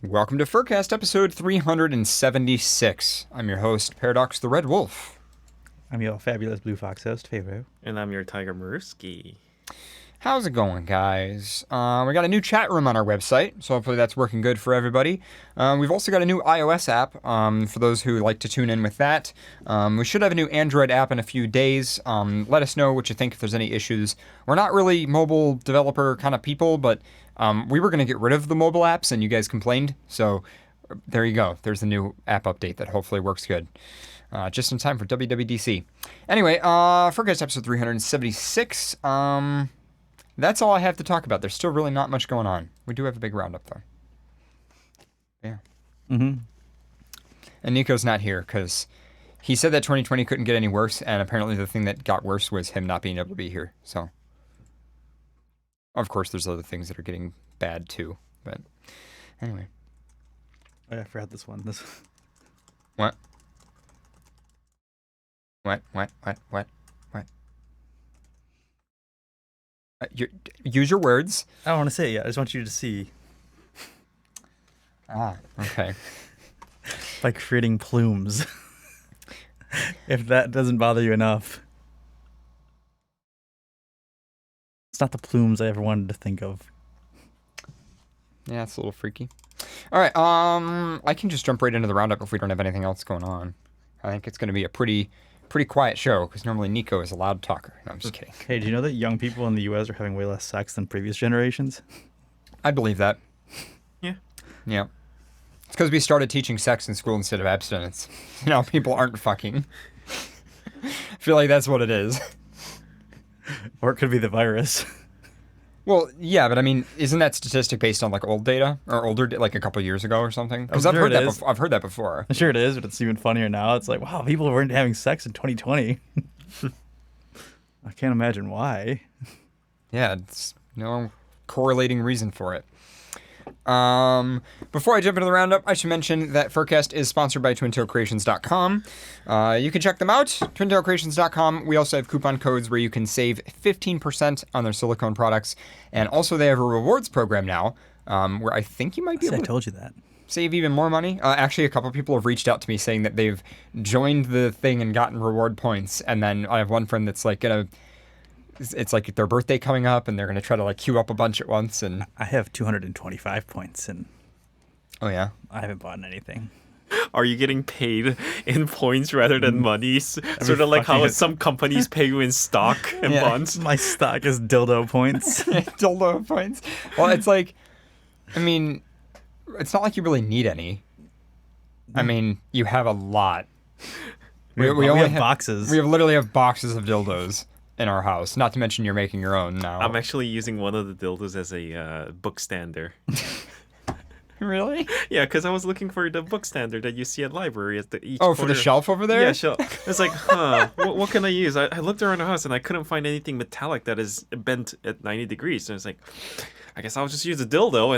Welcome to FurCast episode 376. I'm your host, Paradox the Red Wolf. I'm your fabulous Blue Fox host, Favo. And I'm your Tiger Maruski. How's it going, guys? We got a new chat room on our website, so hopefully that's working good for everybody. We've also got a new iOS app for those who like to tune in with that. We should have a new Android app in a few days. Let us know what you think if there's any issues. We're not really mobile developer kind of people, but we were going to get rid of the mobile apps, and you guys complained, so there you go. There's a new app update that hopefully works good. Just in time for WWDC. Anyway, FurCast episode 376. That's all I have to talk about. There's still really not much going on. We do have a big roundup, though. Yeah. Mm-hmm. And Nico's not here because he said that 2020 couldn't get any worse, and apparently the thing that got worse was him not being able to be here. So, of course, there's other things that are getting bad, too. But anyway. Oh, yeah, I forgot this one. What? What? Use your words. I don't want to say it yet. I just want you to see. Okay. By creating plumes. If that doesn't bother you enough. It's not the plumes I ever wanted to think of. Yeah, it's a little freaky. All right, I can just jump right into the roundup if we don't have anything else going on. I think it's going to be a pretty quiet show because normally Nico is a loud talker. No, I'm just kidding. Hey, do you know that young people in the U.S. are having way less sex than previous generations? I believe that. Yeah. Yeah. It's because we started teaching sex in school instead of abstinence. Now people aren't fucking. I feel like that's what it is. Or it could be the virus. Well, yeah, but I mean, isn't that statistic based on like old data or older, like a couple years ago or something? Because I've heard that. I've heard that before. I'm sure it is, but it's even funnier now. It's like, wow, people weren't having sex in 2020. I can't imagine why. Yeah, it's no correlating reason for it. Before I jump into the roundup, I should mention that FurCast is sponsored by TwinTailCreations.com. You can check them out, TwinTailCreations.com. We also have coupon codes where you can save 15% on their silicone products. And also they have a rewards program now, where I think you might be able to... I told you that. Save even more money. Actually, a couple of people have reached out to me saying that they've joined the thing and gotten reward points. And then I have one friend that's like it's like their birthday coming up, and they're gonna try to like queue up a bunch at once. And I have 225 points, and oh yeah, I haven't bought anything. Are you getting paid in points rather than money? Sort of like how some companies pay you in stock and bonds. My stock is dildo points. Dildo points. Well, it's like, I mean, it's not like you really need any. I mean, you have a lot. We only have boxes. We literally have boxes of dildos in our house. Not to mention you're making your own now. I'm actually using one of the dildos as a book stander. Really? Yeah, because I was looking for the book stander that you see at library at each corner. For the shelf over there? Yeah, shelf. It's like, what can I use? I looked around the house and I couldn't find anything metallic that is bent at 90 degrees. And it's like, I guess I'll just use a dildo,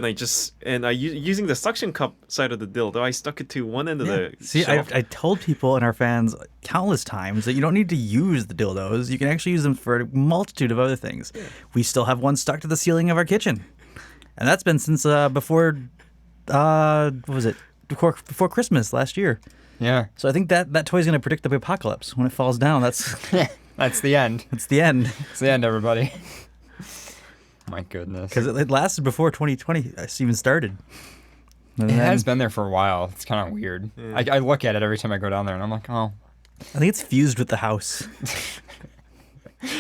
and using the suction cup side of the dildo, I stuck it to one end of the shelf. I told people and our fans countless times that you don't need to use the dildos. You can actually use them for a multitude of other things. Yeah. We still have one stuck to the ceiling of our kitchen, and that's been since before. What was it? Before Christmas last year. Yeah. So I think that toy's gonna predict the apocalypse when it falls down. That's that's the end. It's the end. It's the end, everybody. My goodness. Because it lasted before 2020 even started. It has been there for a while. It's kind of weird. Yeah. I look at it every time I go down there, and I'm like, oh. I think it's fused with the house.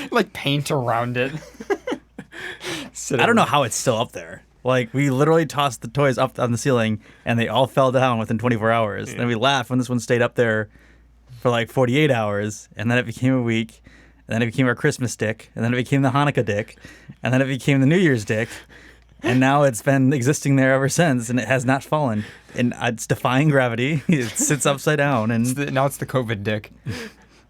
Like paint around it. I don't know how it's still up there. Like, we literally tossed the toys up on the ceiling, and they all fell down within 24 hours. Yeah. And we laughed when this one stayed up there for like 48 hours, and then it became a week, and then it became our Christmas stick, and then it became the Hanukkah dick, and then it became the New Year's dick, and now it's been existing there ever since, and it has not fallen. And it's defying gravity. It sits upside down. And now it's the COVID dick.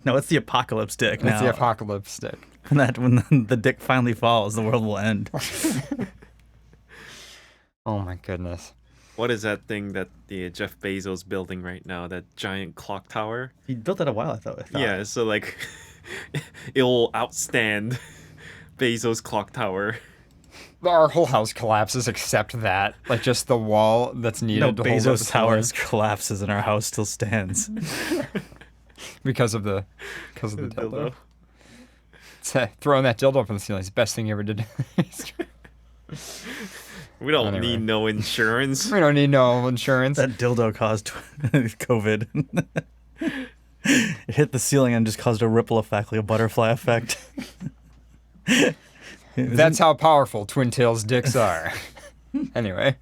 No, it's the apocalypse dick now. It's the apocalypse dick. And that when the dick finally falls, the world will end. Oh my goodness. What is that thing that the Jeff Bezos building right now? That giant clock tower? He built that a while, I thought. Yeah, so like it'll outstand Bezos clock tower. our whole house collapses except that, like just the wall that's needed No, to hold up the Bezos Towers ceiling collapses and our house still stands. because of the dildo. Throwing that dildo up on the ceiling is the best thing you ever did. We don't Anyway. need no insurance. We don't need no insurance. That dildo caused COVID. It hit the ceiling and just caused a ripple effect, like a butterfly effect. That's how powerful Twin Tails dicks are. Anyway,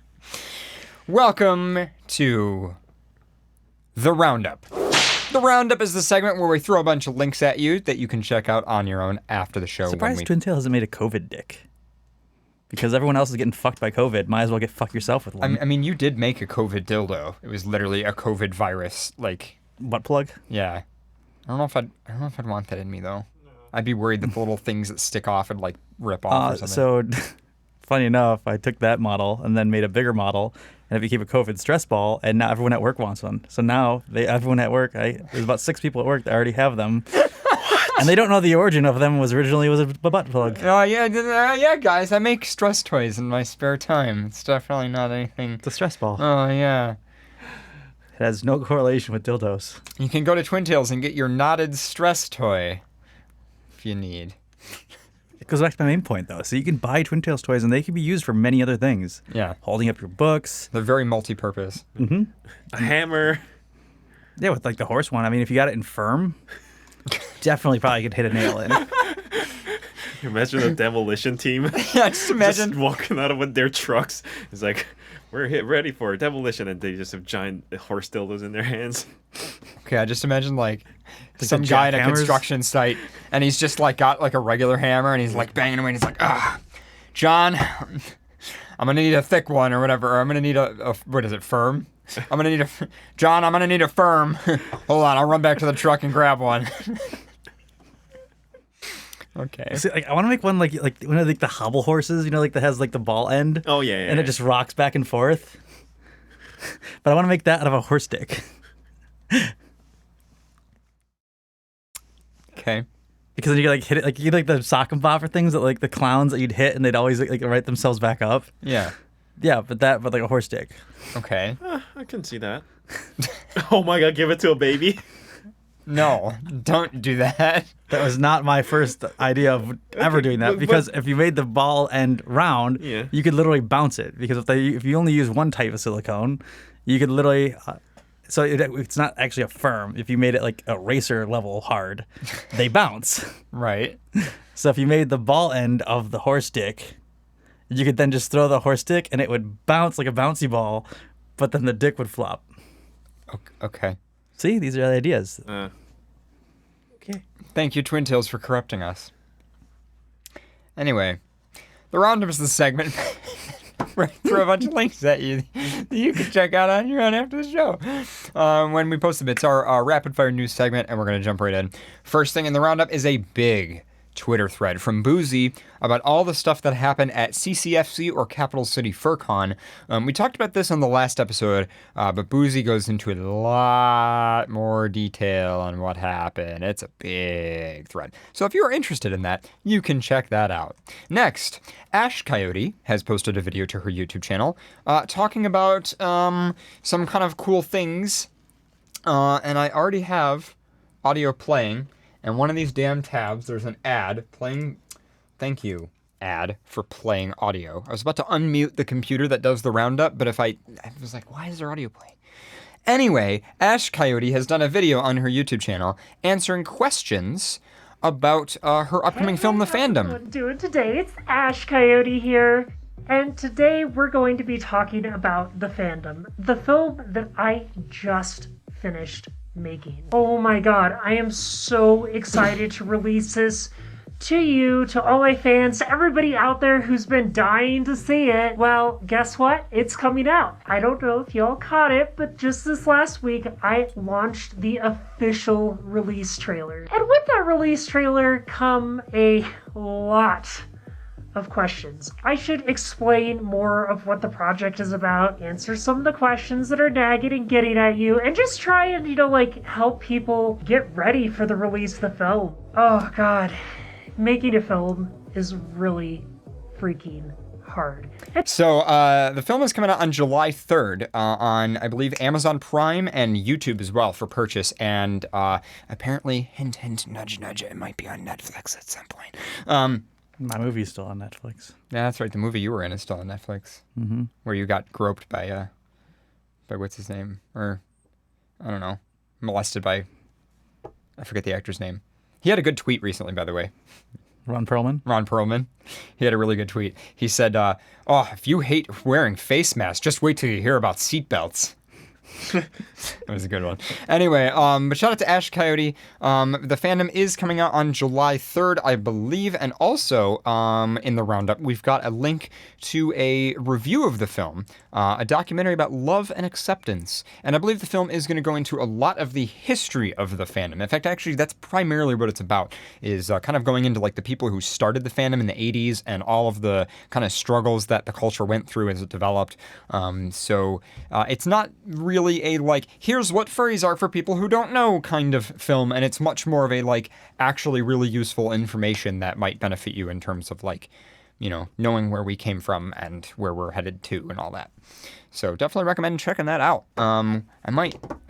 welcome to the Roundup. The Roundup is the segment where we throw a bunch of links at you that you can check out on your own after the show. Surprised Twin Tail hasn't made a COVID dick. Because everyone else is getting fucked by COVID. Might as well get fucked yourself with one. I mean, you did make a COVID dildo. It was literally a COVID virus, like. Butt plug? Yeah. I don't know if I'd want that in me though. I'd be worried that the little things that stick off would like rip off or something. So, funny enough, I took that model and then made a bigger model, and it became a COVID stress ball, and now everyone at work wants one. So now everyone at work, there's about 6 people at work that already have them. And they don't know the origin of them was a butt plug. Oh yeah, guys. I make stress toys in my spare time. It's definitely not anything. It's a stress ball. Oh yeah. It has no correlation with dildos. You can go to Twin Tails and get your knotted stress toy if you need. It goes back to my main point, though. So you can buy Twin Tails toys, and they can be used for many other things. Yeah. Holding up your books. They're very multi-purpose. Mm-hmm. A hammer. Yeah, with like the horse one. I mean, if you got it in firm, definitely probably could hit a nail in. Imagine the demolition team. Yeah, just imagine. Just walking out with their trucks. It's like, we're ready for demolition, and they just have giant horse dildos in their hands. Okay, I just imagine like the some guy at a jackhammers? construction site, and he's just like got like a regular hammer, and he's like banging away, and he's like, John, I'm gonna need a thick one or whatever, or I'm gonna need a what is it, firm? I'm gonna need John, I'm gonna need a firm. Hold on, I'll run back to the truck and grab one. Okay. See, like, I want to make one like one of like the hobble horses, you know, like that has like the ball end. Oh yeah. And it just rocks back and forth. But I want to make that out of a horse dick. Okay. Because then you like hit it like you like the sock and bopper things that like the clowns that you'd hit and they'd always like right themselves back up. Yeah. Yeah, but like a horse dick. Okay. I can see that. Oh my god, give it to a baby. No, don't do that. That was not my first idea of ever doing that, because if you made the ball end round, Yeah. you could literally bounce it. Because if you only use one type of silicone, you could literally. So it's not actually a firm. If you made it like a racer level hard, they bounce. Right. So if you made the ball end of the horse dick, you could then just throw the horse dick and it would bounce like a bouncy ball, but then the dick would flop. Okay. See, these are the ideas. Okay. Thank you, Twin Tails, for corrupting us. Anyway, the Roundup is the segment where I throw a bunch of links at you that you can check out on your own after the show. When we post them, it's our rapid fire news segment, and we're going to jump right in. First thing in the Roundup is a big Twitter thread from Boozy about all the stuff that happened at CCFC or Capital City FurCon. We talked about this on the last episode, but Boozy goes into a lot more detail on what happened. It's a big thread. So if you're interested in that, you can check that out. Next, Ash Coyote has posted a video to her YouTube channel talking about some kind of cool things, and I already have audio playing. And one of these damn tabs, there's an ad playing. Thank you, ad, for playing audio. I was about to unmute the computer that does the Roundup, but I was like, why is there audio playing? Anyway, Ash Coyote has done a video on her YouTube channel answering questions about her upcoming film, The Fandom. Doing today, it's Ash Coyote here. And today we're going to be talking about The Fandom, the film that I just finished making. Oh my god, I am so excited to release this to you, to all my fans, to everybody out there who's been dying to see it. Well, guess what? It's coming out. I don't know if y'all caught it, but just this last week, I launched the official release trailer. And with that release trailer come a lot of questions. I should explain more of what the project is about, answer some of the questions that are nagging and getting at you, and just try and, help people get ready for the release of the film. Oh god, making a film is really freaking hard. hard. So the film is coming out on July 3rd on, I believe, Amazon Prime and YouTube as well for purchase. And apparently, hint, hint, nudge, nudge, it might be on Netflix at some point. My movie's still on Netflix. Yeah, that's right. The movie you were in is still on Netflix. Mm-hmm. Where you got groped by what's his name? Or, I don't know, molested by, I forget the actor's name. He had a good tweet recently, by the way. Ron Perlman. He had a really good tweet. He said, if you hate wearing face masks, just wait till you hear about seatbelts. That was a good one. Anyway, but shout out to Ash Coyote. The fandom is coming out on July 3rd, I believe. And also, in the Roundup, we've got a link to a review of the film, a documentary about love and acceptance. And I believe the film is going to go into a lot of the history of the fandom. In fact, actually, that's primarily what it's about, is kind of going into like the people who started the fandom in the 80s and all of the kind of struggles that the culture went through as it developed. So it's not really a like, here's what furries are for people who don't know kind of film, and it's much more of a like actually really useful information that might benefit you in terms of like, you know, knowing where we came from and where we're headed to and all that. So definitely recommend checking that out. I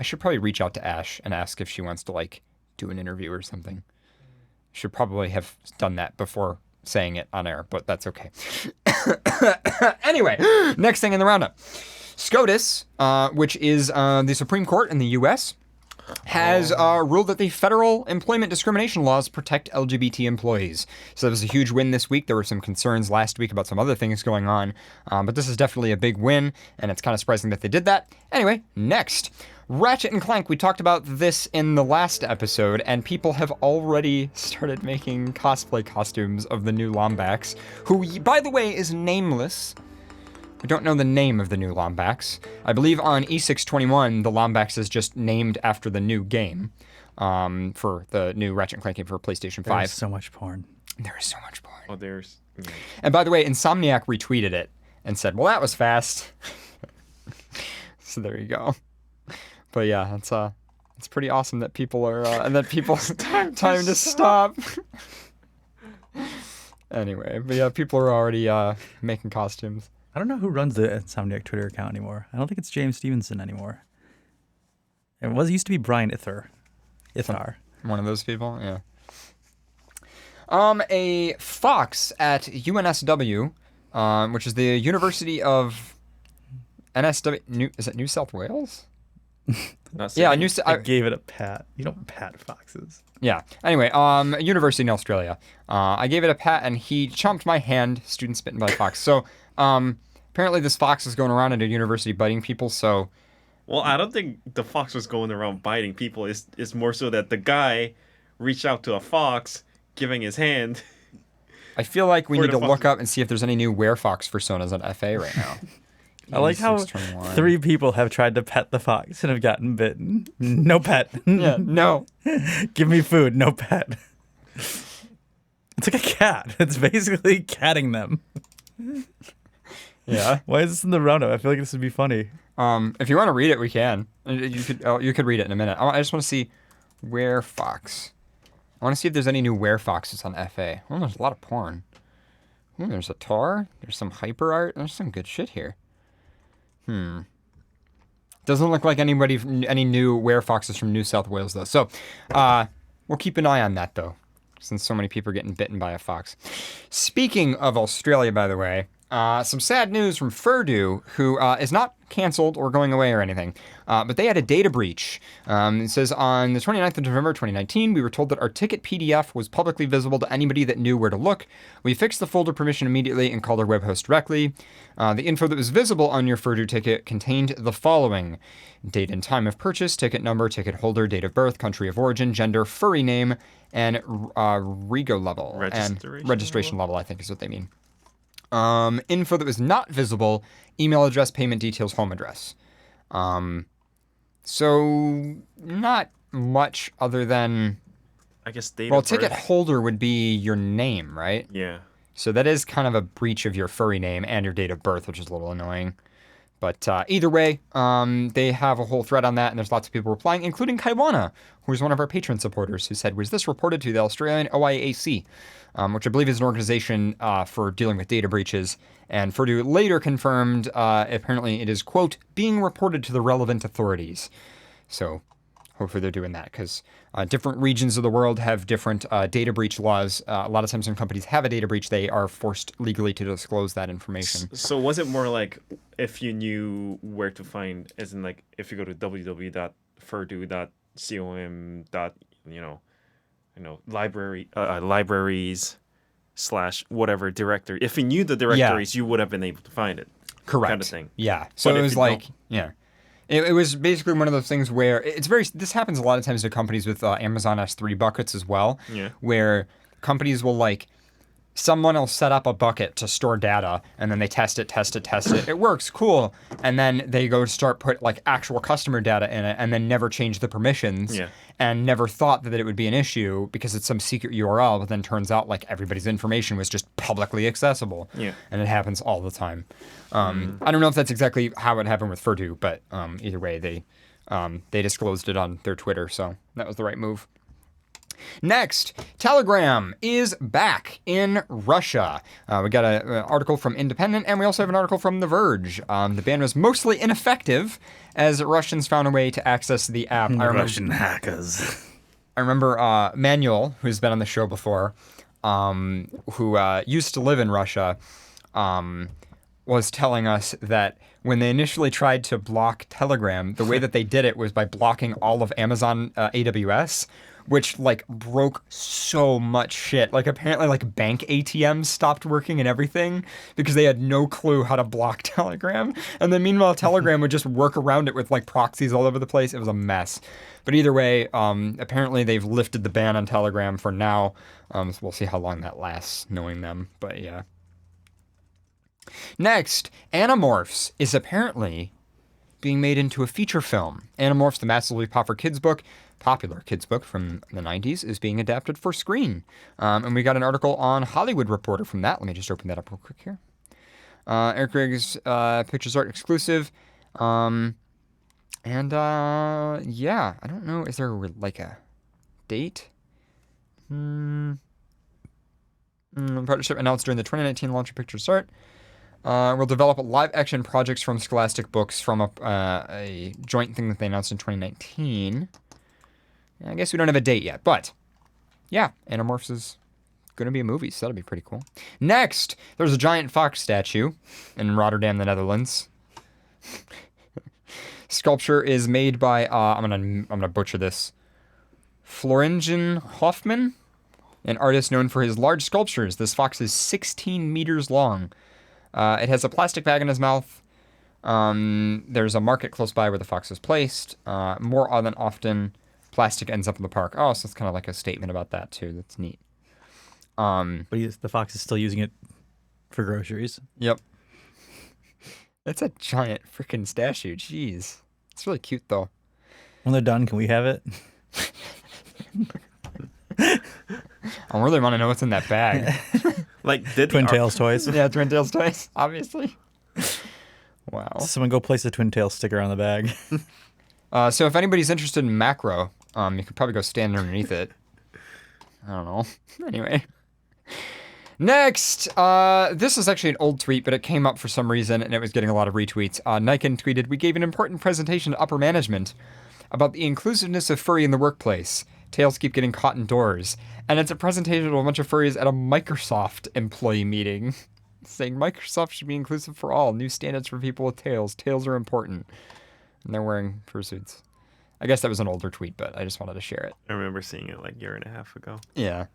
should probably reach out to Ash and ask if she wants to like do an interview or something. Should probably have done that before saying it on air, but that's okay. Anyway, next thing in the Roundup. SCOTUS, which is the Supreme Court in the U.S., has ruled that the federal employment discrimination laws protect LGBT employees. So that was a huge win this week. There were some concerns last week about some other things going on, but this is definitely a big win, and it's kind of surprising that they did that. Anyway, next. Ratchet and Clank, we talked about this in the last episode, and people have already started making cosplay costumes of the new Lombax, who, by the way, is nameless. We don't know the name of the new Lombax. I believe on E621, the Lombax is just named after the new game for the new Ratchet and Clank game for PlayStation 5. There's so much porn. There is so much porn. Oh, there's... Yeah. And by the way, Insomniac retweeted it and said, well, that was fast. So there you go. But yeah, it's pretty awesome that people are... and that people... time to stop. Anyway, but yeah, people are already making costumes. I don't know who runs the Insomniac Twitter account anymore. I don't think it's James Stevenson anymore. It used to be Brian Ithar. One of those people, yeah. A fox at UNSW, which is the University of NSW. Is it New South Wales? Yeah, I gave it a pat. You don't pat foxes. Yeah. Anyway, university in Australia. I gave it a pat, and he chomped my hand. Student bitten by a fox. So, apparently, this fox is going around at a university biting people. So, well, I don't think the fox was going around biting people. It's more so that the guy reached out to a fox, giving his hand. I feel like we need to look up and see if there's any new werefox personas on FA right now. I like how 3 people have tried to pet the fox and have gotten bitten. No pet. Yeah, no. Give me food. No pet. It's like a cat. It's basically catting them. Yeah. Why is this in the Roundup? I feel like this would be funny. If you want to read it, we can. You could read it in a minute. I just want to see werefox. I want to see if there's any new werefoxes on FA. Oh, there's a lot of porn. Ooh, there's a Tor. There's some hyper art. There's some good shit here. Doesn't look like any new werefoxes from New South Wales, though. So, we'll keep an eye on that, though, since so many people are getting bitten by a fox. Speaking of Australia, by the way, some sad news from Furdu, who is not canceled or going away or anything, but they had a data breach. It says, on the 29th of November 2019, we were told that our ticket PDF was publicly visible to anybody that knew where to look. We fixed the folder permission immediately and called our web host directly. The info that was visible on your Furdu ticket contained the following: date and time of purchase, ticket number, ticket holder, date of birth, country of origin, gender, furry name, and Rego level. Registration level, I think is what they mean. Info that was not visible: email address, payment details, home address. So not much other than, I guess, date well, of ticket birth. holder would be your name, right? Yeah. So that is kind of a breach of your furry name and your date of birth, which is a little annoying. But either way, they have a whole thread on that, and there's lots of people replying, including Kaiwana, who's one of our patron supporters, who said, was this reported to the Australian OIAC, which I believe is an organization for dealing with data breaches. And FurDue later confirmed, apparently it is, quote, being reported to the relevant authorities. So hopefully they're doing that, because different regions of the world have different data breach laws. A lot of times when companies have a data breach, they are forced legally to disclose that information. So was it more like if you knew where to find, as in like if you go to www.furdue.com, libraries / whatever directory. If you knew the directories, you would have been able to find it. Correct. Kind of thing. Yeah. So But it if was you like, don't- yeah. It was basically one of those things where this happens a lot of times to companies with Amazon S3 buckets as well, Yeah. where companies will someone will set up a bucket to store data, and then they test it. It works, cool. And then they go to start put actual customer data in it, and then never change the permissions, Yeah. and never thought that it would be an issue because it's some secret URL, but then turns out everybody's information was just publicly accessible. Yeah. And it happens all the time. I don't know if that's exactly how it happened with FurDue, but either way, they disclosed it on their Twitter, so that was the right move. Next, Telegram is back in Russia. We got an article from Independent, and we also have an article from The Verge. The ban was mostly ineffective as Russians found a way to access the app. Russian hackers. I remember Manuel, who's been on the show before, who used to live in Russia, was telling us that when they initially tried to block Telegram, the way that they did it was by blocking all of Amazon AWS, which broke so much shit. Apparently bank ATMs stopped working and everything because they had no clue how to block Telegram. And then meanwhile, Telegram would just work around it with proxies all over the place. It was a mess. But either way, apparently they've lifted the ban on Telegram for now. So we'll see how long that lasts, knowing them. But yeah. Next, Animorphs is apparently being made into a feature film. Animorphs, the massively popular kids book from the 90s, is being adapted for screen. And we got an article on Hollywood Reporter from that. Let me just open that up real quick here. Eric Riggs, Pictures Art exclusive. Yeah, I don't know. Is there a date? Partnership announced during the 2019 launch of Pictures Art. We'll develop live-action projects from Scholastic Books from a joint thing that they announced in 2019. I guess we don't have a date yet, but yeah, Animorphs is going to be a movie, so that'll be pretty cool. Next, there's a giant fox statue in Rotterdam, the Netherlands. Sculpture is made by I'm gonna butcher this. Floringen Hoffman, an artist known for his large sculptures. This fox is 16 meters long. It has a plastic bag in his mouth. There's a market close by where the fox is placed. More than often, plastic ends up in the park. Oh, so it's kind of like a statement about that too. That's neat. But the fox is still using it for groceries. Yep. That's a giant freaking statue. Jeez. It's really cute though. When they're done, can we have it? I really want to know what's in that bag. did Twin Tails toys. Yeah, Twin Tails toys, obviously. Wow. Someone go place a Twin Tails sticker on the bag. So if anybody's interested in macro, you could probably go stand underneath it. I don't know. Anyway. Next, this is actually an old tweet, but it came up for some reason, and it was getting a lot of retweets. Niken tweeted, "We gave an important presentation to upper management about the inclusiveness of furry in the workplace. Tails keep getting caught indoors. And it's a presentation of a bunch of furries at a Microsoft employee meeting, saying Microsoft should be inclusive for all. New standards for people with tails. Tails are important." And they're wearing fursuits. I guess that was an older tweet, but I just wanted to share it. I remember seeing it a year and a half ago. Yeah.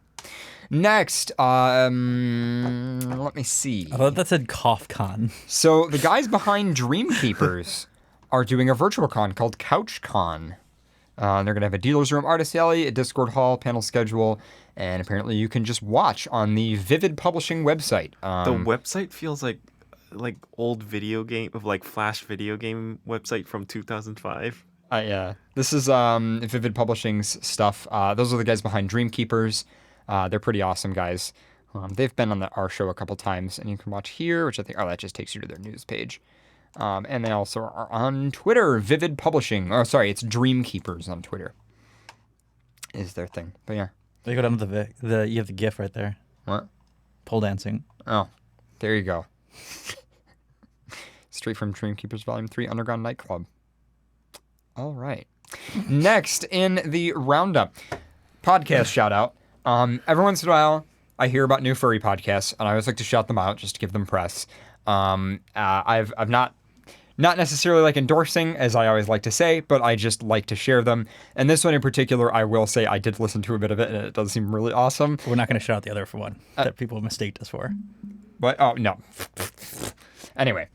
Next, let me see. I thought that said Coughcon. So the guys behind Dreamkeepers are doing a virtual con called Couchcon. They're going to have a dealer's room, artist alley, a Discord hall, panel schedule, and apparently you can just watch on the Vivid Publishing website. The website feels like old video game Flash video game website from 2005. Yeah. This is Vivid Publishing's stuff. Those are the guys behind Dreamkeepers. They're pretty awesome guys. They've been on our show a couple times, and you can watch here, which I think, that just takes you to their news page. And they also are on Twitter, Vivid Publishing. Oh, sorry, it's Dreamkeepers on Twitter is their thing. But yeah. You go down to the you have the GIF right there. What? Pole dancing. Oh, there you go. Straight from Dreamkeepers Volume 3, Underground Nightclub. All right. Next in the Roundup, podcast shout out. Every once in a while, I hear about new furry podcasts, and I always like to shout them out just to give them press. I've not necessarily like endorsing, as I always like to say, but I just like to share them. And this one in particular, I will say I did listen to a bit of it, and it does seem really awesome. We're not going to shout out the other for one that people mistaked us for. But oh no. Anyway,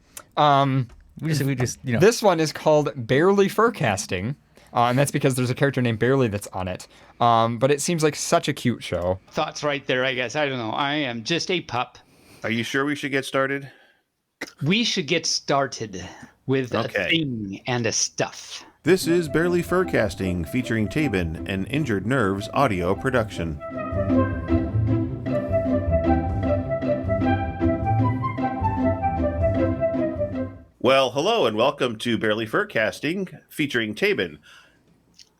We just this one is called Barely FurCasting, and that's because there's a character named Barely that's on it. But it seems like such a cute show. Thoughts right there, I guess. I don't know. I am just a pup. Are you sure we should get started? We should get started with a Okay. thing and a stuff. This is Barely FurCasting, featuring Tabin, an Injured Nerves audio production. Well, hello and welcome to Barely FurCasting, featuring Tabin.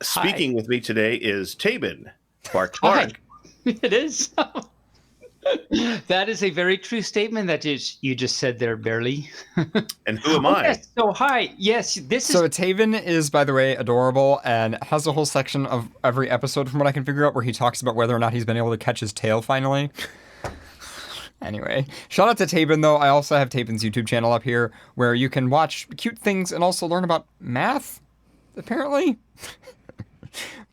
Speaking with me today is Tabin. Bark, bark. Hi. It is. That is a very true statement that you just said there, Barely. And who am I? Yes. So hi. Yes, this is. So Taven is, by the way, adorable and has a whole section of every episode, from what I can figure out, where he talks about whether or not he's been able to catch his tail finally. Anyway, shout out to Taven, though. I also have Taven's YouTube channel up here, where you can watch cute things and also learn about math, apparently.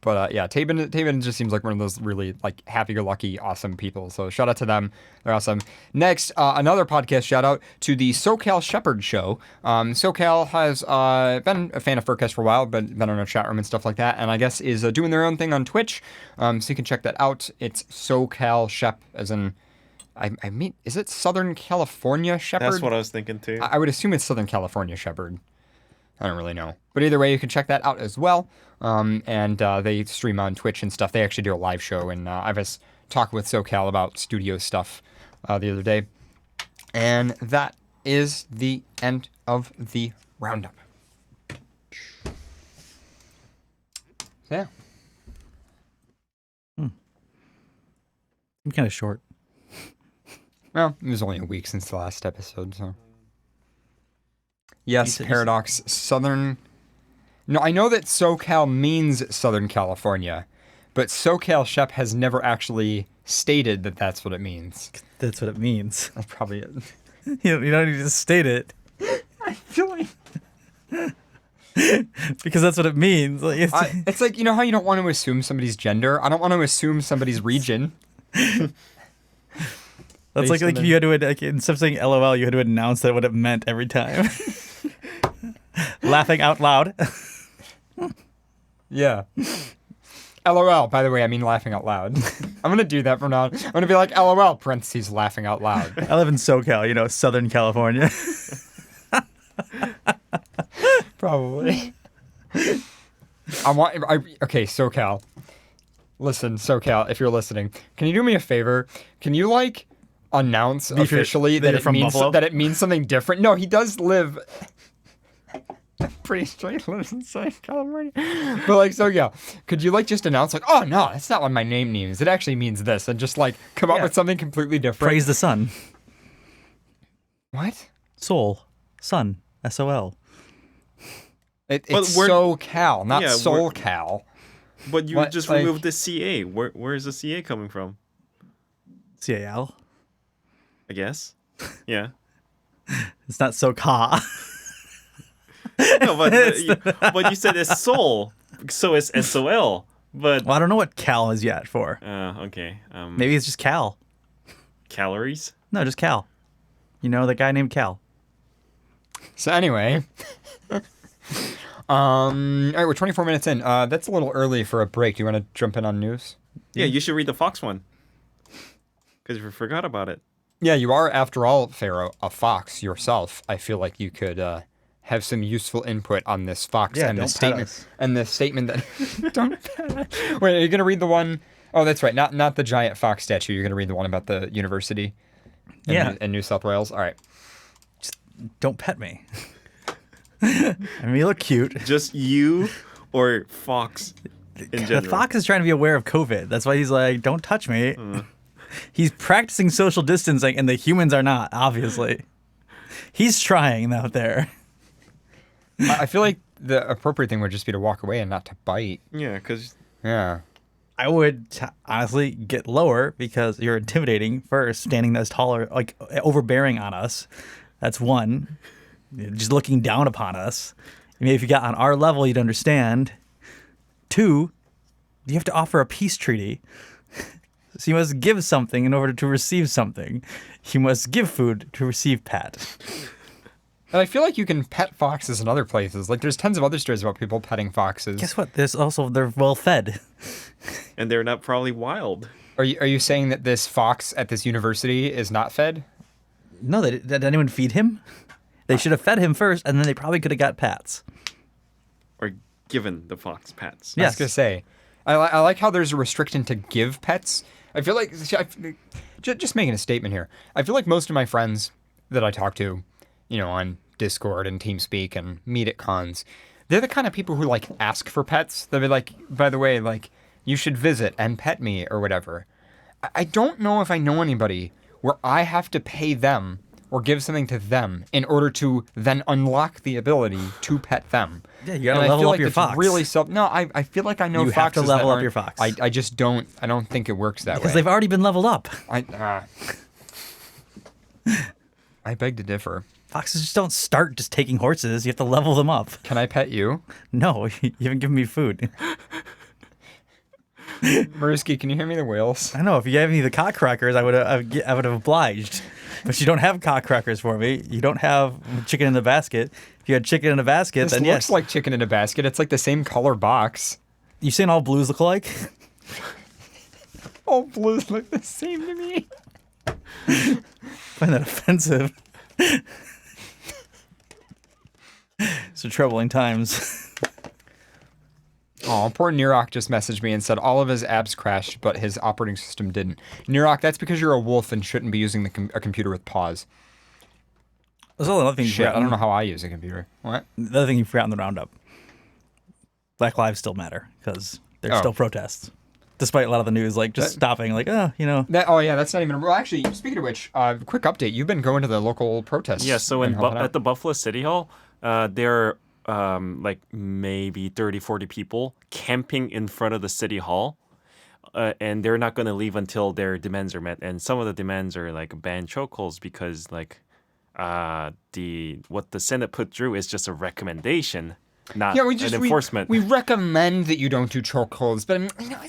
But yeah, Taven just seems like one of those really like happy-go-lucky, awesome people. So shout out to them. They're awesome. Next, another podcast shout out to the SoCal Shepherd Show. SoCal has been a fan of FurCast for a while, but been on a chat room and stuff like that, and I guess is doing their own thing on Twitch. So you can check that out. It's SoCal Shep, as in... I mean, is it Southern California Shepherd? That's what I was thinking too. I would assume it's Southern California Shepherd. I don't really know. But either way, you can check that out as well. And they stream on Twitch and stuff. They actually do a live show. And I was talking with SoCal about studio stuff the other day. And that is the end of the Roundup. So, yeah. I'm kind of short. Well, it was only a week since the last episode, so. Yes, You said- Paradox, Southern... No, I know that SoCal means Southern California, but SoCal Shep has never actually stated that that's what it means. That's what it means. That's probably it. You don't need to state it I feel like... because that's what it means. Like, it's like, you know how you don't want to assume somebody's gender? I don't want to assume somebody's region. that's like based on if you had to, like, instead of saying LOL, you had to announce that what it meant every time. Laughing out loud. Yeah. LOL, by the way, I mean laughing out loud. I'm going to do that from now on. I'm going to be like, LOL, parentheses, laughing out loud. I live in SoCal, Southern California. Probably. Okay, SoCal. Listen, SoCal, if you're listening, can you do me a favor? Can you, announce officially that you're it from means Buffalo? that it means something different? No, he does live... Pretty straight lives in Southern California. But SoCal, could you just announce oh no, that's not what my name means. It actually means this, and just come up with something completely different. Praise the sun. What? Soul. Sun. SOL. It's we're- SoCal, not Yeah, SoulCal. But you What, just like- removed the CA. Where is the CA coming from? CAL. I guess. Yeah. It's not SoCal. No, but you said it's soul, so it's SOL. But Well, I don't know what Cal is yet for. okay. Maybe it's just Cal. Calories. No, just Cal. The guy named Cal. So anyway, all right, we're 24 minutes in. That's a little early for a break. Do you want to jump in on news? Yeah, you should read the Fox one. Because you forgot about it. Yeah, you are, after all, Pharaoh, a fox yourself. I feel like you could have some useful input on this fox Yeah, and this don't pet statement. us. And the statement that don't pet us. Wait, are you gonna read the one? Oh, that's right. Not the giant fox statue. You're gonna read the one about the university. Yeah. In New South Wales. All right. Don't pet me. I mean, you look cute. Just you or Fox in The general? fox is trying to be aware of COVID. That's why he's like, don't touch me. He's practicing social distancing, and the humans are not, obviously. He's trying out there. I feel like the appropriate thing would just be to walk away and not to bite. Yeah, because Yeah. I would honestly get lower because you're intimidating first, standing as taller, like overbearing on us. That's one. Just looking down upon us. Maybe if you got on our level, you'd understand. Two, you have to offer a peace treaty. So you must give something in order to receive something. You must give food to receive pet. And I feel like you can pet foxes in other places. Like, there's tons of other stories about people petting foxes. Guess what? They're well fed. and they're not probably wild. Are you saying that this fox at this university is not fed? No, did anyone feed him? They should have fed him first, and then they probably could have got pats. Or given the fox pets. I was gonna say, I like how there's a restriction to give pets. I feel like just making a statement here. I feel like most of my friends that I talk to, on Discord and TeamSpeak and meet at cons, they're the kind of people who like ask for pets. They'll be like, by the way, like you should visit and pet me or whatever. I don't know if I know anybody where I have to pay them or give something to them in order to then unlock the ability to pet them. Yeah, you gotta And I level feel up like your it's fox. Really no, I feel like I know You have to foxes level that up your aren't- fox. I just don't. I don't think it works that Because way. they've already been leveled up. I beg to differ. Foxes just don't start just taking horses. You have to level them up. Can I pet you? No, you haven't given me food. Maruski, can you hand me the whales? I know. If you gave me the cock crackers, I would have obliged. But you don't have cock crackers for me. You don't have chicken in the basket. If you had chicken in a basket, This then looks yes. like chicken in a basket. It's like the same color box. You saying all blues look alike? All blues look the same to me. Find that offensive. So troubling times. Oh, poor Nirok just messaged me and said all of his apps crashed, but his operating system didn't. Nirok, that's because you're a wolf and shouldn't be using a computer with paws. There's all another thing. Shit, I don't know how I use a computer. What? The other thing you forgot in the roundup. Black lives still matter because there's Oh. still protests, despite a lot of the news like stopping. Like, Oh yeah, that's not even. Well, actually, speaking of which, quick update. You've been going to the local protests. Yeah, so and helping out. at the Buffalo City Hall, there are like maybe 30, 40 people camping in front of the city hall. And they're not going to leave until their demands are met. And some of the demands are like ban chokeholds because like what the Senate put through is just a recommendation, not an enforcement. We recommend that you don't do chokeholds, but we're not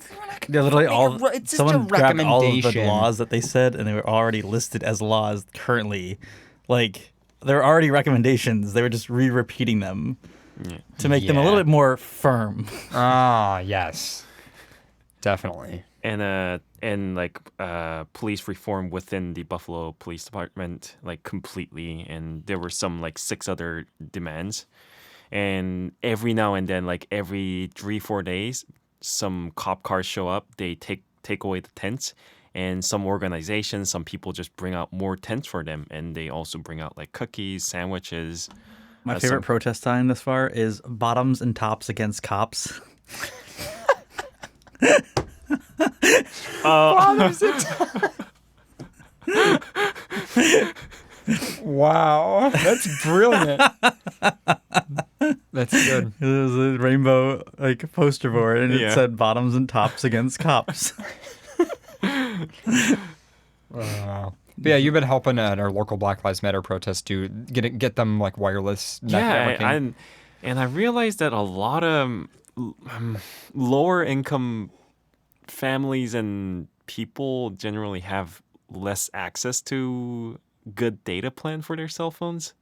they're literally all. It's just a Someone grabbed all of the recommendation. laws that they said, and they were already listed as laws currently. Like they're already recommendations. They were just repeating them to make them a little bit more firm. Ah, yes, definitely. And like police reform within the Buffalo Police Department, like completely. And there were some like 6 other demands. And every now and then, like every 3-4 days, some cop cars show up. They take away the tents. And some organizations, some people just bring out more tents for them. And they also bring out like cookies, sandwiches. My favorite protest sign this far is bottoms and tops against cops. Wow, that's brilliant. That's good. It was a rainbow like poster board, and it Yeah. said bottoms and tops against cops. Wow. But yeah, you've been helping at our local Black Lives Matter protest to get them like wireless networking. And I realized that a lot of lower income families and people generally have less access to good data plan for their cell phones.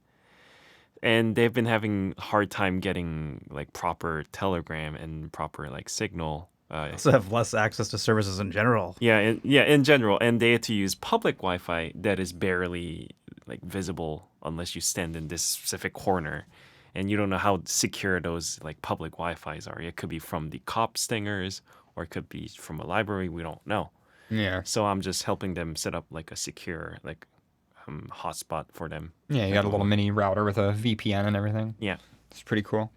And they've been having a hard time getting like proper telegram and proper like signal. Also have less access to services in general. In general, and they had to use public Wi-Fi that is barely like visible unless you stand in this specific corner, and you don't know how secure those like public Wi-Fi's are. It could be from the cop stingers, or it could be from a library. We don't know. Yeah. So I'm just helping them set up like a secure like hotspot for them. Yeah, you got a little mini router with a VPN and everything. Yeah. It's pretty cool.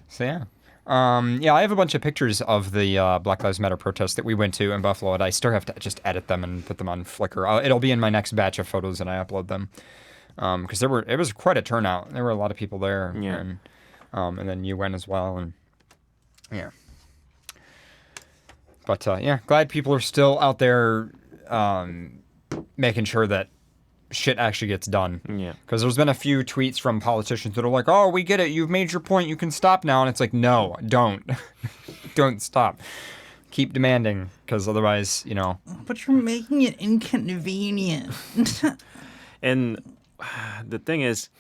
So yeah. I have a bunch of pictures of the Black Lives Matter protests that we went to in Buffalo, and I still have to just edit them and put them on Flickr. It'll be in my next batch of photos, and I upload them. Because it was quite a turnout. There were a lot of people there, and then you went as well, and yeah. But glad people are still out there making sure that shit actually gets done. Yeah. Because there's been a few tweets from politicians that are like, "Oh, we get it. You've made your point. You can stop now." And it's like, no, don't, don't stop. Keep demanding, because otherwise, But you're making it inconvenient. And the thing is,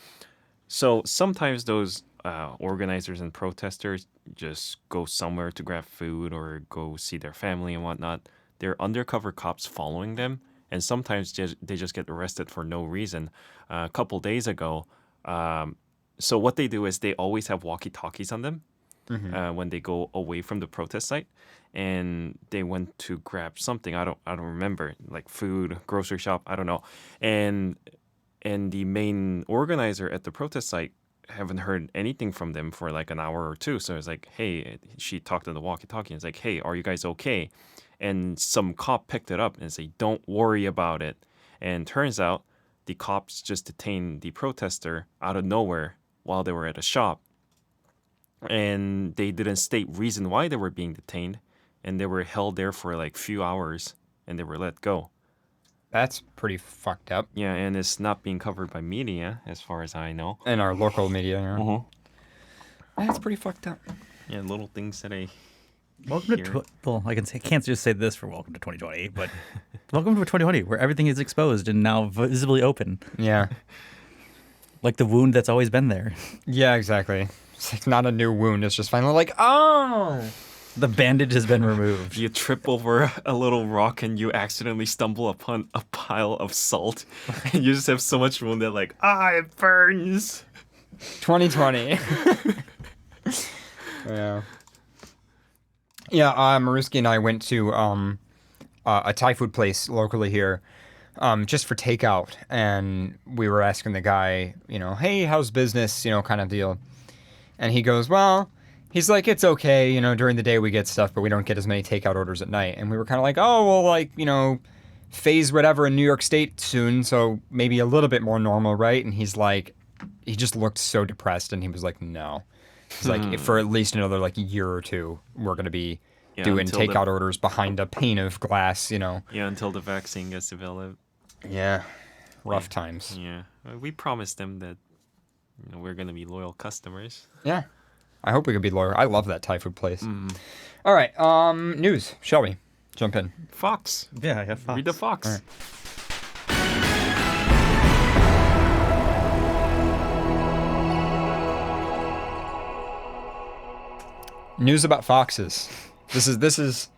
so sometimes those organizers and protesters just go somewhere to grab food or go see their family and whatnot. There are undercover cops following them, and sometimes they just get arrested for no reason. A couple days ago, so what they do is they always have walkie-talkies on them when they go away from the protest site, and they went to grab something. I don't remember, like food, grocery shop. I don't know, and the main organizer at the protest site haven't heard anything from them for like an hour or two. So it's like, hey, she talked on the walkie-talkie. It's like, hey, are you guys okay? And some cop picked it up and said, don't worry about it. And turns out the cops just detained the protester out of nowhere while they were at a shop. And they didn't state reason why they were being detained. And they were held there for like few hours and they were let go. that's pretty fucked up. Yeah, and it's not being covered by media, as far as I know. In our local media, that's pretty fucked up. Yeah, little things that I Welcome hear. to well, I can't just say this for welcome to 2020, but welcome to 2020, where everything is exposed and now visibly open, Yeah. like the wound that's always been there. Yeah, exactly. It's like not a new wound. It's just finally like, oh. The bandage has been removed. You trip over a little rock and you accidentally stumble upon a pile of salt, and you just have so much wound that like, it burns. 2020. Yeah. Yeah, Maruski and I went to a Thai food place locally here just for takeout. And we were asking the guy, hey, how's business, kind of deal. And he goes, well, he's like, it's okay, during the day we get stuff, but we don't get as many takeout orders at night. And we were kind of like, oh, well, like, phase whatever in New York State soon, so maybe a little bit more normal, right? And he's like, he just looked so depressed, and he was like, no. He's like, for at least another like year or two, we're going to be doing until takeout orders behind a pane of glass, Yeah, until the vaccine gets developed. Yeah. Rough times. Yeah, we promised them that we're going to be loyal customers. Yeah. I hope we could be loyal. I love that Thai food place. All right. News. Shall we? Jump in. Fox. Yeah, I got Fox. Read the Fox. All right. News about foxes. This is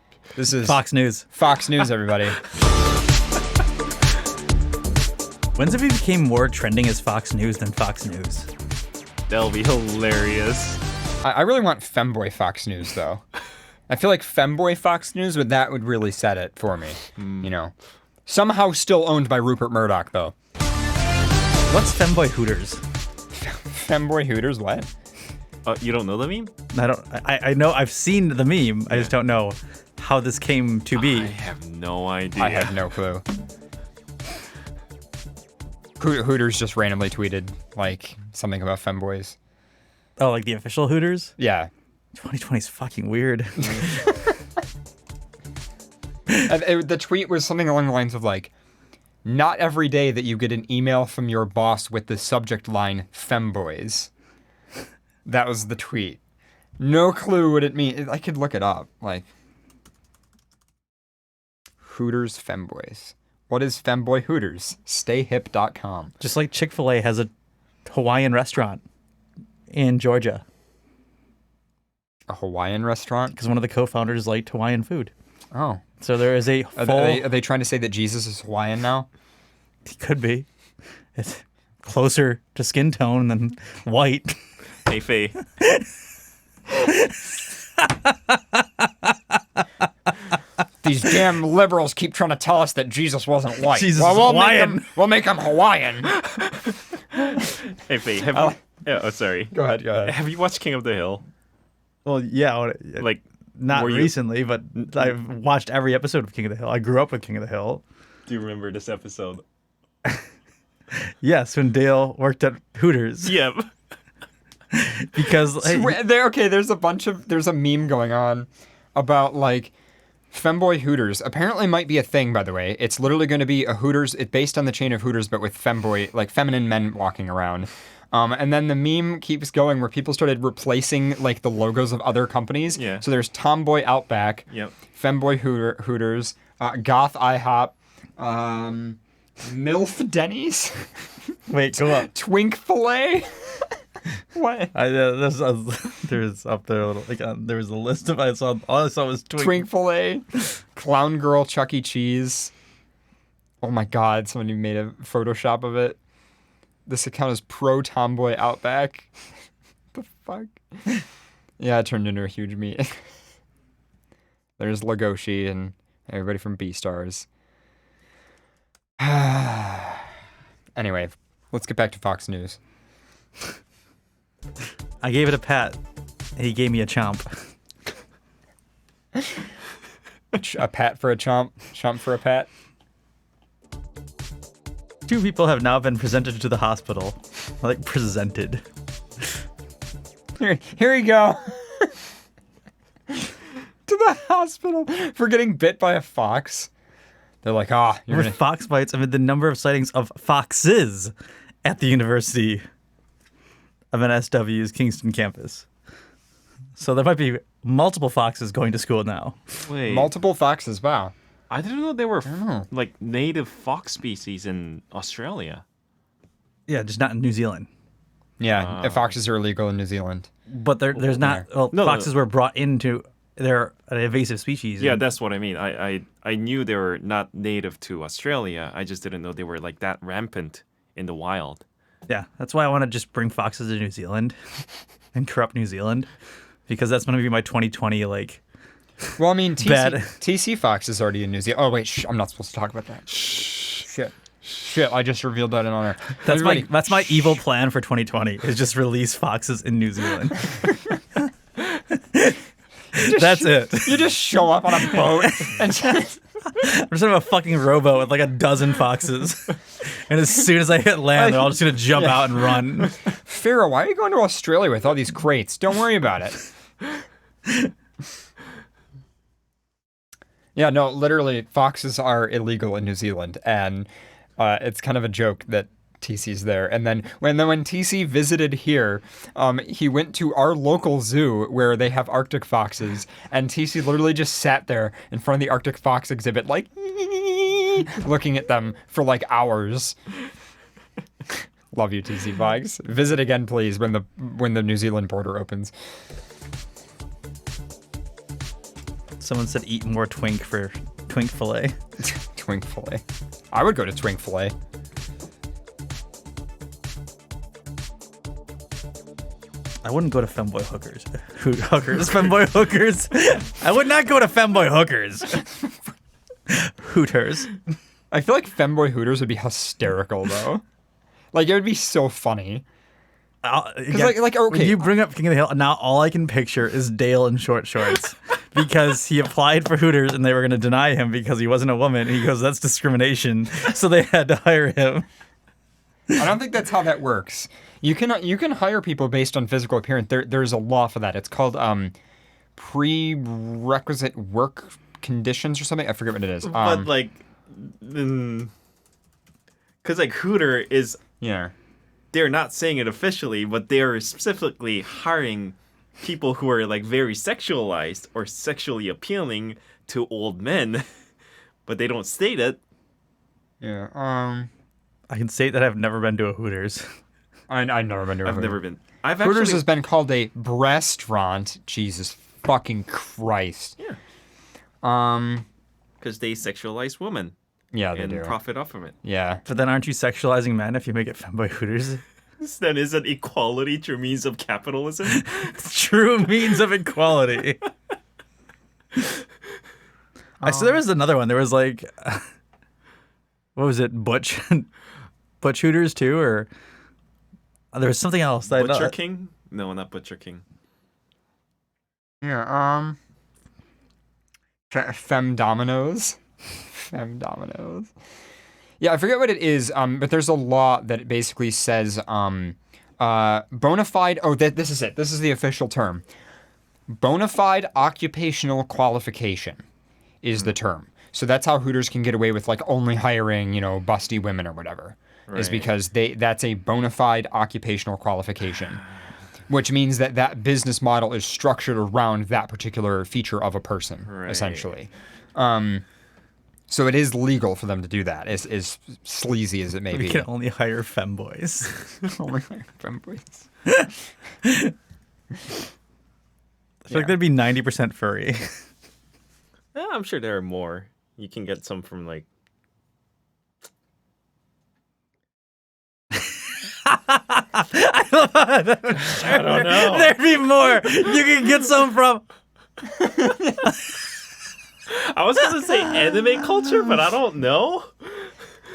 Fox News. Fox News, everybody. When's it became more trending as Fox News than Fox News? That'll be hilarious. I really want Femboy Fox News, though. I feel like Femboy Fox News would really set it for me. Somehow still owned by Rupert Murdoch, though. What's Femboy Hooters? Femboy Hooters, what? You don't know the meme? I know, I've seen the meme. I just don't know how this came to be. I have no idea. I have no clue. Hooters just randomly tweeted, like, something about femboys. Oh, like the official Hooters? Yeah. 2020 is fucking weird. The tweet was something along the lines of, like, not every day that you get an email from your boss with the subject line, femboys. That was the tweet. No clue what it means. I could look it up. Like, Hooters femboys. What is femboy Hooters? StayHip.com. Just like Chick-fil-A has a Hawaiian restaurant in Georgia. A Hawaiian restaurant? Because one of the co-founders liked Hawaiian food. Oh. So there is a full... Are they trying to say that Jesus is Hawaiian now? He could be. It's closer to skin tone than white. Hey, Faye. These damn liberals keep trying to tell us that Jesus wasn't white. Jesus well, is Hawaiian. We'll make him Hawaiian. Hey, Faye, Yeah, oh, sorry. Go ahead. Have you watched King of the Hill? Well, yeah, Like, not were you- recently, but I've watched every episode of King of the Hill. I grew up with King of the Hill. do you remember this episode? Yes, when Dale worked at Hooters. Yep. Because There's a meme going on about like femboy Hooters. Apparently might be a thing, by the way. It's literally going to be a Hooters. It's based on the chain of Hooters, but with femboy, like feminine men walking around. And then the meme keeps going where people started replacing like the logos of other companies. Yeah. So there's Tomboy Outback, Yep. Femboy Hooters, Goth IHOP, MILF Denny's, wait, go up. Twink Filet. What? There's up there a little. Like, there was a list of all I saw was Twink Filet, Clown Girl Chuck E. Cheese. Oh my God! Somebody made a Photoshop of it. This account is pro Tomboy Outback. The fuck? Yeah, it turned into a huge meet. There's Legoshi and everybody from B-Stars. Anyway, let's get back to Fox News. I gave it a pat. He gave me a chomp. A pat for a chomp, chomp for a pat. 2 people have now been presented to the hospital. Like, presented. Here you go. To the hospital for getting bit by a fox. They're like, you're With gonna... fox bites amid the number of sightings of foxes at the University of NSW's Kingston campus. So there might be multiple foxes going to school now. Wait. Multiple foxes, wow. I didn't know there were know. like native fox species in Australia. Yeah, just not in New Zealand. Yeah, foxes are illegal in New Zealand. But there's not. Well, No, foxes were brought into. They're an invasive species. Yeah, and- that's what I mean. I knew they were not native to Australia. I just didn't know they were like that rampant in the wild. Yeah, that's why I want to just bring foxes to New Zealand and corrupt New Zealand, because that's going to be my 2020 like. Well, I mean, Bad. TC Fox is already in New Zealand. Oh, wait, I'm not supposed to talk about that. Shit, I just revealed that in honor. That's my evil plan for 2020 is just release foxes in New Zealand. That's it. You just show up on a boat and just... I'm just gonna have a fucking rowboat with like a dozen foxes, and as soon as I hit land, they're all just gonna jump out and run. Farrah, why are you going to Australia with all these crates? Don't worry about it. Yeah, no, literally, foxes are illegal in New Zealand, and it's kind of a joke that TC's there. And then when TC visited here, he went to our local zoo where they have Arctic foxes, and TC literally just sat there in front of the Arctic fox exhibit, like looking at them for like hours. Love you, TC Fox. Visit again, please, when the New Zealand border opens. Someone said eat more twink for twink fillet. Twink fillet. I would go to Twink fillet. I wouldn't go to femboy hookers. Femboy hookers. I would not go to femboy hookers. Hooters. I feel like femboy Hooters would be hysterical though. Like it would be so funny. Okay. Okay. When you bring up King of the Hill, now all I can picture is Dale in short shorts because he applied for Hooters and they were going to deny him because he wasn't a woman. And he goes, that's discrimination. So they had to hire him. I don't think that's how that works. You can hire people based on physical appearance. There's a law for that. It's called prerequisite work conditions or something. I forget what it is. But like, because like Hooter is, yeah. they're not saying it officially, but they're specifically hiring people who are like very sexualized or sexually appealing to old men, but they don't state it. Yeah. I can state that I've never been to a Hooters. I've never been to a I've Hooters. never been. I've Hooters actually has been called a breastaurant. Jesus fucking Christ. Yeah. Um. because they sexualize women Yeah, they and do. profit off from it. Yeah. But then aren't you sexualizing men if you make it femboy Hooters? Then is it equality through means of capitalism? True means of equality. So there was another one. There was like, what was it? Butch Hooters too, or There was something else. That Butcher King? No, not Butcher King. Yeah, Femme Dominoes. Femme Dominoes. Yeah, I forget what it is, but there's a law that it basically says bona fide... Oh, this is it. This is the official term. Bona fide occupational qualification is the term. So that's how Hooters can get away with like only hiring, busty women or whatever. Right. Is because that's a bona fide occupational qualification. Which means that business model is structured around that particular feature of a person, essentially. So it is legal for them to do that, as sleazy as it may be. We can only hire femboys. Only hire femboys. I feel like there'd be 90% furry. Yeah, I'm sure there are more. You can get some from like... I don't know. There'd be more. You can get some from... I was going to say anime culture, but I don't know.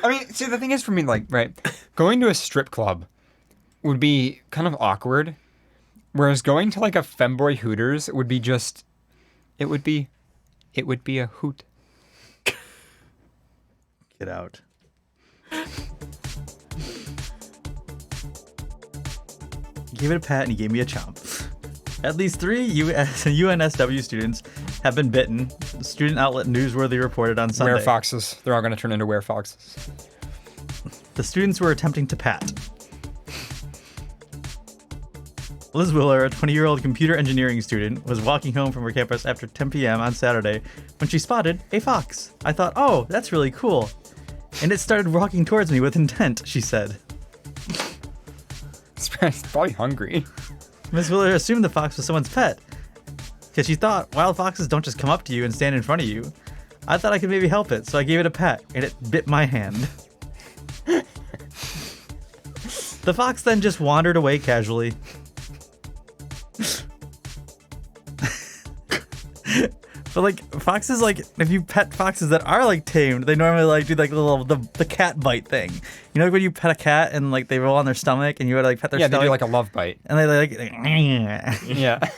I mean, see, the thing is for me, like, right, going to a strip club would be kind of awkward, whereas going to, like, a femboy Hooters would be just... It would be a hoot. Get out. He gave it a pat and he gave me a chomp. At least 3 UNSW students have been bitten. The student outlet Newsworthy reported on Sunday. Werefoxes. They're all going to turn into werefoxes. The students were attempting to pat. Liz Willer, a 20-year-old computer engineering student, was walking home from her campus after 10 p.m. on Saturday when she spotted a fox. I thought, oh, that's really cool. And it started walking towards me with intent, she said. It's probably hungry. Ms. Willer assumed the fox was someone's pet because she thought wild foxes don't just come up to you and stand in front of you. I thought I could maybe help it, so I gave it a pet, and it bit my hand. The fox then just wandered away casually. But like foxes, like if you pet foxes that are like tamed, they normally like do like the cat bite thing. You know, like when you pet a cat and like they roll on their stomach and you gotta like pet their stomach. Yeah, they do like a love bite. And they like yeah.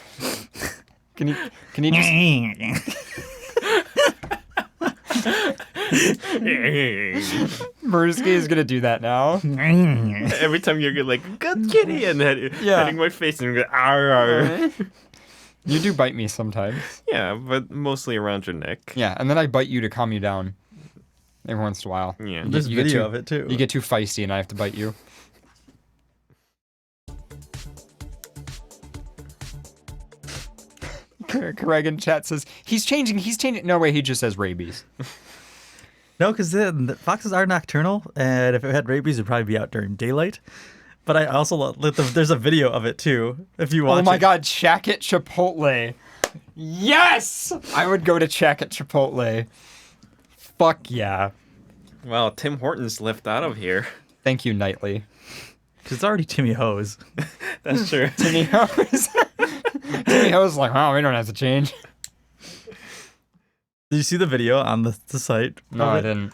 Can you just Brusky is gonna do that now. Every time you're like, good kitty, and then petting my face and you're like, arr. You do bite me sometimes. Yeah, but mostly around your neck. Yeah, and then I bite you to calm you down every once in a while. Yeah. There's video of it too. You get too feisty and I have to bite you. Craig in chat says, he's changing. No way, he just says rabies. No, because the foxes are nocturnal, and if it had rabies, it'd probably be out during daylight. But I also there's a video of it too. If you watch it. Oh my God, Shack at Chipotle. Yes! I would go to Shack at Chipotle. Fuck yeah. Wow, Tim Hortons left out of here. Thank you, Knightley. Because it's already Timmy Ho's. That's true. Timmy Ho's. Timmy Ho's like, wow, we don't have to change. Did you see the video on the site? No, I didn't.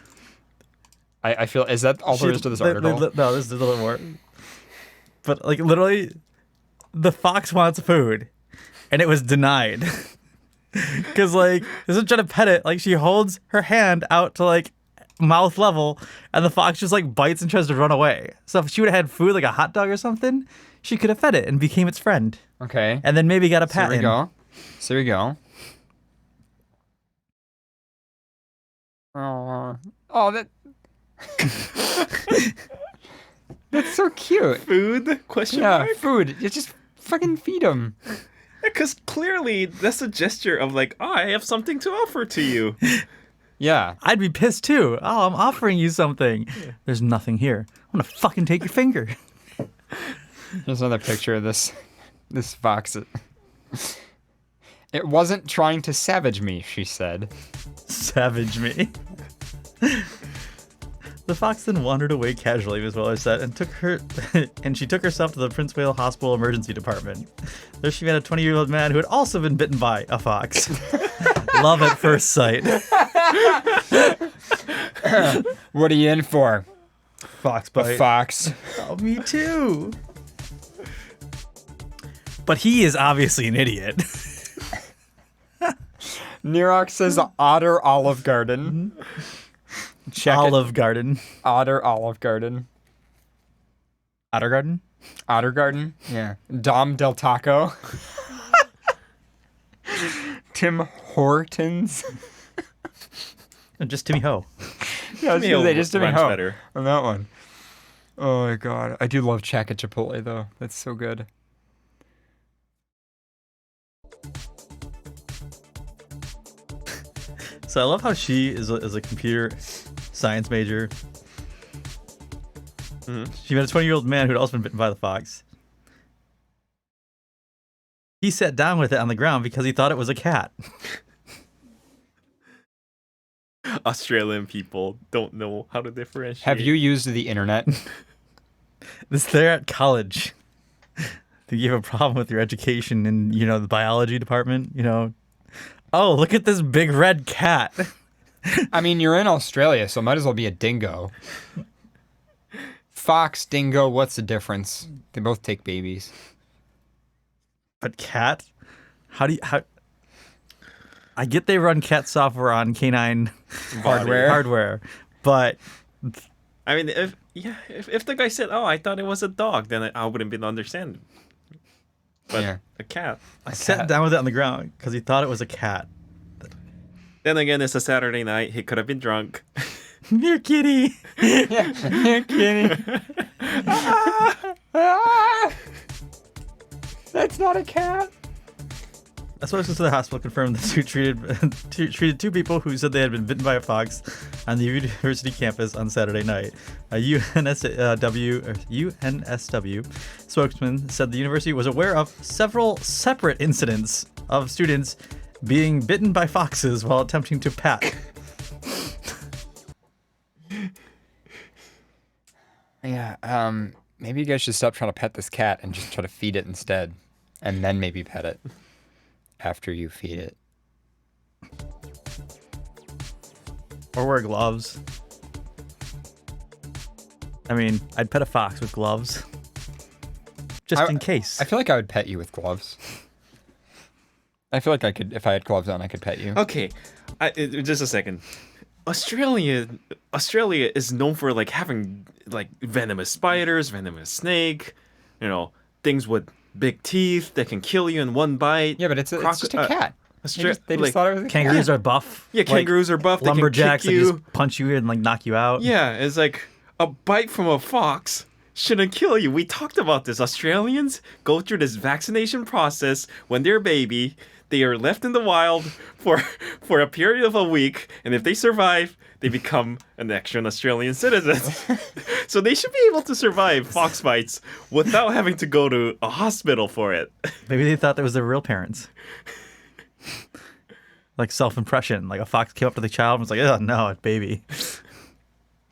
I feel, is that all there is to this article? No, this is a little more. But like literally, the fox wants food, and it was denied. Because like, isn't trying to pet it. Like she holds her hand out to like mouth level, and the fox just like bites and tries to run away. So if she would have had food like a hot dog or something, she could have fed it and became its friend. Okay. And then maybe got a pat. So here we go. Oh, that. That's so cute. Food? Question yeah, mark? Food. You just fucking feed them. Because clearly that's a gesture of like, oh, I have something to offer to you. Yeah. I'd be pissed too. Oh, I'm offering you something. Yeah. There's nothing here. I'm gonna fucking take your finger. There's another picture of this fox. It wasn't trying to savage me, she said. Savage me. The fox then wandered away casually, Ms. Weller said, and she took herself to the Prince Wales Hospital emergency department. There she met a 20-year-old man who had also been bitten by a fox. Love at first sight. What are you in for? Fox bite. A fox. Oh, me too. But he is obviously an idiot. Nerox says Otter Olive Garden. Check Olive Garden. Otter Olive Garden. Otter Garden? Otter Garden? Yeah. Dom Del Taco. Tim Hortons. Just Timmy Ho. Yeah, I was gonna say just Timmy runs Ho better. on that one. Oh my god. I do love Check at Chipotle though. That's so good. So I love how she is a computer science major. She met a 20-year-old man who had also been bitten by the fox. He sat down with it on the ground because he thought it was a cat. Australian people don't know how to differentiate. Have you used the internet? This there at college. Do you have a problem with your education in, the biology department? Oh, look at this big red cat. I mean, you're in Australia, so it might as well be a dingo. Fox, dingo, what's the difference? They both take babies. But cat? How? I get they run cat software on canine hardware, but I mean, if the guy said, "Oh, I thought it was a dog," then I wouldn't be understanding. But Yeah. a cat. I sat down with it on the ground because he thought it was a cat. Then again, it's a Saturday night. He could have been drunk. Here, kitty. You're kidding. That's not a cat. That's why I was to the hospital confirmed the two treated two people who said they had been bitten by a fox on the university campus on Saturday night. A UNSW spokesman said the university was aware of several separate incidents of students being bitten by foxes while attempting to pat. Yeah, maybe you guys should stop trying to pet this cat and just try to feed it instead. And then maybe pet it after you feed it. Or wear gloves. I mean, I'd pet a fox with gloves. Just in case. I feel like I would pet you with gloves. I feel like I could, if I had gloves on, I could pet you. Okay, just a second. Australia is known for like having like venomous spiders, venomous snake, things with big teeth that can kill you in one bite. Yeah, but it's just a cat. They just thought it was a Kangaroos cat. are buff. Yeah, kangaroos are buff. Lumberjacks they can that kick you. just punch you and knock you out. Yeah, it's like a bite from a fox shouldn't kill you. We talked about this. Australians go through this vaccination process when they're a baby. They are left in the wild for a period of a week, and if they survive, they become an extra Australian citizen. So they should be able to survive fox bites without having to go to a hospital for it. Maybe they thought that was their real parents. Like self-impression. Like a fox came up to the child and was like, oh no, it's baby.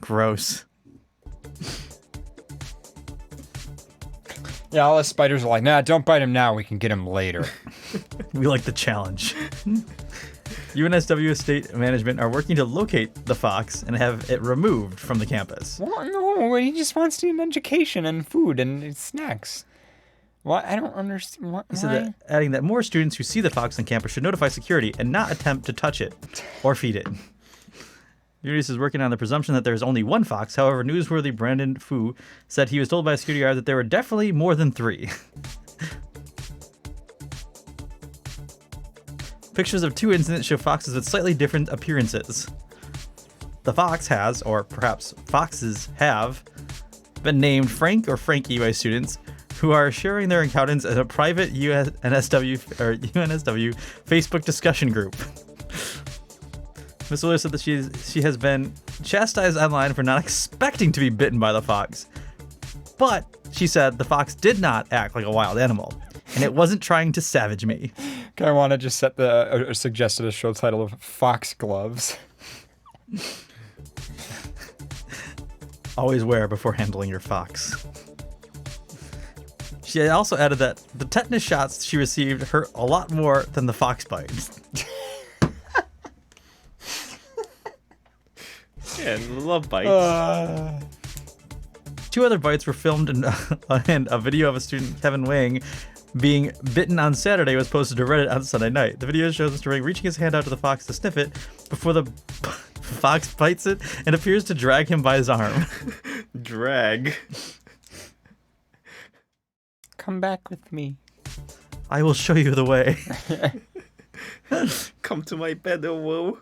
Gross. Yeah, all the spiders are like, nah, don't bite him now. We can get him later. We like the challenge. UNSW Estate Management are working to locate the fox and have it removed from the campus. Well, no, he just wants to eat education and food and snacks. What? I don't understand. What? He said that, adding that more students who see the fox on campus should notify security and not attempt to touch it or feed it. University is working on the presumption that there is only one fox. However, newsworthy Brandon Fu said he was told by a security guard that there were definitely more than 3. Pictures of 2 incidents show foxes with slightly different appearances. The fox has, or perhaps foxes have, been named Frank or Frankie by students who are sharing their encounters in a private UNSW Facebook discussion group. Ms. Willer said that she has been chastised online for not expecting to be bitten by the fox. But she said the fox did not act like a wild animal, and it wasn't trying to savage me. I want to just set suggested a show title of Fox Gloves. Always wear before handling your fox. She also added that the tetanus shots she received hurt a lot more than the fox bites. Yeah, love bites. 2 other bites were filmed in a video of a student, Kevin Wang, being bitten on Saturday was posted to Reddit on Sunday night. The video shows Mr. Ring reaching his hand out to the fox to sniff it before the fox bites it and appears to drag him by his arm. Drag. Come back with me. I will show you the way. Come to my bed, oh whoa.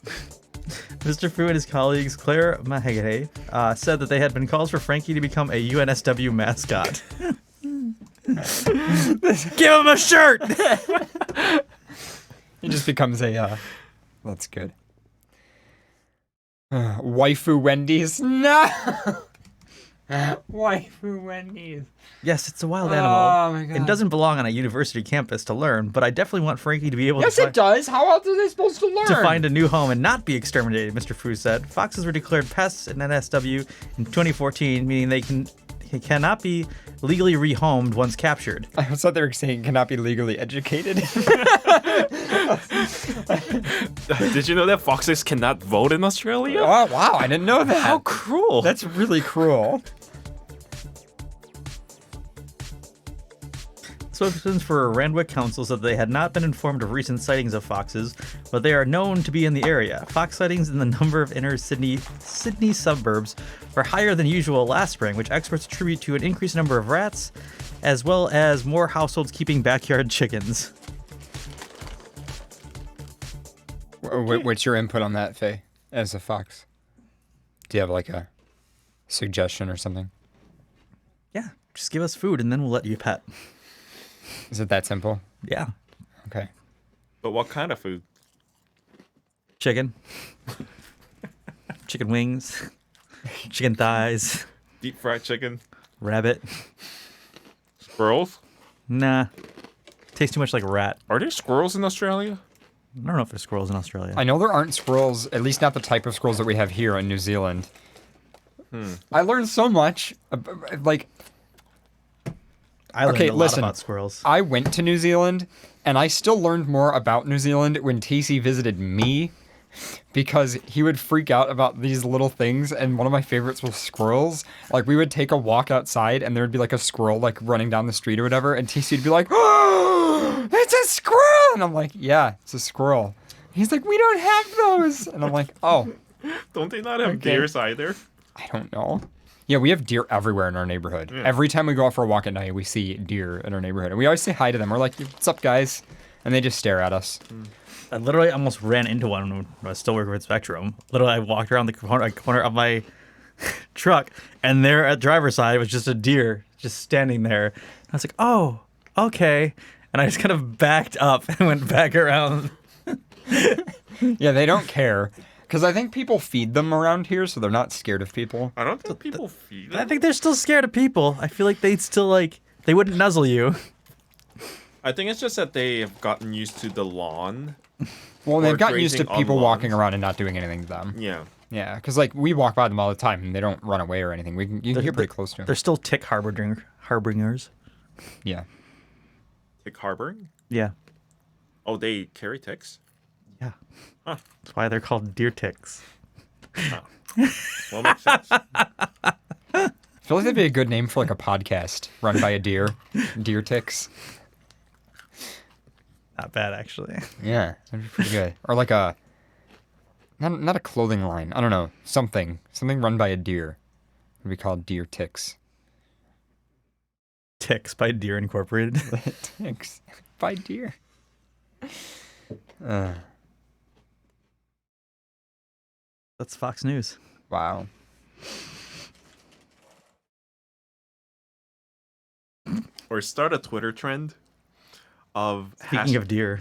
Mr. Fu and his colleagues, Claire Mahagade, said that they had been calls for Frankie to become a UNSW mascot. Give him a shirt! He just becomes a, that's good. Waifu Wendy's? No! Waifu Wendy's. Yes, it's a wild animal. Oh my god. It doesn't belong on a university campus to learn, but I definitely want Frankie to be able Yes, to it does. How else are they supposed to learn? to find a new home and not be exterminated, Mr. Fu said. Foxes were declared pests in NSW in 2014, meaning they cannot be legally rehomed once captured. I thought they were saying cannot be legally educated. Did you know that foxes cannot vote in Australia? Oh, wow. I didn't know that. How cruel. That's really cruel. Spokespersons for Randwick Council said they had not been informed of recent sightings of foxes, but they are known to be in the area. Fox sightings in the number of inner Sydney suburbs were higher than usual last spring, which experts attribute to an increased number of rats, as well as more households keeping backyard chickens. What's your input on that, Faye, as a fox? Do you have like a suggestion or something? Yeah, just give us food and then we'll let you pet. Is it that simple? Yeah. Okay. But what kind of food? Chicken. Chicken wings. Chicken thighs. Deep fried chicken? Rabbit. Squirrels? Nah. Tastes too much like a rat. Are there squirrels in Australia? I don't know if there's squirrels in Australia. I know there aren't squirrels, at least not the type of squirrels that we have here in New Zealand. I learned so much. Like, I learned okay, a lot listen. about squirrels. I went to New Zealand, and I still learned more about New Zealand when TC visited me, because he would freak out about these little things, and one of my favorites was squirrels. Like, we would take a walk outside, and there would be, like, a squirrel, like, running down the street or whatever, and TC would be like, oh, it's a squirrel! And I'm like, yeah, it's a squirrel. He's like, we don't have those! And I'm like, oh. Don't they not have Okay. deers either? I don't know. Yeah, we have deer everywhere in our neighborhood. Yeah. Every time we go out for a walk at night, we see deer in our neighborhood. And we always say hi to them. We're like, what's up, guys? And they just stare at us. I literally almost ran into one when I was still working with Spectrum. Literally, I walked around the corner of my truck, and there at driver's side was just a deer just standing there. I was like, oh, okay. And I just kind of backed up and went back around. Yeah, they don't care. Because I think people feed them around here, so they're not scared of people. I don't think people feed them. I think they're still scared of people. I feel like they'd still, like, they wouldn't nuzzle you. I think it's just that they have gotten used to the lawn. Well, they've gotten used to grazing on people walking lawns. around and not doing anything to them. Yeah. Yeah, because, like, we walk by them all the time, and they don't run away or anything. You can get pretty close to them. They're still tick harbingers. Yeah. Tick harboring? Yeah. Oh, they carry ticks? Yeah. Huh. That's why they're called deer ticks. Well, makes sense. I feel like that'd be a good name for, like, a podcast run by a deer. Deer ticks. Not bad, actually. Yeah, that'd be pretty good. Or like a, not a clothing line. I don't know. Something run by a deer. Would be called Deer Ticks. Ticks by Deer Incorporated. Ticks by deer. That's Fox News. Wow. Or start a Twitter trend of Speaking of deer.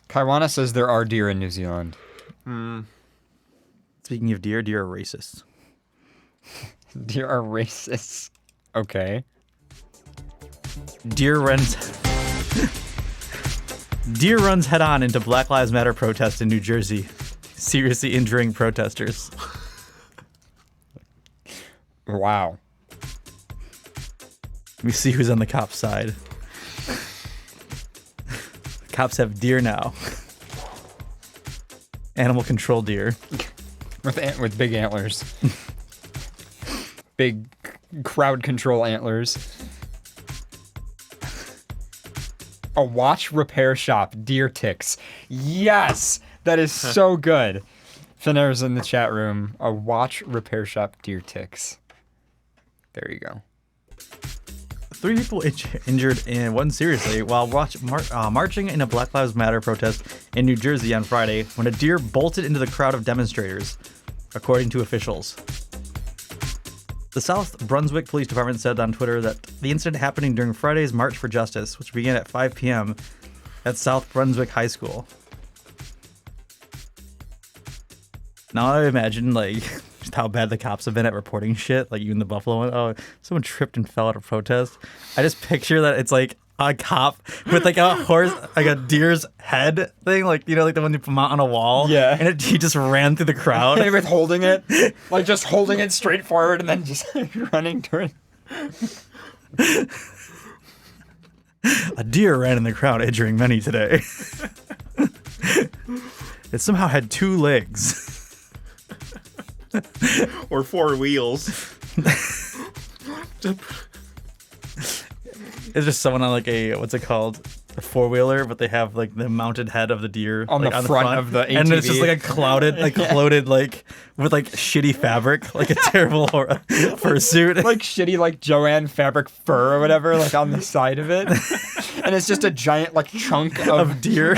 Kaiwana says there are deer in New Zealand. Speaking of deer, deer are racist. Deer are racists. Okay. Deer runs head on into Black Lives Matter protest in New Jersey, seriously injuring protesters. Wow. We see who's on the cop's side. Cops have deer now. Animal control deer. With big antlers. Big crowd control antlers. A watch repair shop, deer ticks. Yes, that is so good. Finner's in the chat room. A watch repair shop, deer ticks. There you go. 3 people injured and 1 seriously while marching in a Black Lives Matter protest in New Jersey on Friday when a deer bolted into the crowd of demonstrators, according to officials. The South Brunswick Police Department said on Twitter that the incident happening during Friday's March for Justice, which began at 5 p.m. at South Brunswick High School. Now I imagine, like, just how bad the cops have been at reporting shit. Like, even the Buffalo one. Oh, someone tripped and fell at a protest. I just picture that it's like a cop with like a horse, like a deer's head thing, like, you know, like the one you mount on a wall. Yeah. And he just ran through the crowd. And with holding it, like just holding it straight forward and then just running toward. A deer ran in the crowd, injuring many today. It somehow had 2 legs. Or 4 wheels. It's just someone on like a, what's it called? A 4-wheeler, but they have like the mounted head of the deer On like, the front of the and it's just ATV. like a clouded, like floated, like with like shitty fabric, like a terrible fursuit. Like shitty, like Joanne fabric fur or whatever, like on the side of it. And it's just a giant, like, chunk of deer.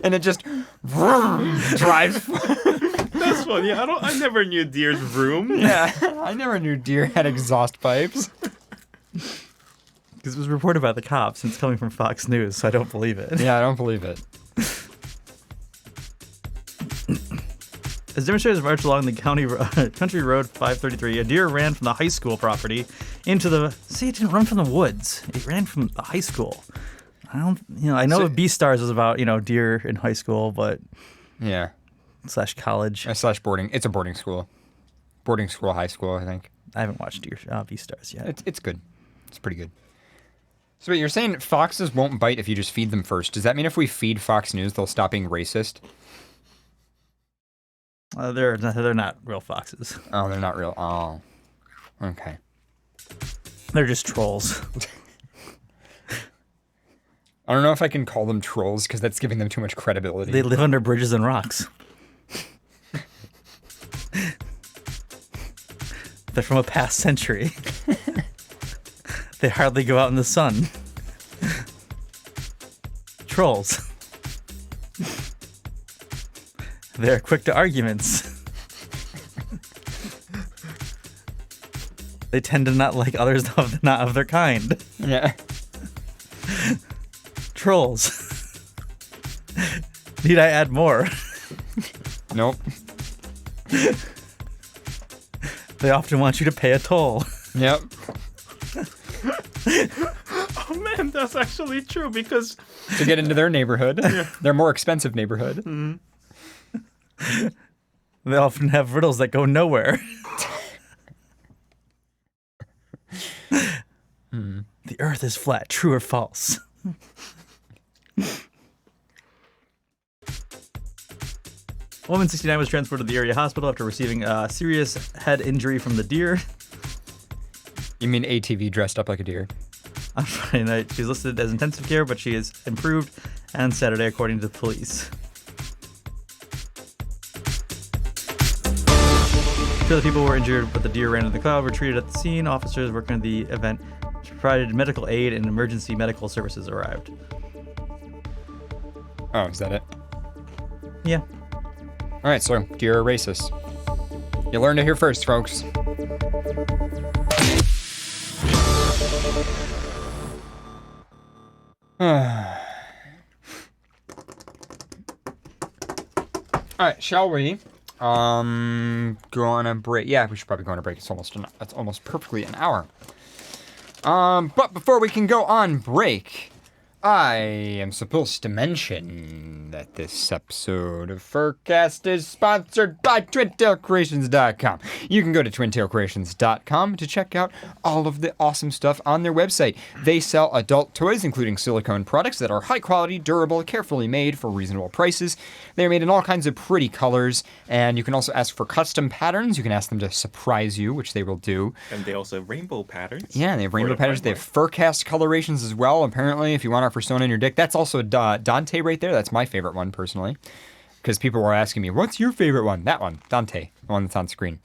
And it just drives. That's funny. I never knew deer's vroom. Yeah, I never knew deer had exhaust pipes. Because it was reported by the cops and it's coming from Fox News, so I don't believe it. Yeah, I don't believe it. As demonstrators marched along the country road 533, a deer ran from the high school property into the... See, it didn't run from the woods. It ran from the high school. I know B-Stars was about, deer in high school, but... Yeah. / college. / boarding. It's a boarding school. Boarding school, high school, I think. I haven't watched B-Stars yet. It's good. It's pretty good. So wait, you're saying foxes won't bite if you just feed them first. Does that mean if we feed Fox News, they'll stop being racist? They're not real foxes. Oh, they're not real. Oh, okay. They're just trolls. I don't know if I can call them trolls because that's giving them too much credibility. They live under bridges and rocks. They're from a past century. They hardly go out in the sun. Trolls. They're quick to arguments. They tend to not like others not of their kind. Yeah. Trolls. Need I add more? Nope. They often want you to pay a toll. Yep. Oh man, that's actually true because To get into their neighborhood, their more expensive neighborhood. Mm-hmm. They often have riddles that go nowhere. The earth is flat, true or false? Woman 69 was transported to the area hospital after receiving a serious head injury from the deer. You mean ATV dressed up like a deer? On Friday night, she was listed as intensive care, but she is improved on Saturday, according to the police. 2 other people were injured, but the deer ran into the crowd, were treated at the scene. Officers working at the event provided medical aid and emergency medical services arrived. Oh, is that it? Yeah. All right, so deer are racist. You learned it here first, folks. All right, shall we? Go on a break. Yeah, we should probably go on a break. It's almost perfectly an hour. But before we can go on break, I am supposed to mention that this episode of FurCast is sponsored by TwinTailCreations.com. You can go to TwinTailCreations.com to check out all of the awesome stuff on their website. They sell adult toys, including silicone products that are high quality, durable, carefully made for reasonable prices. They're made in all kinds of pretty colors, and you can also ask for custom patterns. You can ask them to surprise you, which they will do. And they also have rainbow patterns. Yeah, they have rainbow patterns. They have FurCast colorations as well. Apparently, if you want our persona in your dick, that's also Dante right there. That's my favorite one personally, because people were asking me, "What's your favorite one?" That one, Dante, the one that's on screen.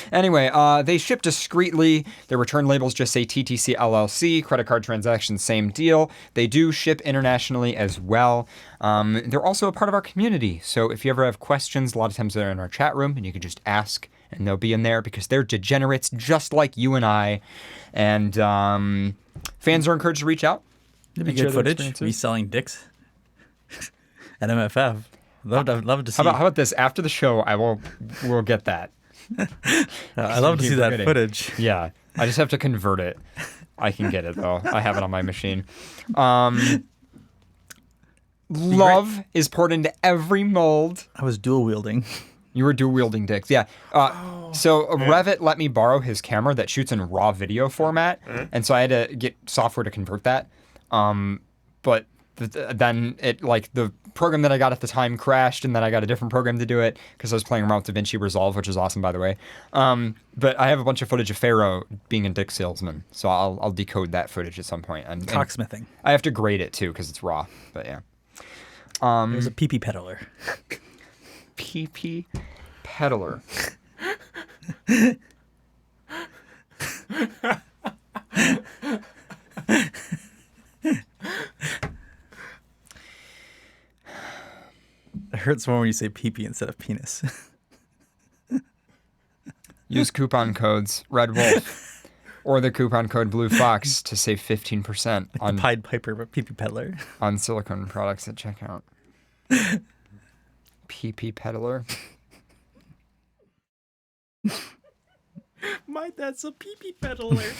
Anyway, they ship discreetly. Their return labels just say TTC LLC. Credit card transactions, same deal. They do ship internationally as well. They're also a part of our community. So if you ever have questions, a lot of times they're in our chat room, and you can just ask, and they'll be in there because they're degenerates just like you and I. And fans are encouraged to reach out. It'd be good footage. Me selling dicks at MFF. I'd love to see. How about this? After the show, we'll get that. I'd love to see that footage. Yeah, I just have to convert it. I can get it though. I have it on my machine. Love is poured into every mold. I was dual wielding. You were dual wielding dicks, yeah. So Revit let me borrow his camera that shoots in raw video format, and so I had to get software to convert that. But then the program that I got at the time crashed, and then I got a different program to do it because I was playing around with DaVinci Resolve, which is awesome, by the way. But I have a bunch of footage of Pharaoh being a dick salesman, so I'll decode that footage at some point. And Cocksmithing. I have to grade it too because it's raw. But yeah. There's a pee-pee peddler. PP peddler. It hurts more when you say pee-pee instead of penis. Use coupon codes Red Wolf or the coupon code Blue Fox to save 15% on the Pied Piper, but pee-pee peddler on silicone products at checkout. PP peddler. My dad's a pee-pee peddler.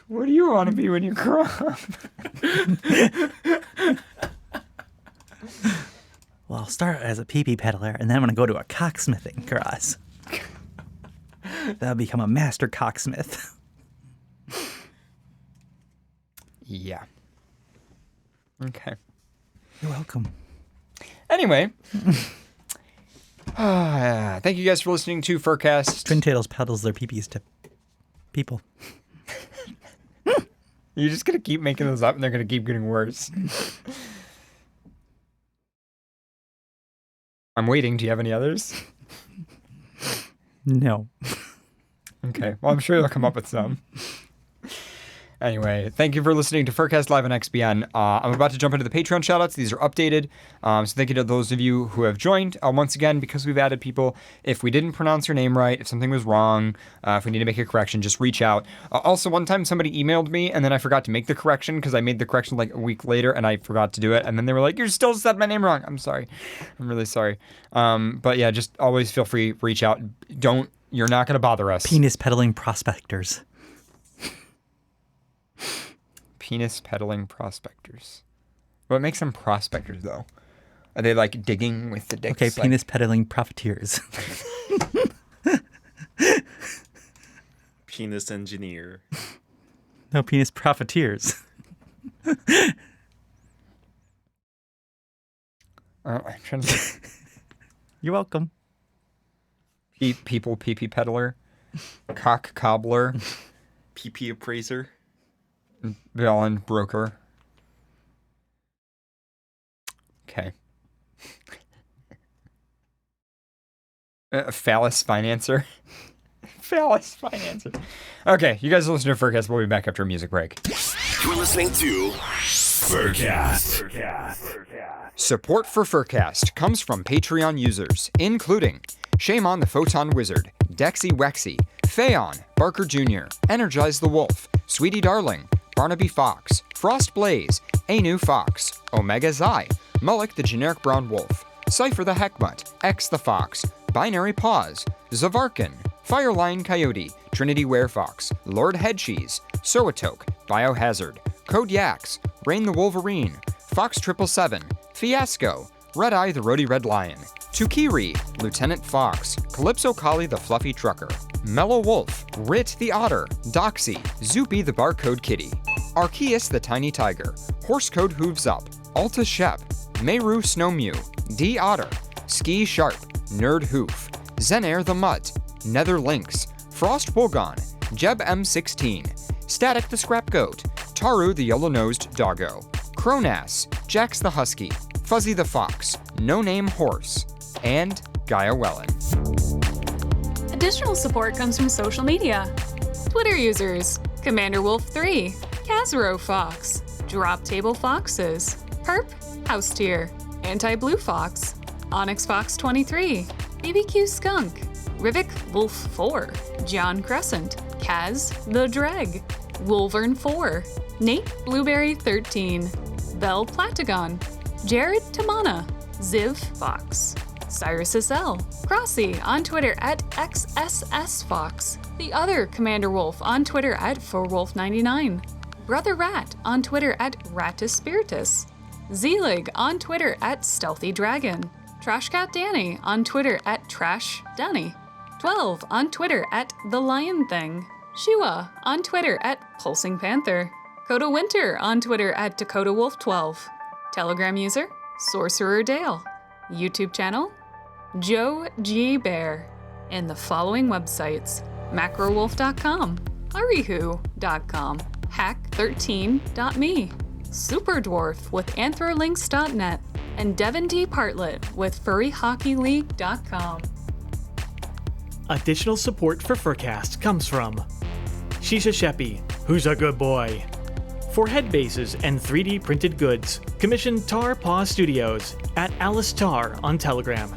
What do you want to be when you grow up? Well, I'll start as a pee-pee peddler, and then I'm going to go to a cocksmithing class. That'll become a master cocksmith. Yeah. Okay. You're welcome. Anyway. Thank you guys for listening to FurCast. Twin Tails peddles their pee-pees to people. You're just going to keep making those up, and they're going to keep getting worse. I'm waiting. Do you have any others? No. Okay. Well, I'm sure they'll come up with some. Anyway, thank you for listening to FurCast Live on XBN. I'm about to jump into the Patreon shoutouts. These are updated. So thank you to those of you who have joined. Once again, because we've added people, if we didn't pronounce your name right, if something was wrong, if we need to make a correction, just reach out. Also, one time somebody emailed me, and then I forgot to make the correction because I made the correction like a week later, and I forgot to do it. And then they were like, "You still said my name wrong." I'm sorry. I'm really sorry. But yeah, just always feel free to reach out. You're not going to bother us. Penis peddling prospectors. Penis peddling prospectors. What makes them prospectors, though? Are they like digging with the dicks? Okay, penis peddling profiteers. Penis engineer. No, penis profiteers. I'm trying to You're welcome. People, pee-pee peddler, cock cobbler, PP appraiser. villain broker. Okay. Phallus financer. Phallus financer. Okay, you guys listen to FurCast. We'll be back after a music break. You're listening to FurCast. Support for FurCast comes from Patreon users, including Shaman the Photon Wizard, Dexy Wexy, Phaon, Barker Jr., Energize the Wolf, Sweetie Darling, Barnaby Fox, Frost Blaze, Anu Fox, Omega Zai, Mullock the Generic Brown Wolf, Cypher the Heckmutt, X the Fox, Binary Paws, Zavarkin, Fireline Coyote, Trinity Werefox, Lord Headcheese, Soatoke, Biohazard, Code Yax, Rain the Wolverine, Fox777, Fiasco, Red-Eye the Rody Red Lion, Tukiri, Lieutenant Fox, Calypso Collie the Fluffy Trucker, Mellow Wolf, Rit the Otter, Doxy, Zoopy the Barcode Kitty, Arceus the Tiny Tiger, Horsecode Hooves Up, Alta Shep, Meru Snow Mew, D Otter, Ski Sharp, Nerd Hoof, Zenair the Mutt, Nether Lynx, Frost Wogon, Jeb M16, Static the Scrap Goat, Taru the Yellow-Nosed Doggo, Cronass, Jax the Husky, Fuzzy the Fox, No Name Horse, and Gaia Wellen. Additional support comes from social media. Twitter users, Commander Wolf 3, Kazro Fox, Drop Table Foxes, Perp, House Tier, Anti-Blue Fox, Onyx Fox 23, BBQ Skunk, Rivik Wolf 4, John Crescent, Kaz the Dreg, Wolvern 4, Nate Blueberry 13, Bell Platagon, Jared Tamana, Ziv Fox, Cyrus SL, Crossy on Twitter at XSSFox, the other Commander Wolf on Twitter at ForWolf99, Brother Rat on Twitter at Ratus Spiritus, Zelig on Twitter at Stealthy Dragon, Trashcat Danny on Twitter at Trash Danny, 12 on Twitter at The Lion Thing, Shua on Twitter at Pulsing Panther, Coda Winter on Twitter at Dakota Wolf 12, Telegram user Sorcerer Dale, YouTube channel Joe G. Bear, and the following websites: macrowolf.com, arihu.com, hack13.me, Superdwarf with anthrolinks.net, and Devin T. Partlet with furryhockeyleague.com. Additional support for FurCast comes from Shisha Sheppy, who's a good boy. For head bases and 3D printed goods, commission Tar Paw Studios at Alice Tar on Telegram.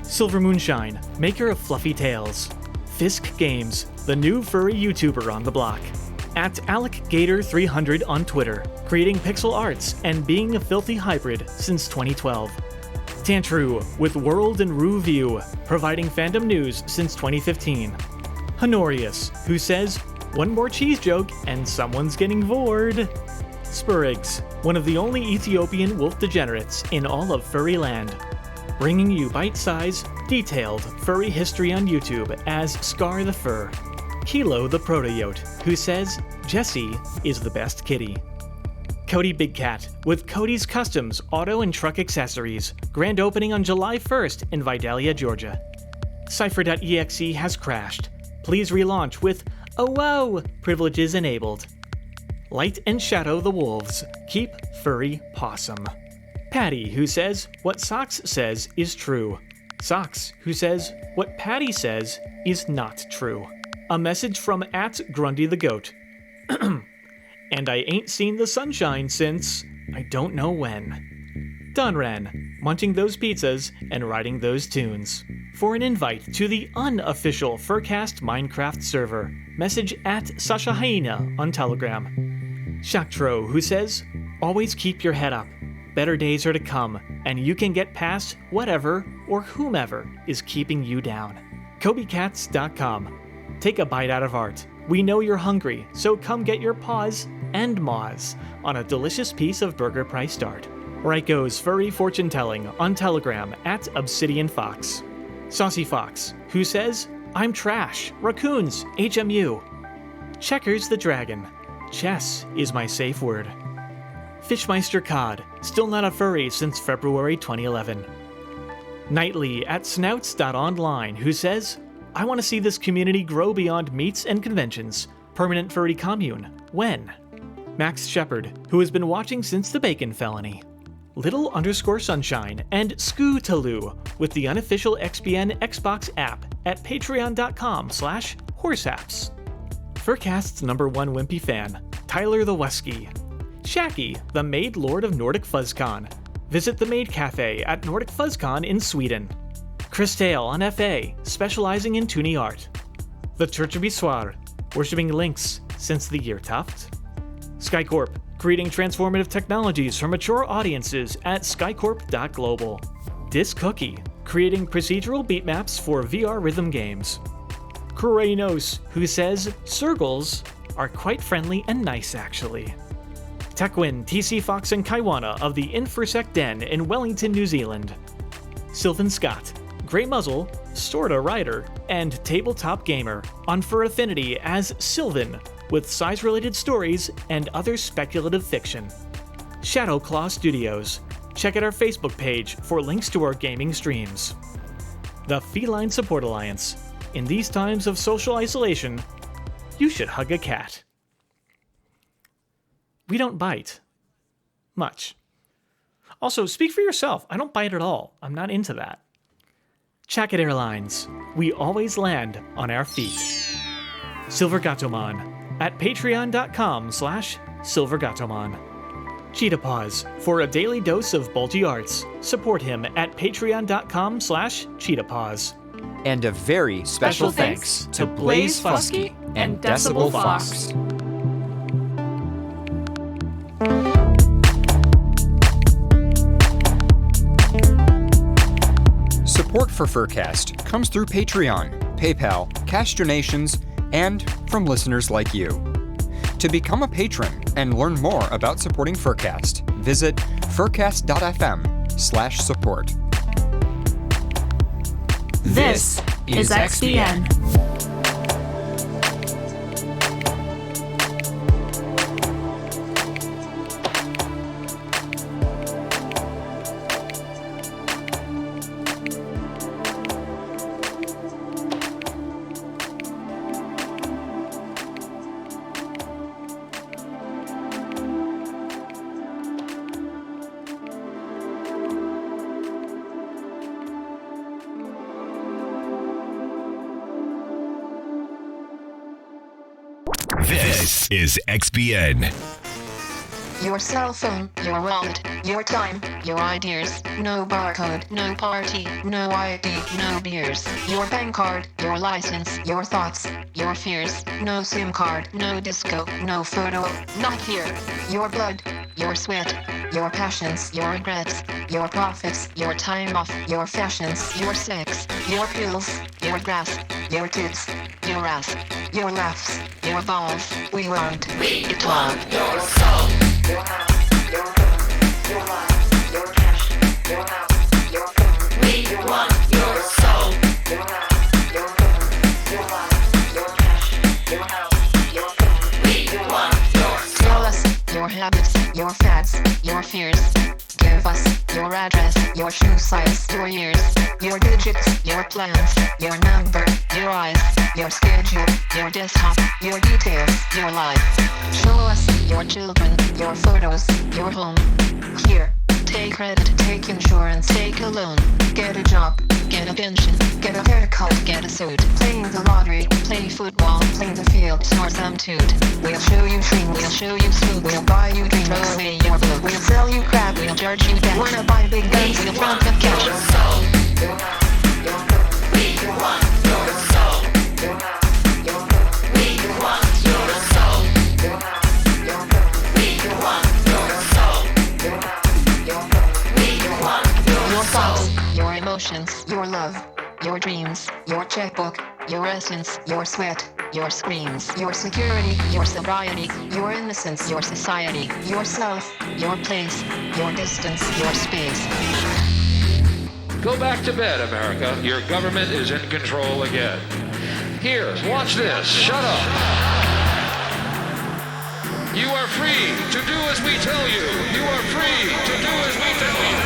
Silver Moonshine, maker of fluffy tails. Fisk Games, the new furry YouTuber on the block. At AlecGator300 on Twitter, creating pixel arts and being a filthy hybrid since 2012. Tantru, with World and Rue View, providing fandom news since 2015. Honorius, who says, one more cheese joke and someone's getting vored. Spurigs, one of the only Ethiopian wolf degenerates in all of furry land. Bringing you bite-sized, detailed furry history on YouTube as Scar the Fur. Kilo the Protoyote, who says, Jessie is the best kitty. Cody Big Cat, with Cody's Customs Auto and Truck Accessories, grand opening on July 1st in Vidalia, Georgia. Cypher.exe has crashed. Please relaunch with, oh whoa, privileges enabled. Light and Shadow the Wolves, keep furry possum. Patty, who says, what Socks says is true. Socks, who says, what Patty says is not true. A message from @Grundy the Goat. And I ain't seen the sunshine since I don't know when. Donran, munching those pizzas and writing those tunes. For an invite to the unofficial FurCast Minecraft server, message @Sasha Hyena on Telegram. Shaktro, who says, always keep your head up. Better days are to come, and you can get past whatever or whomever is keeping you down. KobeCats.com. Take a bite out of art. We know you're hungry, so come get your paws and maws on a delicious piece of burger priced art. Right goes furry fortune telling on Telegram @Obsidian Fox. Saucy Fox, who says, I'm trash, raccoons, HMU. Checkers the Dragon. Chess is my safe word. Fishmeister Cod, still not a furry since February 2011. Nightly @snouts.online, who says, I want to see this community grow beyond meets and conventions. Permanent furry commune. When? Max Shepard, who has been watching since the Bacon Felony. Little_Sunshine and Scootaloo with the unofficial XBN Xbox app at patreon.com/horseapps. FurCast's #1 wimpy fan, Tyler the Wesky. Shacky, the Maid Lord of Nordic FuzzCon. Visit the Maid Cafe at Nordic FuzzCon in Sweden. Chris Tale on FA, specializing in Toonie art. The Church of Bissoir, worshipping Lynx since the year Tuft. Skycorp, creating transformative technologies for mature audiences at skycorp.global. Disc Cookie, creating procedural beatmaps for VR rhythm games. Kuranos, who says, circles are quite friendly and nice actually. Tequin, TC Fox, and Kaiwana of the InfoSec Den in Wellington, New Zealand. Sylvan Scott, Grey Muzzle, Sorta Rider, and Tabletop Gamer on Fur Affinity as Sylvan, with size-related stories and other speculative fiction. Shadowclaw Studios. Check out our Facebook page for links to our gaming streams. The Feline Support Alliance. In these times of social isolation, you should hug a cat. We don't bite. Much. Also, speak for yourself. I don't bite at all. I'm not into that. Jacket Airlines. We always land on our feet. Silvergatomon at patreon.com/silvergatomon. Cheetah Paws. For a daily dose of bulgy arts, support him at patreon.com/Cheetah Paws. And a very special thanks to Blaze Fusky and Decibel Fox. Support for FurCast comes through Patreon, PayPal, cash donations, and from listeners like you. To become a patron and learn more about supporting FurCast, visit furcast.fm/support. This is XBN. This is XBN. Your cell phone, your wallet, your time, your ideas. No barcode, no party, no ID, no beers. Your bank card, your license, your thoughts, your fears. No SIM card, no disco, no photo, not here. Your blood, your sweat, your passions, your regrets, your profits, your time off, your fashions, your sex, your pills, your grass, your tits, your ass, your laughs, your balls. We want it all. Your soul. Your house, your home, your life, your cash, your house, your phone. We want your soul. Your house, your home, your life, your cash, your house, your phone. We want your soul. Tell us your habits, your fads, your fears. Give us your address, your shoe size, your years, your digits, your plans, your number, your eyes, your schedule, your desktop, your details, your life. Show us your children, your photos, your home. Here, take credit, take insurance, take a loan. Get a job, get a pension, get a haircut, get a suit. Playing the lottery, play football, play the field, snort some toot. We'll show you dreams, we'll show you smooth, we'll buy you dreams, throw away your blue. We'll sell you crap, we'll charge you debt. Wanna buy big guns, we'll front of cash. Your soul. Your house, your home. We want your soul. Your house, your home. We want your soul. Your house, your home. We want your soul. Your house, your home. We want Your thoughts, your emotions, your love, your dreams, your checkbook, your essence, your sweat, your screams, your security, your sobriety, your innocence, your society, yourself, your place, your distance, your space. Go back to bed, America. Your government is in control again. Here, watch this. Shut up. You are free to do as we tell you. You are free to do as we tell you.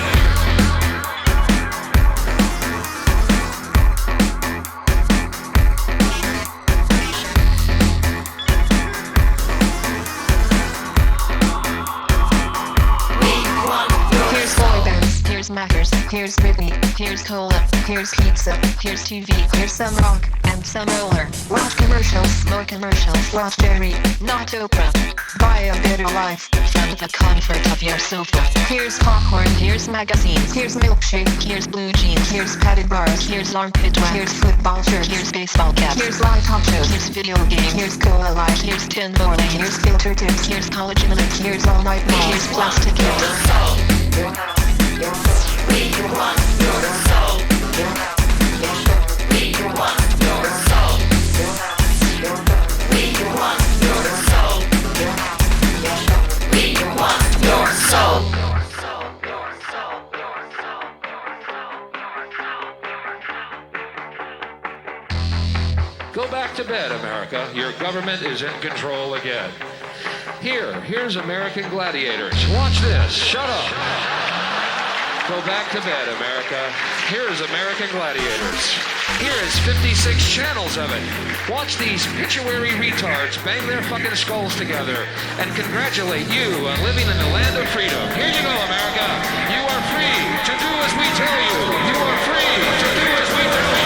Here's boy bands, here's Mackers, here's Britney, here's Cola, here's pizza, here's TV, here's some rock and some roller. Watch commercials, more commercials, watch Jerry, not Oprah. Buy a better life from the comfort of your sofa. Here's popcorn, here's magazines, here's milkshake, here's blue jeans, here's padded bars, here's armpit wax, here's football shirts, here's baseball caps, here's live talk shows, here's video games, here's Cola Life, here's Tin Morley, here's filter tips, here's collagen links, here's all night malls, here's plastic hips. your house, your home. We want your soul. Your house, your home. We want your soul. Your house, your home. We want your soul. Your house, your home. We want to bed, America. Your government is in control again. Here's American gladiators. Watch this. Shut up. Go back to bed, America. Here's American gladiators. Here's 56 channels of it. Watch these pituitary retards bang their fucking skulls together and congratulate you on living in the land of freedom. Here you go, America. You are free to do as we tell you. You are free to do as we tell you.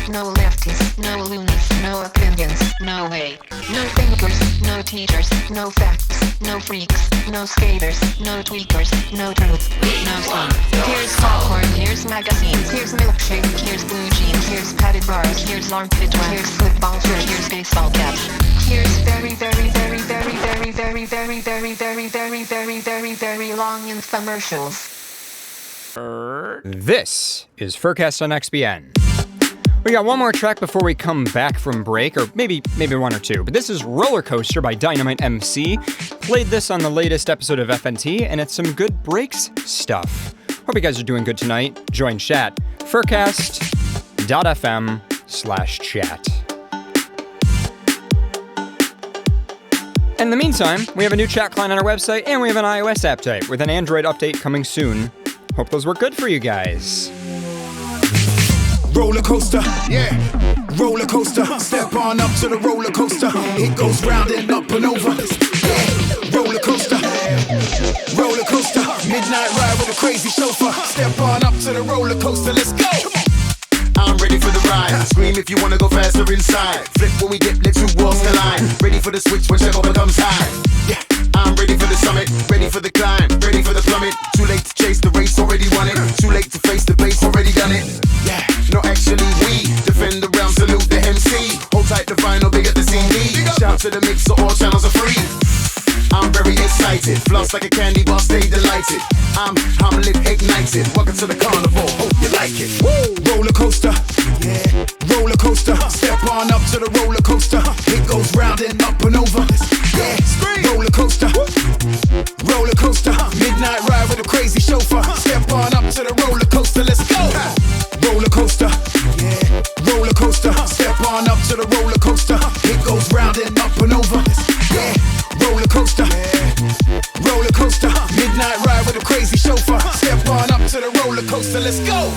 No lefties, no loonies, no opinions, no way. No thinkers, no teachers, no facts, no freaks, no skaters, no tweakers, no truth, no scene. Here's popcorn, here's magazines, here's milkshake, here's blue jeans, here's padded bars, here's armpit wax, here's football shirts, here's baseball caps. Here's very, very, very, very, very, very, very, very, very, very, very, very, very long infomercials. This is FurCast on XBN. We got one more track before we come back from break, or maybe one or two. But this is Roller Coaster by Dynamite MC. Played this on the latest episode of FNT, and it's some good breaks stuff. Hope you guys are doing good tonight. Join chat. FurCast.fm/chat. In the meantime, we have a new chat client on our website, and we have an iOS app type with an Android update coming soon. Hope those work good for you guys. Roller coaster, yeah. Roller coaster, step on up to the roller coaster. It goes round and up and over. Yeah. Roller coaster, roller coaster. Midnight ride with a crazy chauffeur. Step on up to the roller coaster, let's go. I'm ready for the ride. Scream if you wanna go faster inside. Flip when we get, let two worlds collide. Ready for the switch when Checo becomes high. Yeah, I'm ready for the summit, ready for the climb, ready for the plummet. Too late to chase the race, already won it. Too late to face the base, already done it. Yeah, no actually we defend the realm, salute the MC. Hold tight the vinyl, big at the CD. Shout to the mixer, all channels are free. I'm very excited, floss like a candy bar, stay delighted. I'm lit, ignited. Welcome to the carnival, hope you like it. Woo! Roller coaster, yeah. Roller coaster, step on up to the roller coaster. It goes round and up and over. Yeah, roller coaster, roller coaster. Midnight ride with a crazy chauffeur. Step on up to the roller coaster, let's go. Roller coaster, yeah. Roller coaster, step on up to the roller coaster. It goes round and up and over. Yeah. Roller coaster, roller coaster. Midnight ride with a crazy chauffeur. Step on up to the roller coaster, let's go.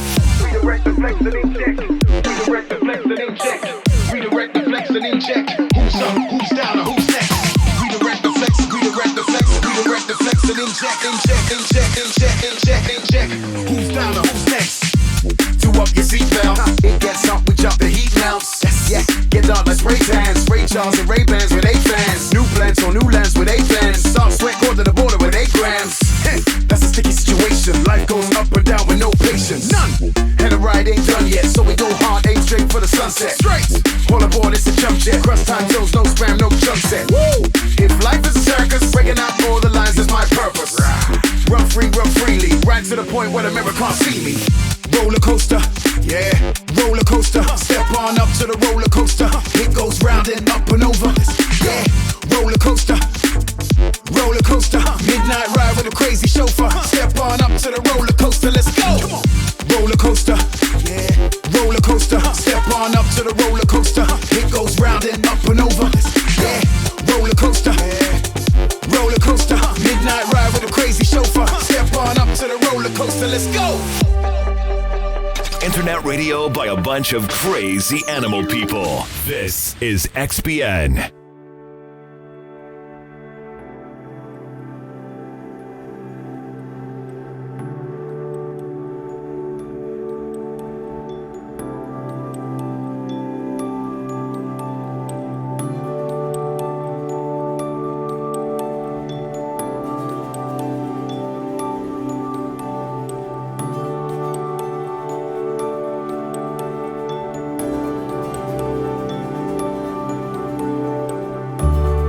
Redirect the flex and inject. Redirect the flex and inject. Redirect the flex and inject. Who's up, who's down, or who's next? Redirect the flex, redirect the flex, redirect the flex and inject, inject, inject, inject, inject, inject. Who's down, or who's next? Do up your seatbelt. It gets up, we jump the heat melts. Yeah, get on like spray tans, Ray Charles and Ray Bans with 8 fans. New plans on new lands with 8 fans. Start sweat, go to the border with 8 grams. That's a sticky situation. Life goes up and down with no patience. None. And the ride ain't done yet, so we go hard, aim straight for the sunset. Straight. All aboard, it's a jump jet. Cross time zones, no spam, no jump set. Woo! If life is a circus, breaking out all the lines is my purpose. Run free, run freely, right to the point where the mirror can't see me. Roller coaster, yeah. Roller coaster, step on up to the roller coaster. It goes round and up and over. Yeah, roller coaster, roller coaster. Midnight ride with a crazy chauffeur. Step on up to the roller coaster, let's go. Roller coaster, yeah. Roller coaster, step on up to the roller coaster. It goes round and up and over. Yeah, roller coaster, roller coaster. Midnight ride with a crazy chauffeur. Step on up to the roller coaster, let's go. Internet radio by a bunch of crazy animal people. This is XBN.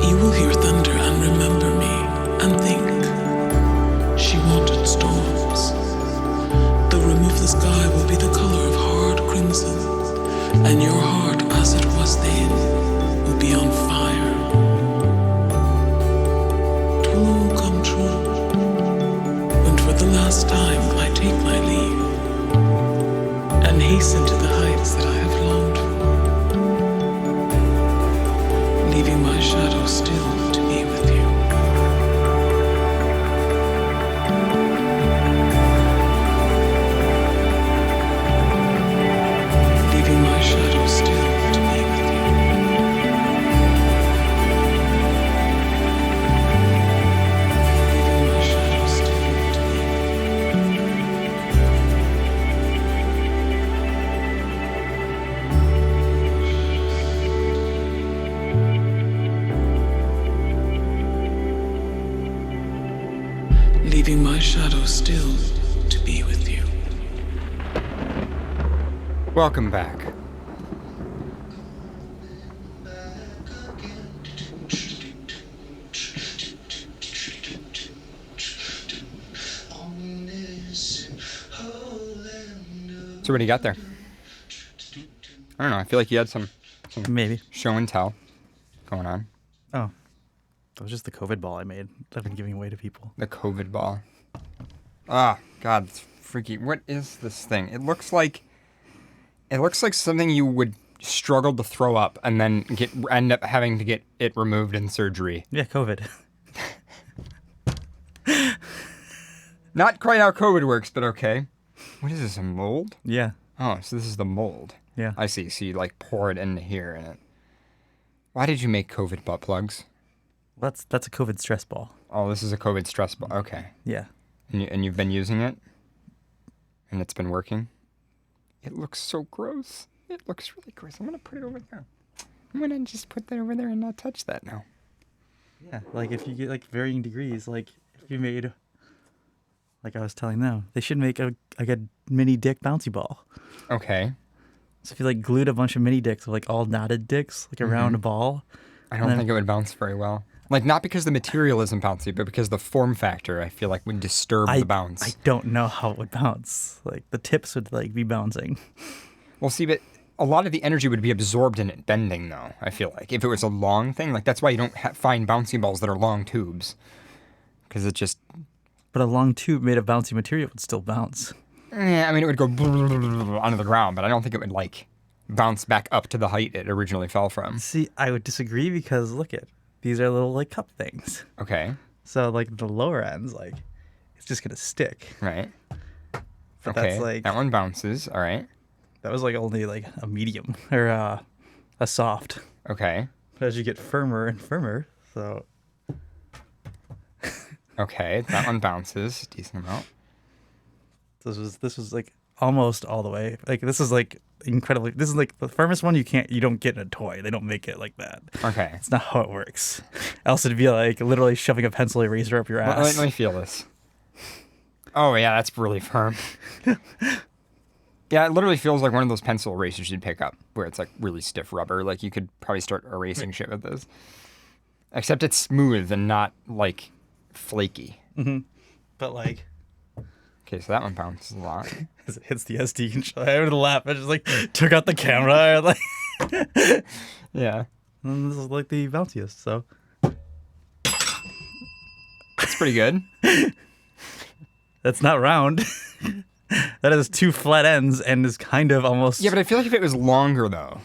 You will hear thunder and remember me and think she wanted storms. The rim of the sky will be the color of hard crimson, and your heart as it was then will be on fire. 'Twill all come true when for the last time I take my leave and hasten to the heights that I have longed for, leaving my shadow still to be with you. Leaving my shadow still to be with you. Leaving my shadow still to be leaving my shadow still to be with you. Welcome back. So what do you got there? I don't know. I feel like you had some Maybe show and tell going on. Oh, that was just the COVID ball I made. I've been giving away to people. The COVID ball. Ah, God, it's freaky. What is this thing? It looks like something you would struggle to throw up and then end up having to get it removed in surgery. Yeah, COVID. Not quite how COVID works, but okay. What is this, a mold? Yeah. Oh, so this is the mold. Yeah. I see. So you like pour it into here and it. Why did you make COVID butt plugs? That's a COVID stress ball. Oh, this is a COVID stress ball. Okay. Yeah. And you've been using it? And it's been working? It looks so gross. It looks really gross. I'm going to put it over there. I'm going to just put that over there and not touch that now. Yeah, like if you get like varying degrees, like if you made, like I was telling them, they should make a mini dick bouncy ball. Okay. So if you like glued a bunch of mini dicks with like all knotted dicks like around a ball. I don't think it would bounce very well. Like not because the material isn't bouncy, but because the form factor I feel like would disturb the bounce. I don't know how it would bounce. Like the tips would like be bouncing. Well, see, but a lot of the energy would be absorbed in it bending, though. I feel like if it was a long thing, like that's why you don't find bouncy balls that are long tubes, because it just. But a long tube made of bouncy material would still bounce. Yeah, I mean it would go onto the ground, but I don't think it would like bounce back up to the height it originally fell from. See, I would disagree because look at these are little like cup things. Okay. So like the lower ends, like it's just gonna stick. Right. But Okay. that's like that one bounces. All right. that was like only like a medium or a soft. Okay. But as you get firmer and firmer, so Okay, that one bounces a decent amount. this was like almost all the way. Like this is like incredibly. This is like the firmest one you don't get in a toy. They don't make it like that. Okay. It's not how it works. Else it'd be like literally shoving a pencil eraser up your ass. Let me feel this. Oh yeah, that's really firm. Yeah, it literally feels like one of those pencil erasers you'd pick up, where it's like really stiff rubber. Like you could probably start erasing shit with this. Except it's smooth and not like flaky. Mm-hmm. But like, okay, so that one bounces a lot. As it hits the SD controller, I would laugh. I just like took out the camera. And, like, yeah. And this is like the bounciest. So that's pretty good. That's not round. That has two flat ends and is kind of almost. Yeah, but I feel like if it was longer though.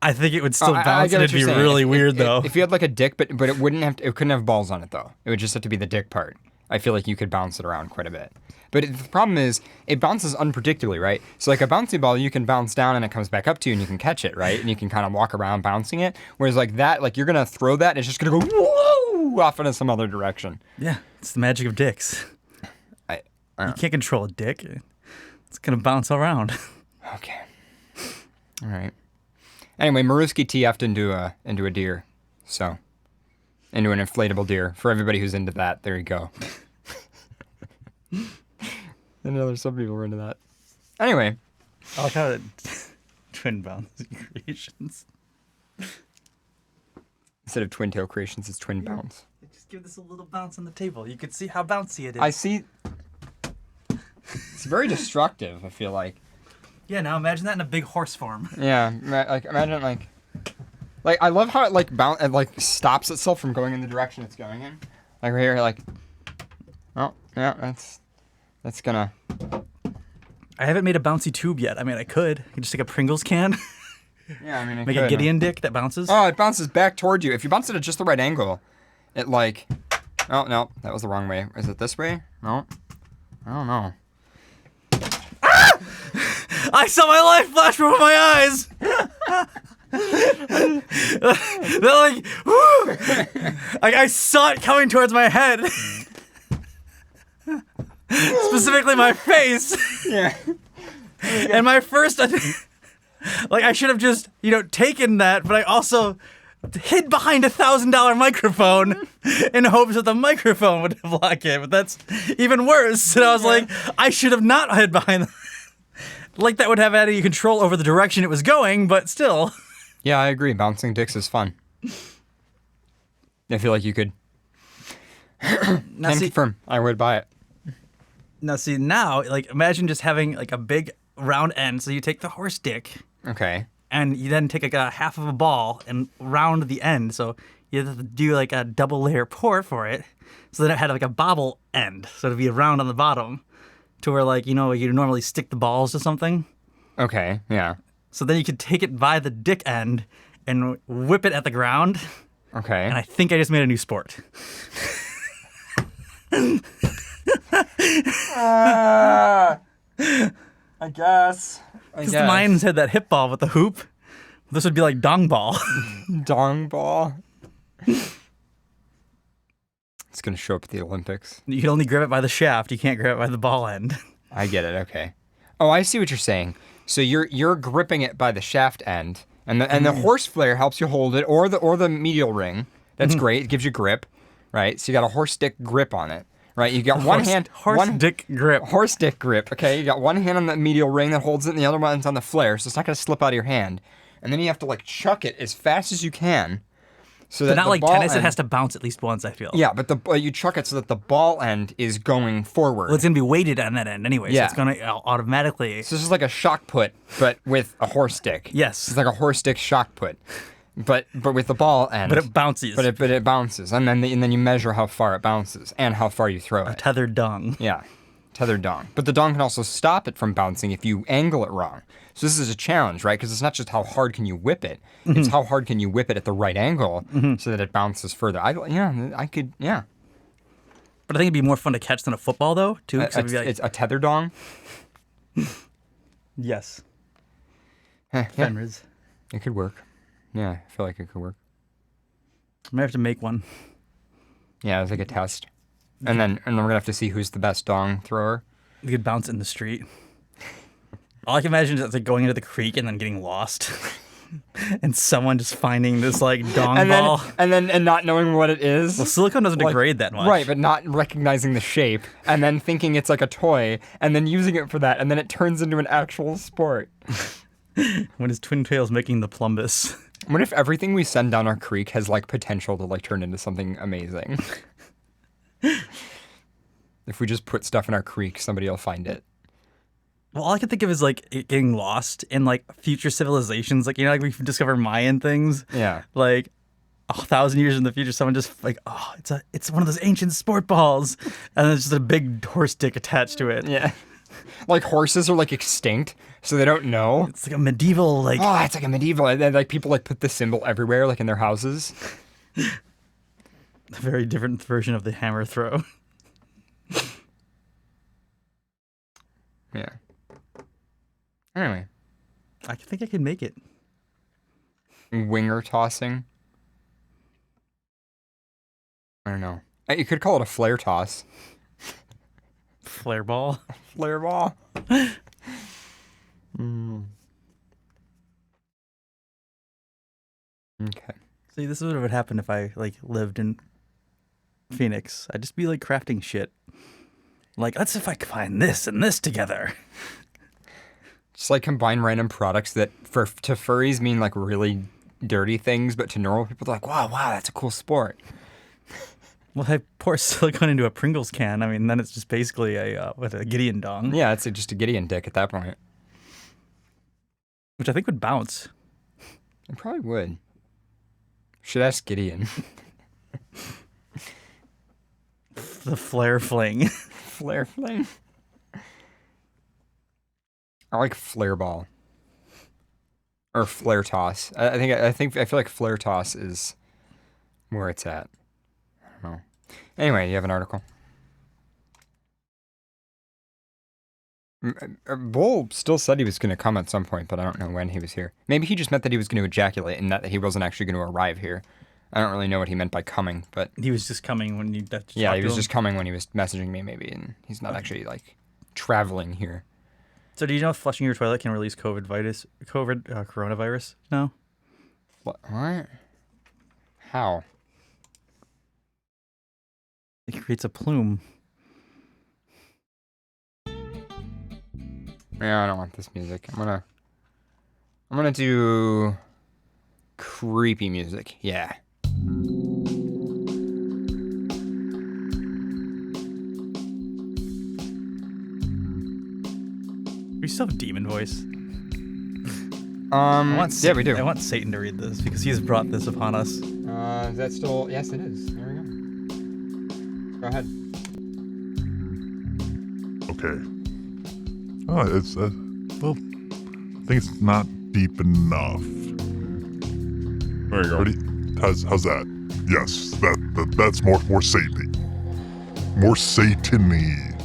I think it would still bounce and it'd be really weird though. If you had like a dick, but it wouldn't have it couldn't have balls on it though. It would just have to be the dick part. I feel like you could bounce it around quite a bit. But the problem is, it bounces unpredictably, right? So like a bouncy ball, you can bounce down and it comes back up to you and you can catch it, right? And you can kind of walk around bouncing it. Whereas like that, like you're going to throw that and it's just going to go whoa, off into some other direction. Yeah, it's the magic of dicks. You can't control a dick. It's going to bounce around. Okay. All right. Anyway, Maruski TF'd into a deer. So, into an inflatable deer. For everybody who's into that, there you go. I know there's some people who are into that. Anyway. I like how twin bounce creations. Instead of twin tail creations, it's twin bounce. Just give this a little bounce on the table. You can see how bouncy it is. I see. It's very destructive, I feel like. Yeah, now imagine that in a big horse form. Yeah, like imagine like I love how it like stops itself from going in the direction it's going in. Like right here, like, oh yeah, that's gonna. I haven't made a bouncy tube yet. I mean, I could. I could just take a Pringles can. Yeah, I mean, make a Gideon dick that bounces. Oh, it bounces back toward you. If you bounce it at just the right angle, it like. Oh no, that was the wrong way. Is it this way? No, I don't know. Ah! I saw my life flash before my eyes. They're like, whoo! I saw it coming towards my head. Specifically my face. Yeah. And my first, like, I should have just, taken that, but I also hid behind $1,000 microphone in hopes that the microphone would block it. But that's even worse. And I was like, I should have not hid behind. Like that would have any control over the direction it was going, but still. Yeah, I agree. Bouncing dicks is fun. I feel like you could. Confirm. I would buy it. Now, like, imagine just having like a big round end. So you take the horse dick. Okay. And you then take like a half of a ball and round the end. So you have to do like a double layer pour for it. So then it had like a bobble end. So it'd be a round on the bottom to where like, you normally stick the balls to something. Okay, yeah. So then you could take it by the dick end and whip it at the ground. Okay. And I think I just made a new sport. I guess. Because the mines had that hip ball with the hoop. This would be like dong ball. Dong ball. It's going to show up at the Olympics. You can only grab it by the shaft. You can't grab it by the ball end. I get it. Okay. Oh, I see what you're saying. So you're gripping it by the shaft end, and the horse flare helps you hold it, or the medial ring. That's great. It gives you grip, right? So you got a horse stick grip on it, right? You got one hand, horse dick grip. Horse dick grip. Okay, you got one hand on the medial ring that holds it, and the other one's on the flare, so it's not gonna slip out of your hand. And then you have to like chuck it as fast as you can. So that not the like ball tennis, end, it has to bounce at least once, I feel. Yeah, but you chuck it so that the ball end is going forward. Well, it's going to be weighted on that end anyway, so it's going to automatically... So this is like a shock put, but with a horse stick. Yes. It's like a horse stick shock put, but with the ball end. But it bounces. But it bounces, and then you measure how far it bounces and how far you throw it. A tethered dong. Yeah, tethered dong. But the dong can also stop it from bouncing if you angle it wrong. So this is a challenge, right? Because it's not just how hard can you whip it; it's how hard can you whip it at the right angle so that it bounces further. I could. But I think it'd be more fun to catch than a football, though, too. It's a tether dong. Yes. Fenris. It could work. Yeah, I feel like it could work. I might have to make one. Yeah, it's like a test, and then we're gonna have to see who's the best dong thrower. You could bounce it in the street. All I can imagine is like going into the creek and then getting lost. And someone just finding this like dong ball. And not knowing what it is. Well, silicone doesn't degrade that much. Right, but not recognizing the shape and then thinking it's like a toy and then using it for that and then it turns into an actual sport. When is Twin Tails making the plumbus? What if everything we send down our creek has like potential to like turn into something amazing? If we just put stuff in our creek, somebody will find it. Well, all I can think of is like it getting lost in like future civilizations. Like, like we discover Mayan things. Yeah. Like 1,000 years in the future, someone just like, oh, it's one of those ancient sport balls. And there's just a big horse dick attached to it. Yeah. Like horses are like extinct, so they don't know. It's like a medieval like. Oh, it's like a medieval. And like people like put the symbol everywhere, like in their houses. A very different version of the hammer throw. Yeah. Anyway. I think I can make it. Winger tossing. I don't know. You could call it a flare toss. Flare ball. Flare ball. Mm. Okay. See, this is what would happen if I lived in Phoenix. I'd just be crafting shit. Let's see if I can find this and this together. Just combine random products that to furries mean really dirty things, but to normal people they're like, wow, that's a cool sport. Well, I pour silicone into a Pringles can. I mean, then it's just basically a Gideon dong. Yeah, it's just a Gideon dick at that point. Which I think would bounce. It probably would. Should ask Gideon. The flare fling. Flare fling. I like flare ball. Or flare toss. I feel like flare toss is where it's at. I don't know. Anyway, you have an article. Bull still said he was going to come at some point, but I don't know when he was here. Maybe he just meant that he was going to ejaculate and that he wasn't actually going to arrive here. I don't really know what he meant by coming, but... He was just coming when you... Yeah, he was just coming when he was messaging me, maybe, and he's not actually, traveling here. So do you know if flushing your toilet can release coronavirus? No? What? How? It creates a plume. Yeah, I don't want this music. I'm gonna do creepy music. Yeah. We still have demon voice. Yeah, we do. I want Satan to read this because he's brought this upon us. Is that still? Yes, it is. There we go. Go ahead. Okay. Oh, it's well, I think it's not deep enough. There you go. Ready? How's that? Yes, that's more Satan-y. More Satan-y.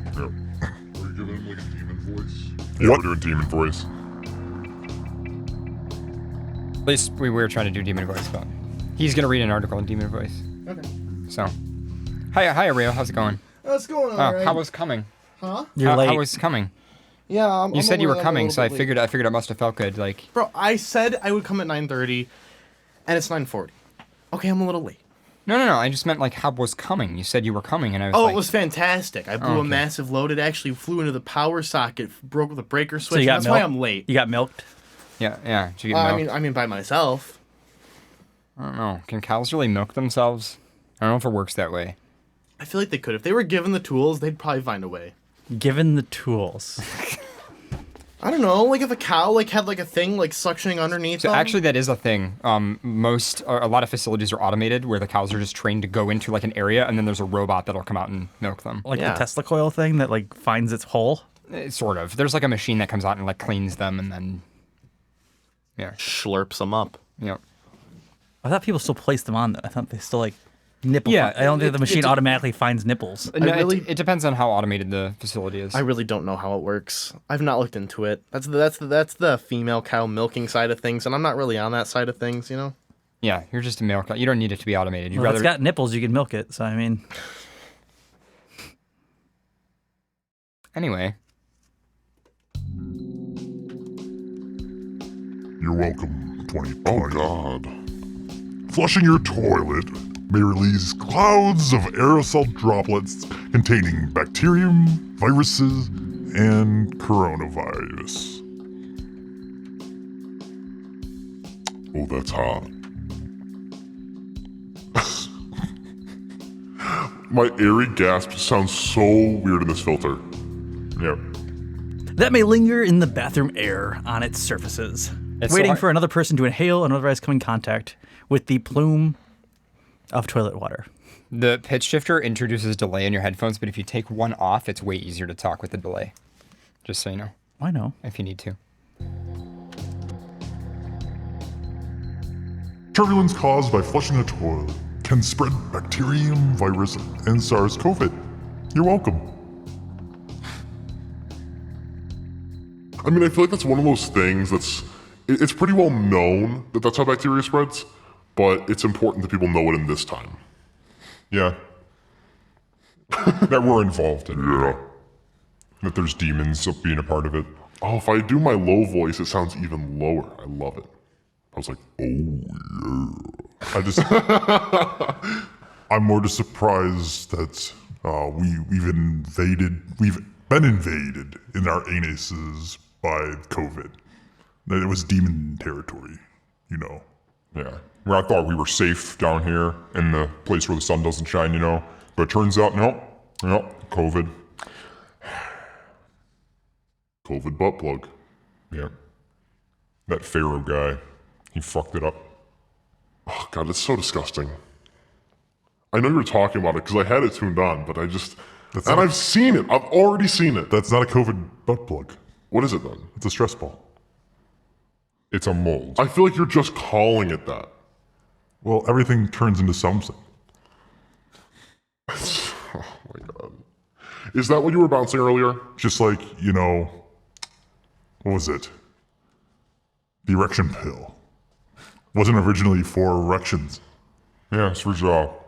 Yep. Are you giving him a demon voice? Yeah, we're doing demon voice. At least we were trying to do demon voice, but he's gonna read an article in demon voice. Okay. So, hi, Rio. How's it going? It's going on. Right. How was coming? Huh? You're late. How was coming? Yeah, you said you were coming, so I figured it must have felt good. Bro, I said I would come at 9:30, and it's 9:40. Okay, I'm a little late. No. I just meant how was coming. You said you were coming, and I was it was fantastic. I blew a massive load. It actually flew into the power socket, broke the breaker switch. So that's why I'm late. You got milked? Yeah. Did you get milked? I mean by myself. I don't know. Can cows really milk themselves? I don't know if it works that way. I feel like they could. If they were given the tools, they'd probably find a way. Given the tools. I don't know, if a cow had a thing suctioning underneath So them. actually that is a thing. A lot of facilities are automated where the cows are just trained to go into an area and then there's a robot that'll come out and milk them. The Tesla coil thing that finds its hole? Sort of. There's a machine that comes out and cleans them and then slurps them up. Yep. I thought people still placed them on though. I thought they still nipple. Yeah, I don't think the machine automatically finds nipples. No, it depends on how automated the facility is. I really don't know how it works. I've not looked into it. That's the female cow milking side of things, and I'm not really on that side of things, you know? Yeah, you're just a male cow. You don't need it to be automated. If it's got nipples, you can milk it. So I mean, anyway. You're welcome, 20. Oh God. Flushing your toilet may release clouds of aerosol droplets containing bacterium, viruses, and coronavirus. Oh, that's hot. My airy gasp sounds so weird in this filter. Yep. That may linger in the bathroom air on its surfaces, waiting for another person to inhale and otherwise come in contact with the plume of toilet water. The pitch shifter introduces delay in your headphones, but if you take one off, it's way easier to talk with the delay. Just so you know. I know. If you need to. Turbulence caused by flushing a toilet can spread bacterium, virus, and SARS-CoV. You're welcome. I mean, I feel like that's one of those things it's pretty well known that that's how bacteria spreads, but it's important that people know it in this time. Yeah. That we're involved in. Yeah. That there's demons being a part of it. Oh, if I do my low voice, it sounds even lower. I love it. I was like, oh yeah. I'm more just surprised that we've been invaded in our anuses by COVID. That it was demon territory, you know. Yeah. Well, I thought we were safe down here in the place where the sun doesn't shine, you know. But it turns out, no, COVID. COVID butt plug. Yeah. That Pharaoh guy, he fucked it up. Oh god, it's so disgusting. I know you were talking about it because I had it tuned on, but I've seen it. I've already seen it. That's not a COVID butt plug. What is it then? It's a stress ball. It's a mold. I feel like you're just calling it that. Well, everything turns into something. Oh my god. Is that what you were bouncing earlier? Just like, you know, what was it? The erection pill. Wasn't originally for erections. Yeah, it's for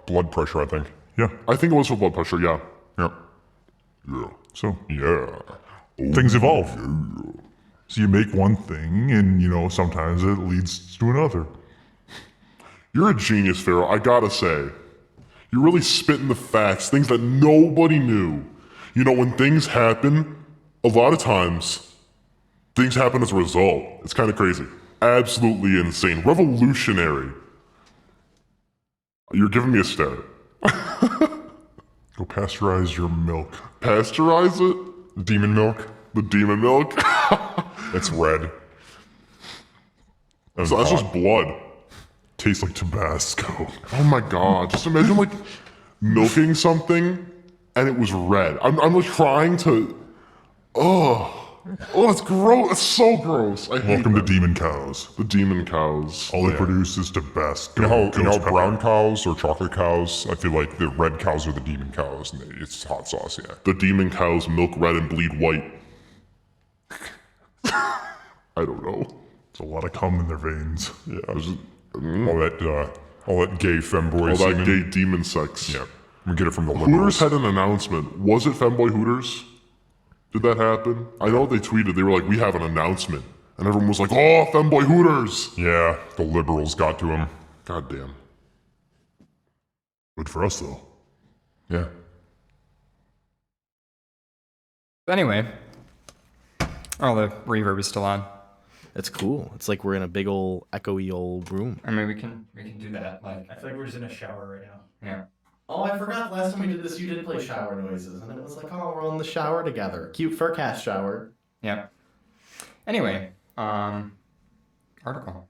blood pressure, I think. Yeah. I think it was for blood pressure, yeah. Yeah. Yeah. So, yeah. Things evolve. Yeah. So you make one thing, and, you know, sometimes it leads to another. You're a genius, Pharaoh, I gotta say. You're really spitting the facts, things that nobody knew. You know, when things happen, a lot of times, things happen as a result. It's kind of crazy. Absolutely insane. Revolutionary. You're giving me a stare. Go pasteurize your milk. Pasteurize it? Demon milk? The demon milk? It's red. So that's just blood. Tastes like Tabasco. Oh my god. Just imagine like milking something and it was red. I'm like trying to... Oh, it's gross. It's so gross. I hate Welcome that. to demon cows. The demon cows. All they produce is Tabasco. You know how brown cows or chocolate cows? I feel like the red cows are the demon cows, and it's hot sauce, yeah. The demon cows milk red and bleed white. I don't know. There's a lot of cum in their veins. Yeah. All that gay femboy All semen. that gay demon sex. Yeah. We get it from the Hooters liberals. had an announcement. Was it Femboy Hooters? Did that happen? I know they tweeted. They were like, we have an announcement. And everyone was like, oh, Femboy Hooters. Yeah, the liberals got to him. God damn. Good for us, though. Yeah. Anyway. Oh, the reverb is still on. It's cool. It's like we're in a big old echoey old room. I mean, we can do that. Like, I feel like we're just in a shower right now. Yeah. Oh, I forgot last time we did this, you did play shower noises, and it was like, oh, we're all in the shower together. Cute FurCast shower. Yeah. Anyway, article.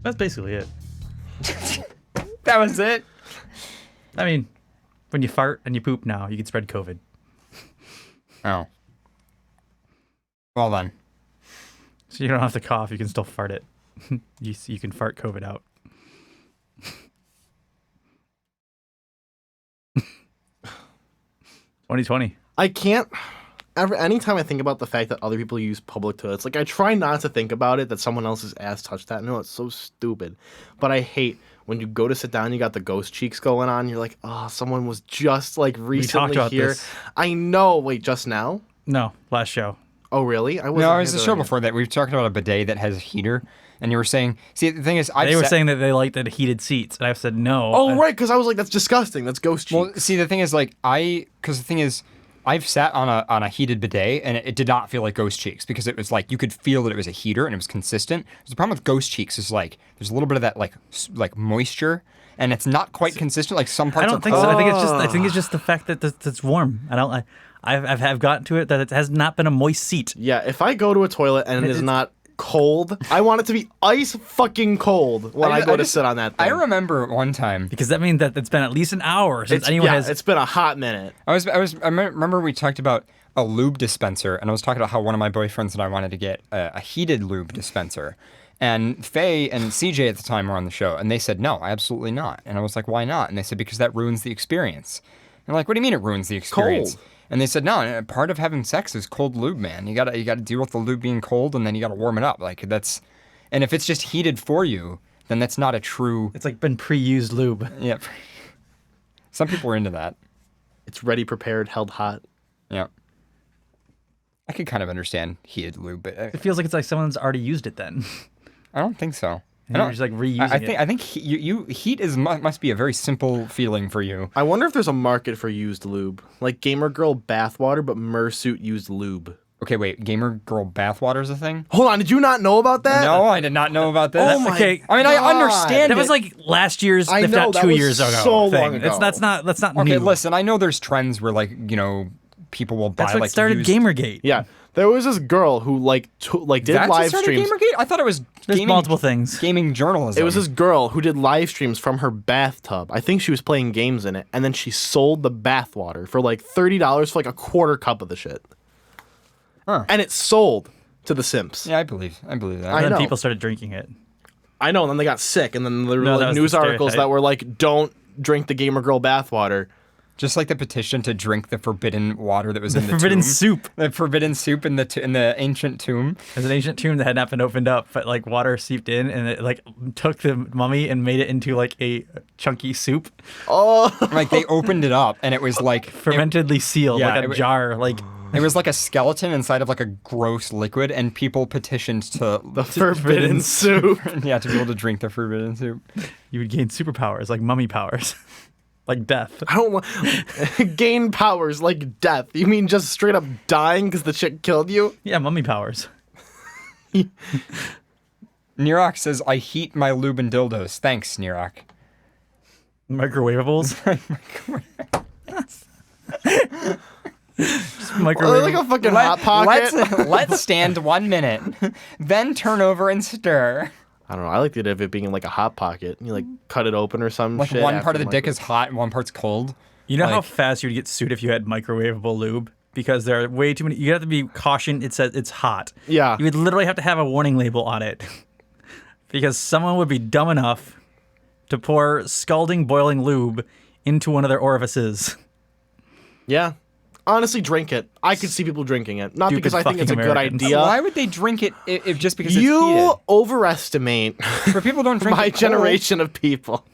That's basically it. That was it. I mean, when you fart and you poop now, you can spread COVID. Oh. Well then. So you don't have to cough, you can still fart it. You can fart COVID out. 2020. I can't. Anytime I think about the fact that other people use public toilets, like I try not to think about it that someone else's ass touched that. No, it's so stupid. But I hate when you go to sit down, you got the ghost cheeks going on. You're like, oh, someone was just like recently talked about here. this. I know. Wait, just now? No, last show. Oh, really? I wasn't No, it here was the though. show before that. We've talked about a bidet that has a heater, and you were saying, see, the thing is, They were saying that they liked the heated seats, and I said no. Oh, right, because I was like, that's disgusting. That's ghost cheeks. Well, see, the thing is, like, because the thing is, I've sat on a heated bidet, and it did not feel like ghost cheeks because it was like you could feel that it was a heater and it was consistent. The problem with ghost cheeks is like there's a little bit of that like moisture, and it's not quite consistent. Like some parts. I don't think so. I think it's just the fact that it's warm. I've gotten to it that it has not been a moist seat. Yeah, if I go to a toilet and it is not cold, I want it to be ice fucking cold when I go to sit on that thing. I remember one time because that means that it's been at least an hour since anyone has. It's been a hot minute. I remember we talked about a lube dispenser, and I was talking about how one of my boyfriends and I wanted to get a heated lube dispenser. And Faye and CJ at the time were on the show, and they said, no, absolutely not. And I was like, why not? And they said, because that ruins the experience. And like, what do you mean it ruins the experience? Cold. And they said, no, part of having sex is cold lube, man. You gotta deal with the lube being cold, and then you gotta warm it up. Like and if it's just heated for you, then that's not a true. It's like been pre-used lube. Yeah. Some people are into that. It's ready, prepared, held hot. Yeah. I could kind of understand heated lube, but It feels like it's like someone's already used it then. I don't think so. And you're just like reusing it. I think heat must be a very simple feeling for you. I wonder if there's a market for used lube, like Gamer Girl bathwater, but Mersuit used lube. Okay, wait, Gamer Girl bathwater is a thing? Hold on, did you not know about that? No, I did not know about this. Oh my okay, I mean, God. I understand that was like last year's, I if know, not that 2 was years ago. so thing. long ago. That's not Okay, new. listen, I know there's trends where people will buy That's what like started used... Gamergate. Yeah, there was this girl who did That's live what started streams. Gamergate? I thought it was There's multiple things. Gaming journalism. It was this girl who did live streams from her bathtub. I think she was playing games in it, and then she sold the bathwater for like $30 for like a quarter cup of the shit. Huh. And it sold to the simps. Yeah, I believe that. And then people started drinking it. I know, and then they got sick, and then there were No, that like was news the articles that stereotype. were like, "Don't drink the Gamer Girl bathwater." Just like the petition to drink the forbidden water that was in the forbidden tomb. soup. The forbidden soup in the ancient tomb. There's an ancient tomb that had not been opened up, but like water seeped in, and it like took the mummy and made it into like a chunky soup. Oh, like they opened it up, and it was like fermentedly sealed, yeah, like a jar, like. It was like a skeleton inside of like a gross liquid, and people petitioned to the forbidden soup. Yeah, to be able to drink the forbidden soup. You would gain superpowers, like mummy powers, like death. I don't want gain powers like death. You mean just straight up dying because the shit killed you? Yeah, mummy powers. Nirok says, "I heat my lube and dildos." Thanks, Nirok. Microwavables. Just microwave. Like a fucking hot pocket. Let's stand 1 minute, then turn over and stir. I don't know. I like the idea of it being in like a hot pocket. You like cut it open or some Like shit. one part of the after dick is hot and one part's cold. You know how Like- fast you would get sued if you had microwavable lube? Because there are way too many. You have to be cautioned. It says it's hot. Yeah. You would literally have to have a warning label on it. Because someone would be dumb enough to pour scalding, boiling lube into one of their orifices. Yeah. Honestly, drink it. I could see people drinking it. Not Stupid because I think it's a fucking good Americans. idea. Why would they drink it if just because it's You heated? overestimate For people don't drink my it cold. generation of people.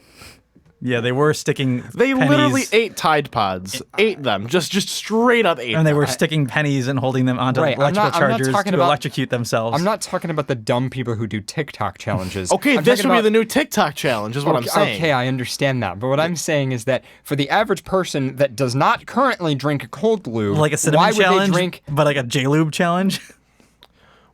Yeah, they were sticking They pennies, literally ate Tide Pods. Ate them. Just straight up ate and they them. were sticking pennies and holding them onto Right, I'm electrical not chargers talking to about- electrocute themselves. I'm not talking about the dumb people who do TikTok challenges. Okay, I'm this talking would be about- the new TikTok challenge, is what I'm saying. Okay, I understand that. But what I'm saying is that for the average person that does not currently drink a cold lube, like a cinnamon why would challenge, they drink? but like a J-lube challenge.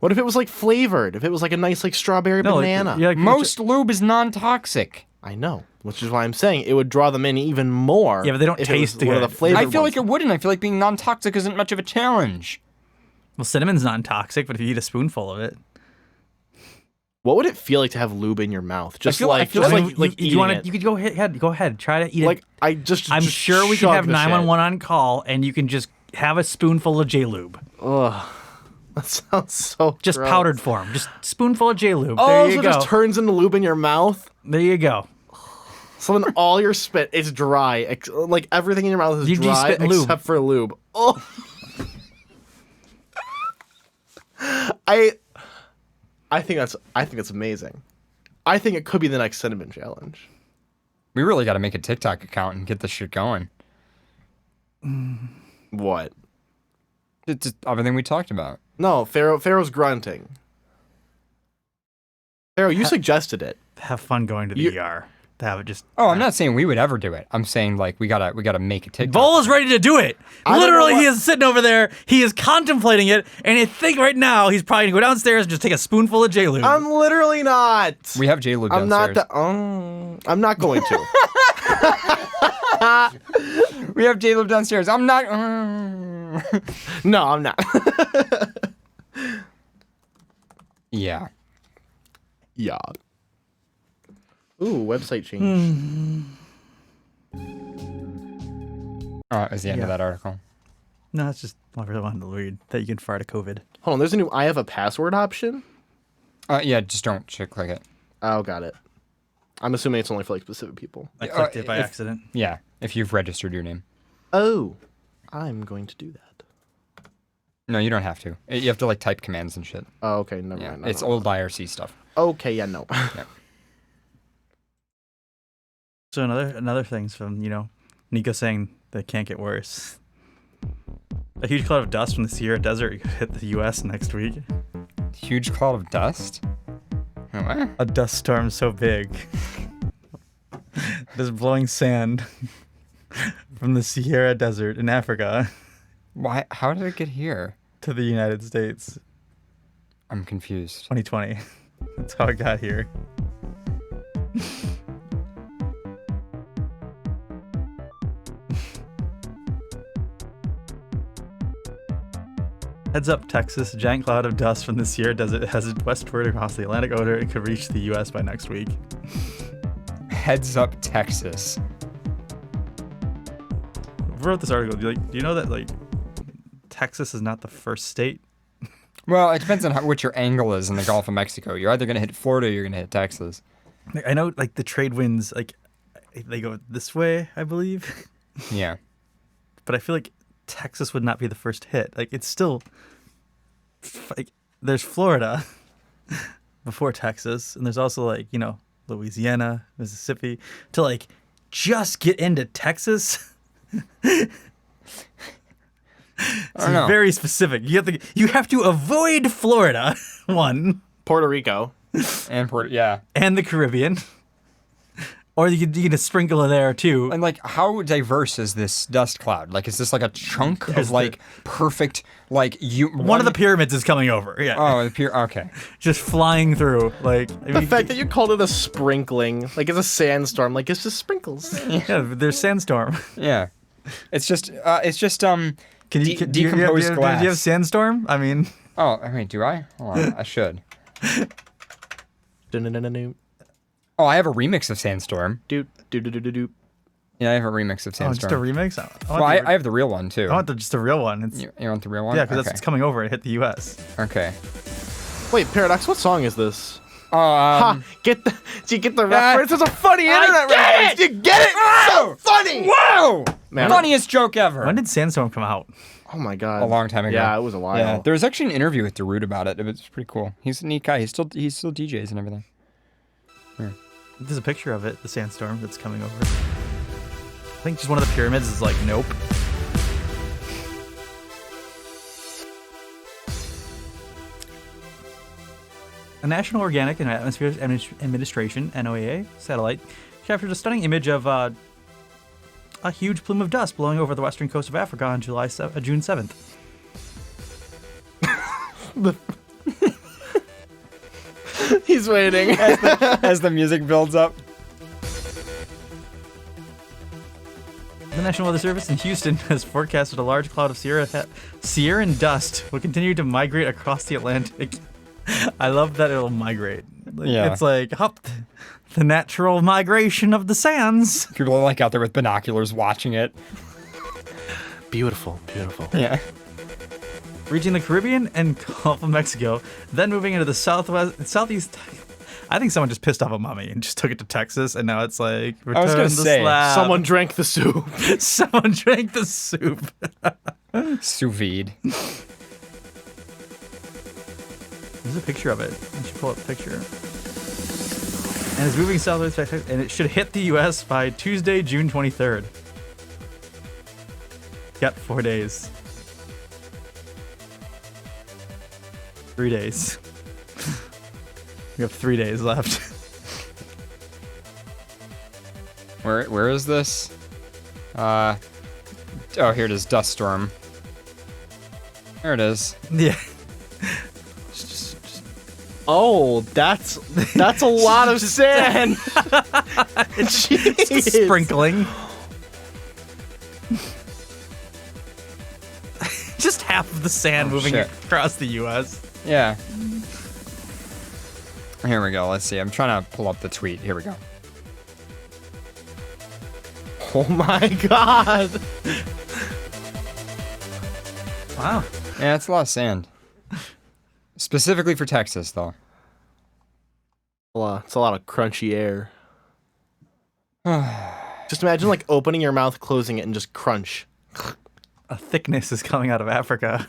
What if it was like flavored? If it was like a nice like strawberry banana? Most lube is non-toxic. I know, which is why I'm saying it would draw them in even more. Yeah, but they don't if it was taste one of good. the flavored I feel ones. like it wouldn't. I feel like being non-toxic isn't much of a challenge. Well, cinnamon's non-toxic, but if you eat a spoonful of it, What would it feel like to have lube in your mouth? Just feel like, like you want to, it. you could go ahead, try to eat it. Like I just. I'm just sure we could chug have the shit. 911 on call, and you can just have a spoonful of J-lube. Ugh, that sounds so. Just gross. powdered form. Just spoonful of J-lube. Oh, there so you it go. just turns into lube in your mouth. There you go. So then all your spit is dry. Like everything in your mouth is You do dry spit in lube. except for lube. Oh. I think that's amazing. I think it could be the next cinnamon challenge. We really got to make a TikTok account and get this shit going. What? It's just everything we talked about. No, Pharaoh's grunting. Pharaoh, you suggested it. Have fun going to the ER. To have it just. Oh, I'm not saying we would ever do it. I'm saying like we gotta make a TikTok. Vol is ready to do it. I don't know Literally, he what- is sitting over there. He is contemplating it, and I think right now he's probably gonna go downstairs and just take a spoonful of J-lube. I'm literally not. We have J-Lube I'm downstairs. I'm not going to. We have J-Lube downstairs. I'm not. No, I'm not. Yeah. Yeah. Ooh, website change. Oh, that was the end of that article. No, it's just I really wanted to read that you can fart a COVID. Hold on, there's a new I have a password option. Yeah, just don't click it. Oh, got it. I'm assuming it's only for like specific people. I clicked it by if- accident. Yeah, if you've registered your name. Oh, I'm going to do that. No, you don't have to. You have to like type commands and shit. Oh, okay. Never Yeah, mind. it's old IRC stuff. Okay, yeah, no. Yeah. So another thing's from, Nico saying that it can't get worse. A huge cloud of dust from the Sierra Desert could hit the U.S. next week. Huge cloud of dust? What? A dust storm so big. There's blowing sand from the Sierra Desert in Africa. Why? How did it get here? To the United States. I'm confused. 2020. That's how it got here. Heads up, Texas. A giant cloud of dust from the Sierra Desert has westward across the Atlantic Ocean and could reach the U.S. by next week. Heads up, Texas. I wrote this article. Do you know that Texas is not the first state? Well, it depends on what your angle is in the Gulf of Mexico. You're either going to hit Florida or you're going to hit Texas. I know, the trade winds, they go this way, I believe. Yeah. But I feel like Texas would not be the first hit. It's still, there's Florida before Texas, and there's also Louisiana, Mississippi. To just get into Texas. It's very specific. You have to avoid Florida. One, Puerto Rico, and and the Caribbean. Or you could just sprinkle in there too. And how diverse is this dust cloud? Is this a chunk of perfect one of the pyramids is coming over. Yeah. Oh, okay. Just flying through. The fact that you called it a sprinkling, it's a sandstorm, it's just sprinkles. Yeah, there's sandstorm. Yeah. It's just do decomposed glass. Do you have sandstorm? I mean. Oh, do I? Hold on, I should. Do-do-do-do-do. Oh, I have a remix of Sandstorm. Do-do-do-do-do. Yeah, I have a remix of Sandstorm. Oh, just a remix? I have the real one, too. I want just the real one. You want the real one? Yeah, because that's what's coming over and hit the U.S. Okay. Wait, Paradox, what song is this? Oh, do you get the reference? It's a funny internet reference. You get it? Whoa! So funny! Whoa! Man, Funniest joke ever. When did Sandstorm come out? Oh my god. A long time ago. Yeah, it was a while. Yeah, there was actually an interview with Darude about it. It was pretty cool. He's a neat guy. He still DJs and everything. Here. There's a picture of it, the sandstorm that's coming over. I think just one of the pyramids is nope. A National Organic and Atmospheric Administration, NOAA, satellite captured a stunning image of a huge plume of dust blowing over the western coast of Africa on June 7th. He's waiting. as the music builds up. The National Weather Service in Houston has forecasted a large cloud of Sierra dust will continue to migrate across the Atlantic. I love that it'll migrate. Yeah. It's the natural migration of the sands. People are out there with binoculars watching it. Beautiful, beautiful. Yeah. Reaching the Caribbean and Gulf of Mexico, then moving into the southeast. I think someone just pissed off a mummy and just took it to Texas, and now it's return I was gonna the say, slab. Someone drank the soup. Someone drank the soup. Sous vide. There's a picture of it. You should pull up the picture. And it's moving southwest, and it should hit the U.S. by Tuesday, June 23rd. Got 4 days. 3 days. We have 3 days left. Where is this? Oh, here it is. Dust storm. There it is. Yeah. Oh, that's a lot of sand. Jeez. Sprinkling. Just half of the sand moving across the U.S. Yeah. Here we go. Let's see. I'm trying to pull up the tweet. Here we go. Oh my god. Wow. Yeah, it's a lot of sand. Specifically for Texas, though. It's a lot of crunchy air. Just imagine opening your mouth, closing it, and just crunch. A thickness is coming out of Africa.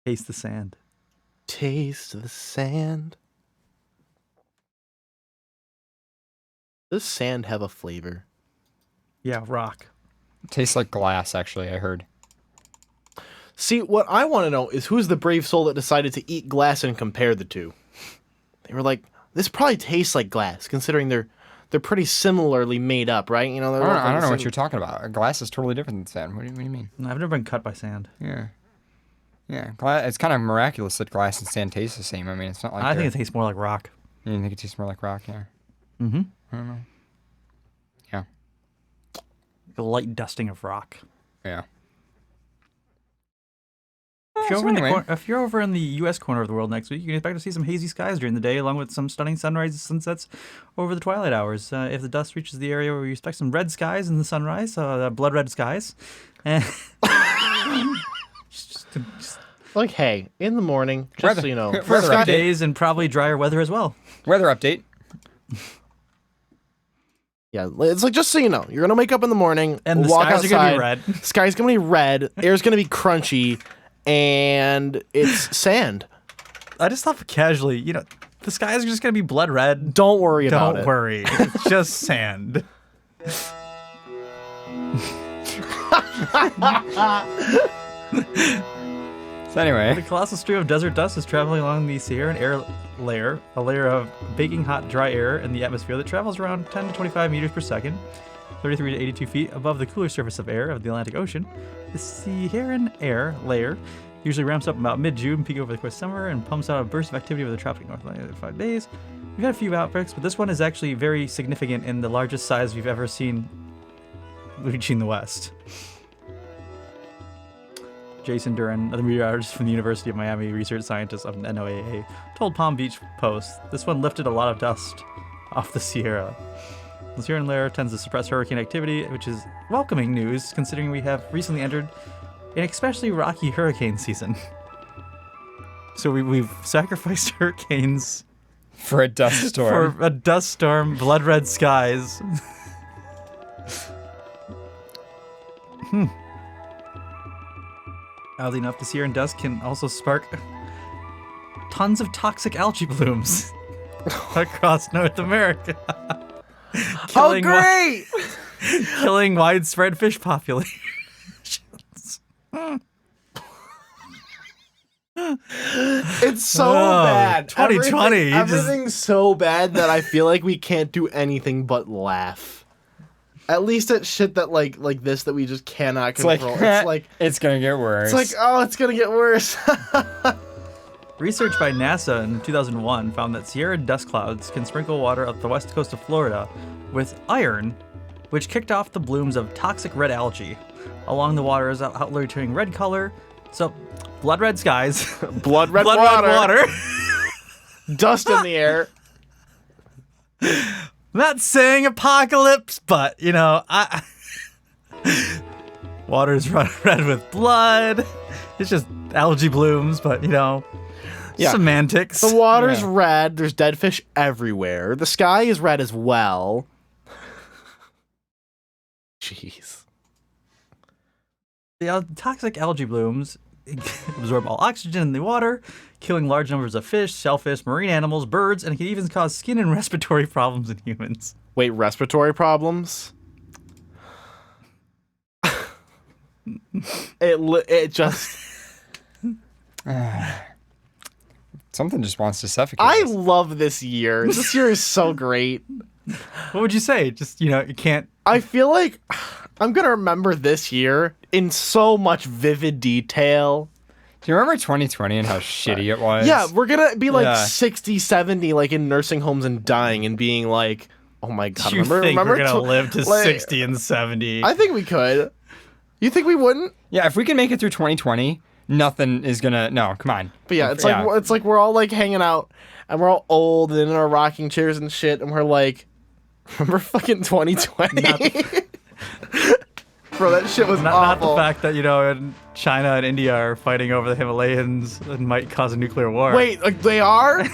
Taste the sand. Taste the sand. Does sand have a flavor? Yeah, rock. Tastes like glass, actually, I heard. See, what I want to know is who's the brave soul that decided to eat glass and compare the two? They were like, this probably tastes like glass, considering they're pretty similarly made up, right? You know, I don't know what you're talking about. Glass is totally different than sand. What do you mean? No, I've never been cut by sand. Yeah. Yeah, it's kind of miraculous that glass and sand taste the same. I mean, it's not like I think it tastes more like rock. You think it tastes more like rock? Yeah. Mm-hmm. I don't know. Yeah. A light dusting of rock. Yeah. If you're over in the U.S. corner of the world next week, you can expect to see some hazy skies during the day, along with some stunning sunrises, sunsets over the twilight hours. If the dust reaches the area where you expect some red skies in the sunrise, blood red skies. Like, hey, in the morning, just so you know. For a few days and probably drier weather as well. Weather update. Yeah, it's like, just so you know, you're going to wake up in the morning, and the walk skies outside, are going to be red. Sky's going to be red, air's going to be crunchy, and it's sand. I just thought casually, you know, the skies are just going to be blood red. Don't worry about it. Don't worry. It's just sand. So anyway, the colossal stream of desert dust is traveling along the Saharan air layer, a layer of baking hot, dry air in the atmosphere that travels around 10 to 25 meters per second, 33 to 82 feet above the cooler surface of air of the Atlantic Ocean. The Saharan air layer usually ramps up about mid-June, peak over the course of summer, and pumps out a burst of activity over the tropic Northland in 5 days. We've had a few outbreaks, but this one is actually very significant in the largest size we've ever seen reaching the West. Jason Duran, a meteorologist from the University of Miami, research scientist of NOAA, told Palm Beach Post, this one lifted a lot of dust off the Sierra. The Saharan layer tends to suppress hurricane activity, which is welcoming news considering we have recently entered an especially rocky hurricane season. So we've sacrificed hurricanes for a dust storm. For a dust storm, blood red skies. Oddly enough, the Saharan dust can also spark tons of toxic algae blooms across North America. Oh, great! Killing widespread fish populations. It's so bad. 2020. Everything's so bad that I feel like we can't do anything but laugh. At least at shit that like this that we just cannot control. It's like it's gonna get worse. It's like, oh, it's gonna get worse. Research by NASA in 2001 found that Sierra dust clouds can sprinkle water up the west coast of Florida with iron, which kicked off the blooms of toxic red algae. Along the waters outwardly turning red color. So, blood red skies. blood red water. Dust in the air. Not saying apocalypse, but, you know, water's red with blood. It's just algae blooms, but, you know, semantics. The water's red. There's dead fish everywhere. The sky is red as well. Jeez. The toxic algae blooms absorb all oxygen in the water, killing large numbers of fish, shellfish, marine animals, birds, and it can even cause skin and respiratory problems in humans. Wait, respiratory problems? It just... Something just wants to suffocate I us. love this year. This year is so great. What would you say? Just, you know, you can't... I feel like I'm going to remember this year in so much vivid detail. Do you remember 2020 and how shitty it was? Yeah, we're going to be like 60, 70, like in nursing homes and dying and being like, oh my God. You think we're going to live to 60 and 70? I think we could. You think we wouldn't? Yeah, if we can make it through 2020, nothing is going to... No, come on. But yeah, it's like we're all like hanging out and we're all old and in our rocking chairs and shit and we're like, remember fucking 2020? Bro, that shit was awful. Not the fact that, you know, China and India are fighting over the Himalayas and might cause a nuclear war. Wait, like they are?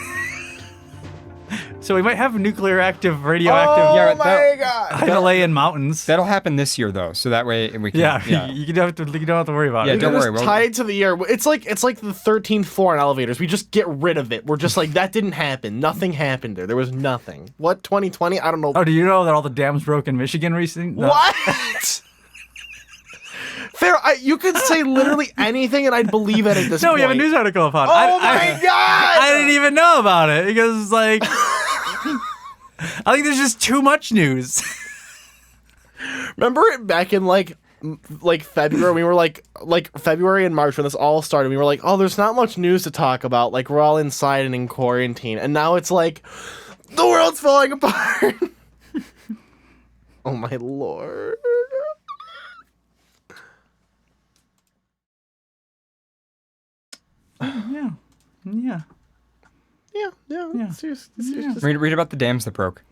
So we might have nuclear-active, radioactive Himalayan mountains. That'll happen this year, though, so that way we can... You don't have to worry about it. Yeah, don't worry. Tie it to the year. It's like the 13th floor in elevators. We just get rid of it. We're just like, that didn't happen. Nothing happened there. There was nothing. What, 2020? I don't know. Oh, do you know that all the dams broke in Michigan recently? No. What? Fair, you could say literally anything and I'd believe it at this point. No, we have a news article about it. Oh my God! I didn't even know about it because, like, I think there's just too much news. Remember back in like February, we were like February and March when this all started, we were like, oh, there's not much news to talk about. Like, we're all inside and in quarantine. And now it's like, the world's falling apart. Oh my Lord. Yeah. Seriously. Read about the dams that broke.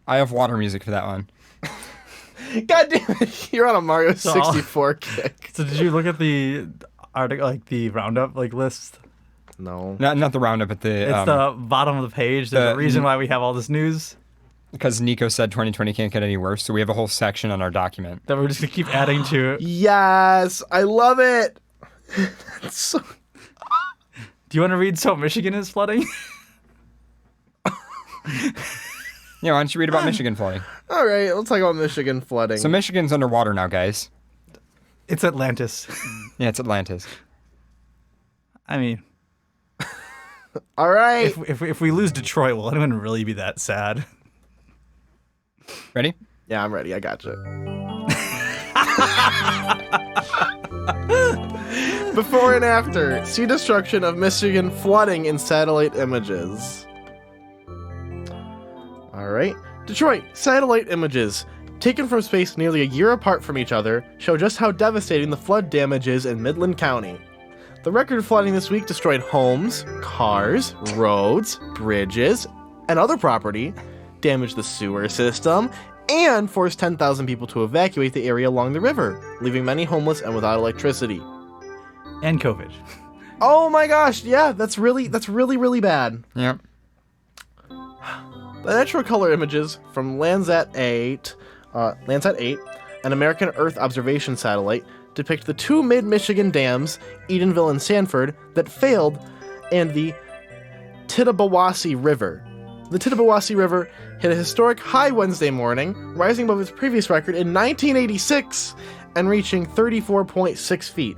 I have water music for that one. God damn it! You're on a Mario 64 kick. So did you look at the article, like the Roundup list? No. Not the Roundup, but the... It's the bottom of the page. There's a reason why we have all this news. Because Nico said 2020 can't get any worse, so we have a whole section on our document. That we're just going to keep adding to. Yes! I love it! So... Do you want to read So Michigan is flooding? Yeah, why don't you read about Michigan flooding? All right, let's talk about Michigan flooding. So Michigan's underwater now, guys. It's Atlantis. Yeah, it's Atlantis. I mean... All right. If we lose Detroit, will anyone really be that sad? Ready? Yeah, I'm ready. I got you. Before and after. See destruction of Michigan flooding in satellite images. All right. Detroit, satellite images. Taken from space nearly a year apart from each other, show just how devastating the flood damage is in Midland County. The record flooding this week destroyed homes, cars, roads, bridges, and other property, damaged the sewer system, and forced 10,000 people to evacuate the area along the river, leaving many homeless and without electricity. And COVID. Oh my gosh, yeah, that's really bad. Yep. The natural color images from Landsat 8, an American Earth observation satellite, depict the two mid-Michigan dams, Edenville and Sanford, that failed, and the Tittabawassee River. The Tittabawassee River hit a historic high Wednesday morning, rising above its previous record in 1986 and reaching 34.6 feet.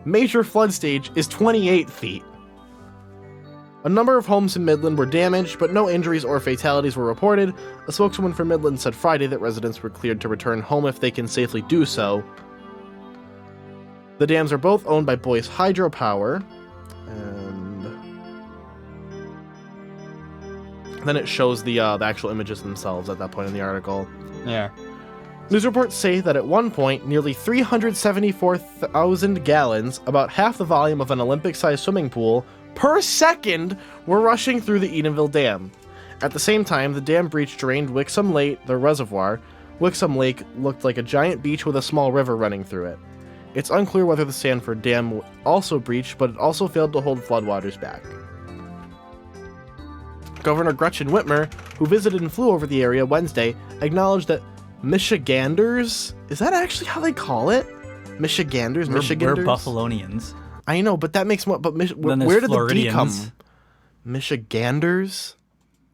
Major flood stage is 28 feet. A number of homes in Midland were damaged, but no injuries or fatalities were reported. A spokeswoman for Midland said Friday that residents were cleared to return home if they can safely do so. The dams are both owned by Boyce Hydropower, and then it shows the actual images themselves at that point in the article. Yeah. News reports say that at one point, nearly 374,000 gallons, about half the volume of an Olympic-sized swimming pool, per second, were rushing through the Edenville Dam. At the same time, the dam breach drained Wixom Lake, the reservoir. Wixom Lake looked like a giant beach with a small river running through it. It's unclear whether the Sanford Dam also breached, but it also failed to hold floodwaters back. Governor Gretchen Whitmer, who visited and flew over the area Wednesday, acknowledged that Michiganders, is that actually how they call it? Michiganders? We're Buffalonians. I know, but that makes more. But where did the D come? Michiganders?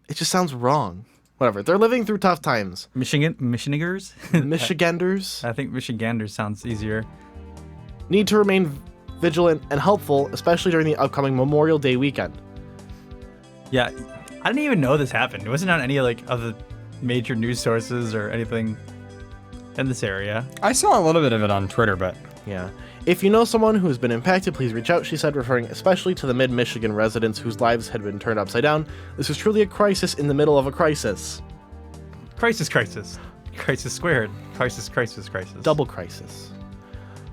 It just sounds wrong. Whatever. They're living through tough times. Michiganders? Michiganders? I think Michiganders sounds easier. Need to remain vigilant and helpful, especially during the upcoming Memorial Day weekend. Yeah, I didn't even know this happened. It wasn't on any of the major news sources or anything in this area. I saw a little bit of it on Twitter, but... Yeah. If you know someone who has been impacted, please reach out, she said, referring especially to the mid-Michigan residents whose lives had been turned upside down. This is truly a crisis in the middle of a crisis. Crisis. Crisis squared. Crisis. Double crisis.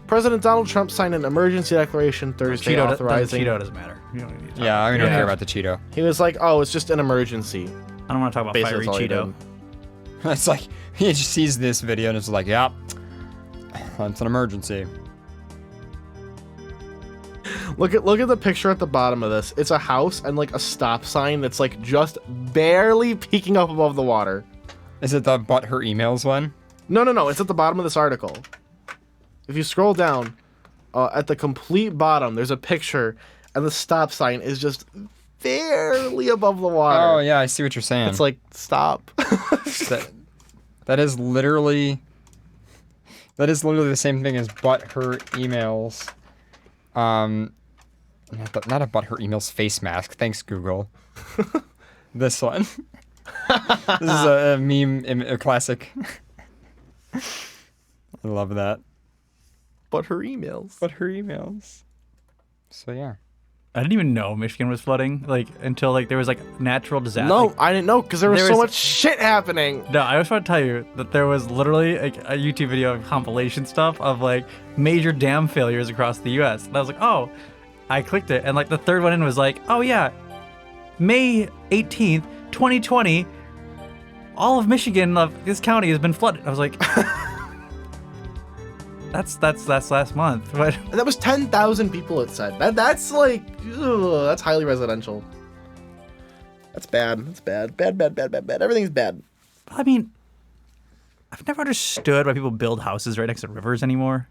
President Donald Trump signed an emergency declaration Thursday authorizing... Cheeto doesn't matter. You don't need yeah, I don't care about the Cheeto. He was like, oh, it's just an emergency. I don't want to talk about fiery Cheeto. It's like, he just sees this video and it's like, yep, it's an emergency. Look at the picture at the bottom of this. It's a house and like a stop sign that's like just barely peeking up above the water. Is it the But Her Emails one? No. It's at the bottom of this article. If you scroll down, at the complete bottom, there's a picture, and the stop sign is just barely above the water. Oh yeah, I see what you're saying. It's like stop. that is literally the same thing as But Her Emails. Not a But Her Emails face mask. Thanks, Google. This one. This is a meme, a classic. I love that. But Her Emails. But Her Emails. So yeah. I didn't even know Michigan was flooding, until there was natural disaster. No, I didn't know because there was so much shit happening. No, I just want to tell you that there was literally a YouTube video of compilation stuff of major dam failures across the U.S. And I was like, oh, I clicked it, and the third one in was oh yeah, May 18th, 2020, all of Michigan, this county has been flooded. I was like, that's last month. But that was 10,000 people. It said that's that's highly residential. That's bad. That's bad. Bad. Everything's bad. I mean, I've never understood why people build houses right next to rivers anymore.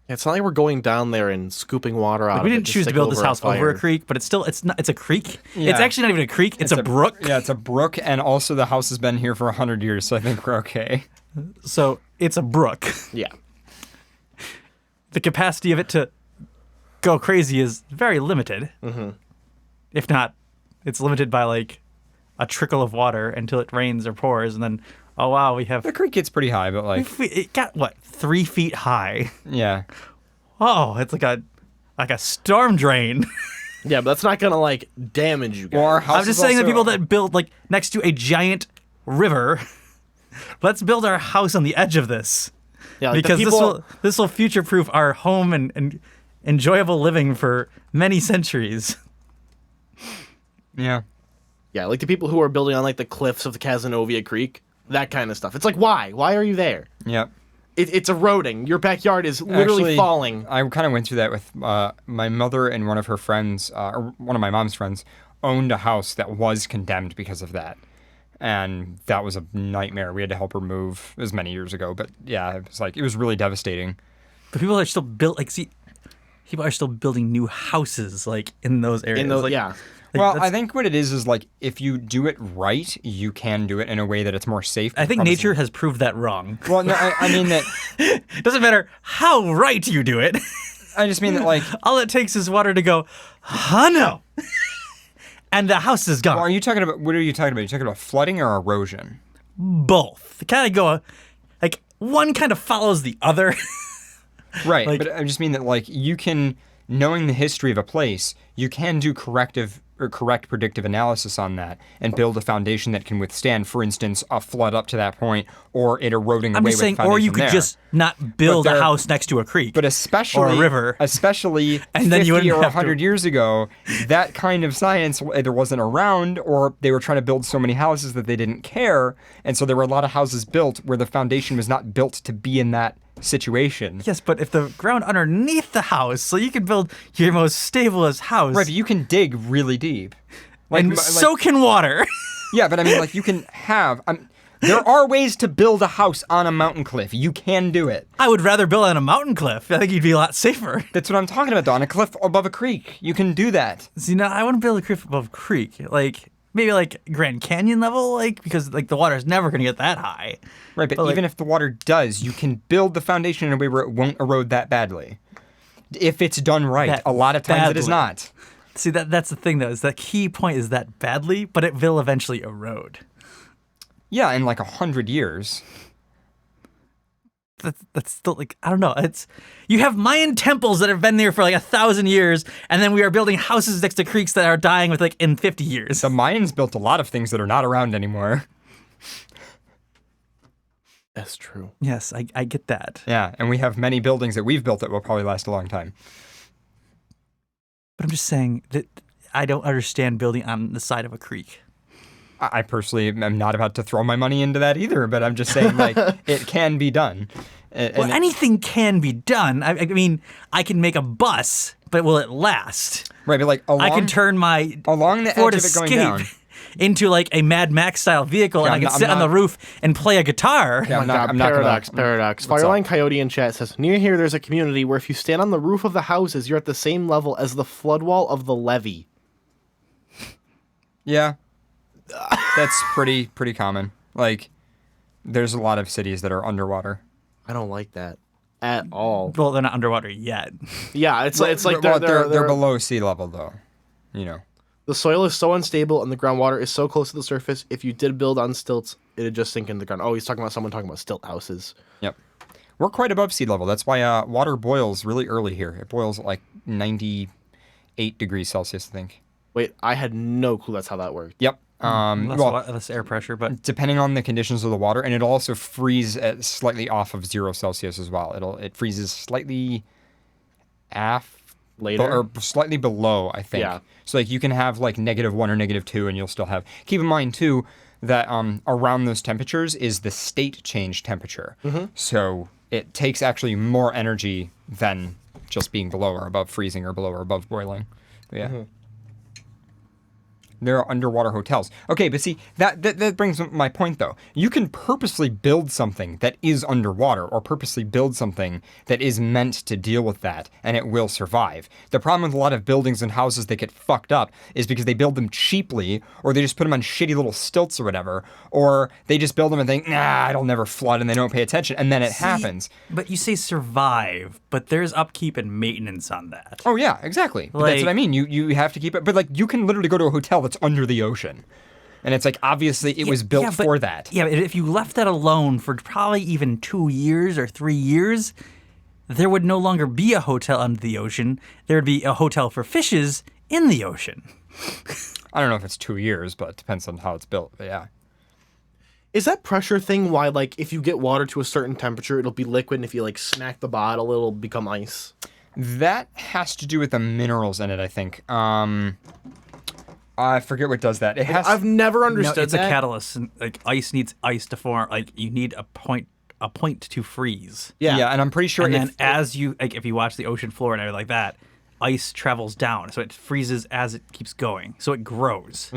It's not like we're going down there and scooping water out. We didn't choose to build this house over a creek, but it's a creek. Yeah. It's actually not even a creek. It's a brook. Yeah, it's a brook, and also the house has been here for 100 years, so I think we're okay. So it's a brook. Yeah. The capacity of it to go crazy is very limited. Mm-hmm. If not, it's limited by a trickle of water until it rains or pours, and then oh wow, we have the creek gets pretty high, but it got 3 feet high. Yeah. Oh, it's like a storm drain. Yeah, but that's not gonna damage you guys. Well, our house I'm just saying that people that build next to a giant river, let's build our house on the edge of this. Yeah, because this will future-proof our home and enjoyable living for many centuries. Yeah. Yeah, the people who are building on the cliffs of the Cazenovia Creek, that kind of stuff. It's why? Why are you there? Yep. It's eroding. Your backyard is literally Actually, falling. I kind of went through that with my mother and one of her friends, or one of my mom's friends, owned a house that was condemned because of that. And that was a nightmare. We had to help her move. It was many years ago, but yeah, it was really devastating. But people are still people are still building new houses in those areas. Yeah. Well, I think what it is if you do it right, you can do it in a way that it's more safe. I think nature has proved that wrong. Well, no, I mean that it doesn't matter how right you do it. I just mean that all it takes is water to go, no. And the house is gone. Well, what are you talking about? Are you talking about flooding or erosion? Both. They kind of go, one kind of follows the other. Right, but I just mean that you can, knowing the history of a place, you can do correct predictive analysis on that and build a foundation that can withstand, for instance, a flood up to that point or it eroding away. I'm just saying, or you could just not build a house next to a creek, but especially or a river, especially and 50 then you or 100 years ago, that kind of science either wasn't around or they were trying to build so many houses that they didn't care, and so there were a lot of houses built where the foundation was not built to be in that situation. Yes, but if the ground underneath the house, so you can build your most stablest house. Right, but you can dig really deep. So can water. Yeah, but I mean, you can have... there are ways to build a house on a mountain cliff. You can do it. I would rather build on a mountain cliff. I think you'd be a lot safer. That's what I'm talking about, though. On a cliff above a creek. You can do that. See, no, I wouldn't build a cliff above a creek. Maybe Grand Canyon level, because the water's never going to get that high. Right, but even if the water does, you can build the foundation in a way where it won't erode that badly. If it's done right. A lot of times it is not. See, that's the thing, though, is the key point is that badly, but it will eventually erode. Yeah, in 100 years. That's still I don't know. You have Mayan temples that have been there for 1,000 years, and then we are building houses next to creeks that are dying with in 50 years. The Mayans built a lot of things that are not around anymore. That's true. Yes, I get that. Yeah, and we have many buildings that we've built that will probably last a long time. But I'm just saying that I don't understand building on the side of a creek. I personally am not about to throw my money into that either, but I'm just saying, it can be done. Well, anything can be done. I mean, I can make a bus but will it last? Right, but like I can turn my along the Ford edge of it going Escape down. into like a Mad Max style vehicle, Yeah, and I can I'm sit on not- the roof and play a guitar. Yeah, Oh my God, I'm not gonna- paradox. What's Fireline up? Coyote in chat says, near here there's a community where if you stand on the roof of the houses, you're at the same level as the flood wall of the levee. Yeah, that's pretty common. Like, there's a lot of cities that are underwater. I don't like that at all. Well, they're not underwater yet. Yeah, it's like Well, they're they're below sea level though. You know. The soil is so unstable and the groundwater is so close to the surface. If you did build on stilts, it'd just sink into the ground. Oh, he's talking about someone talking about stilt houses. Yep. We're quite above sea level. That's why water boils really early here. It boils at like 98 degrees Celsius, I think. Wait, I had no clue that's how that worked. Yep. Less air pressure, but depending on the conditions of the water, and it'll also freeze at slightly off of 0 Celsius as well. It freezes slightly later or slightly below, I think. Yeah. So like you can have like -1 or -2, and you'll still have. Keep in mind too that around those temperatures is the state change temperature. So it takes actually more energy than just being below or above freezing or below or above boiling. But yeah. There are underwater hotels. Okay, but see, that brings my point, though. You can purposely build something that is underwater or purposely build something that is meant to deal with that, and it will survive. The problem with a lot of buildings and houses that get fucked up is because they build them cheaply, or they just put them on shitty little stilts or whatever, or they just build them and think, nah, it'll never flood, and they don't pay attention, and then it happens. But you say survive, but there's upkeep and maintenance on that. Oh, yeah, exactly. But that's what I mean. You have to keep it. But, like, you can literally go to a hotel that's under the ocean. And it's like, obviously, it was built for that. Yeah, but if you left that alone for probably even 2 years or 3 years, there would no longer be a hotel under the ocean. There would be a hotel for fishes in the ocean. I don't know if it's 2 years, but it depends on how it's built. But yeah. Is that pressure thing why, like, if you get water to a certain temperature, it'll be liquid, and if you, like, smack the bottle, it'll become ice? That has to do with the minerals in it, I think. I forget what does that. It has. I've never understood it's that. a catalyst. And, like, ice needs ice to form. Like, you need a point to freeze. Yeah, and I'm pretty sure And then as you, like, if you watch the ocean floor and everything like that, ice travels down, so it freezes as it keeps going, so it grows.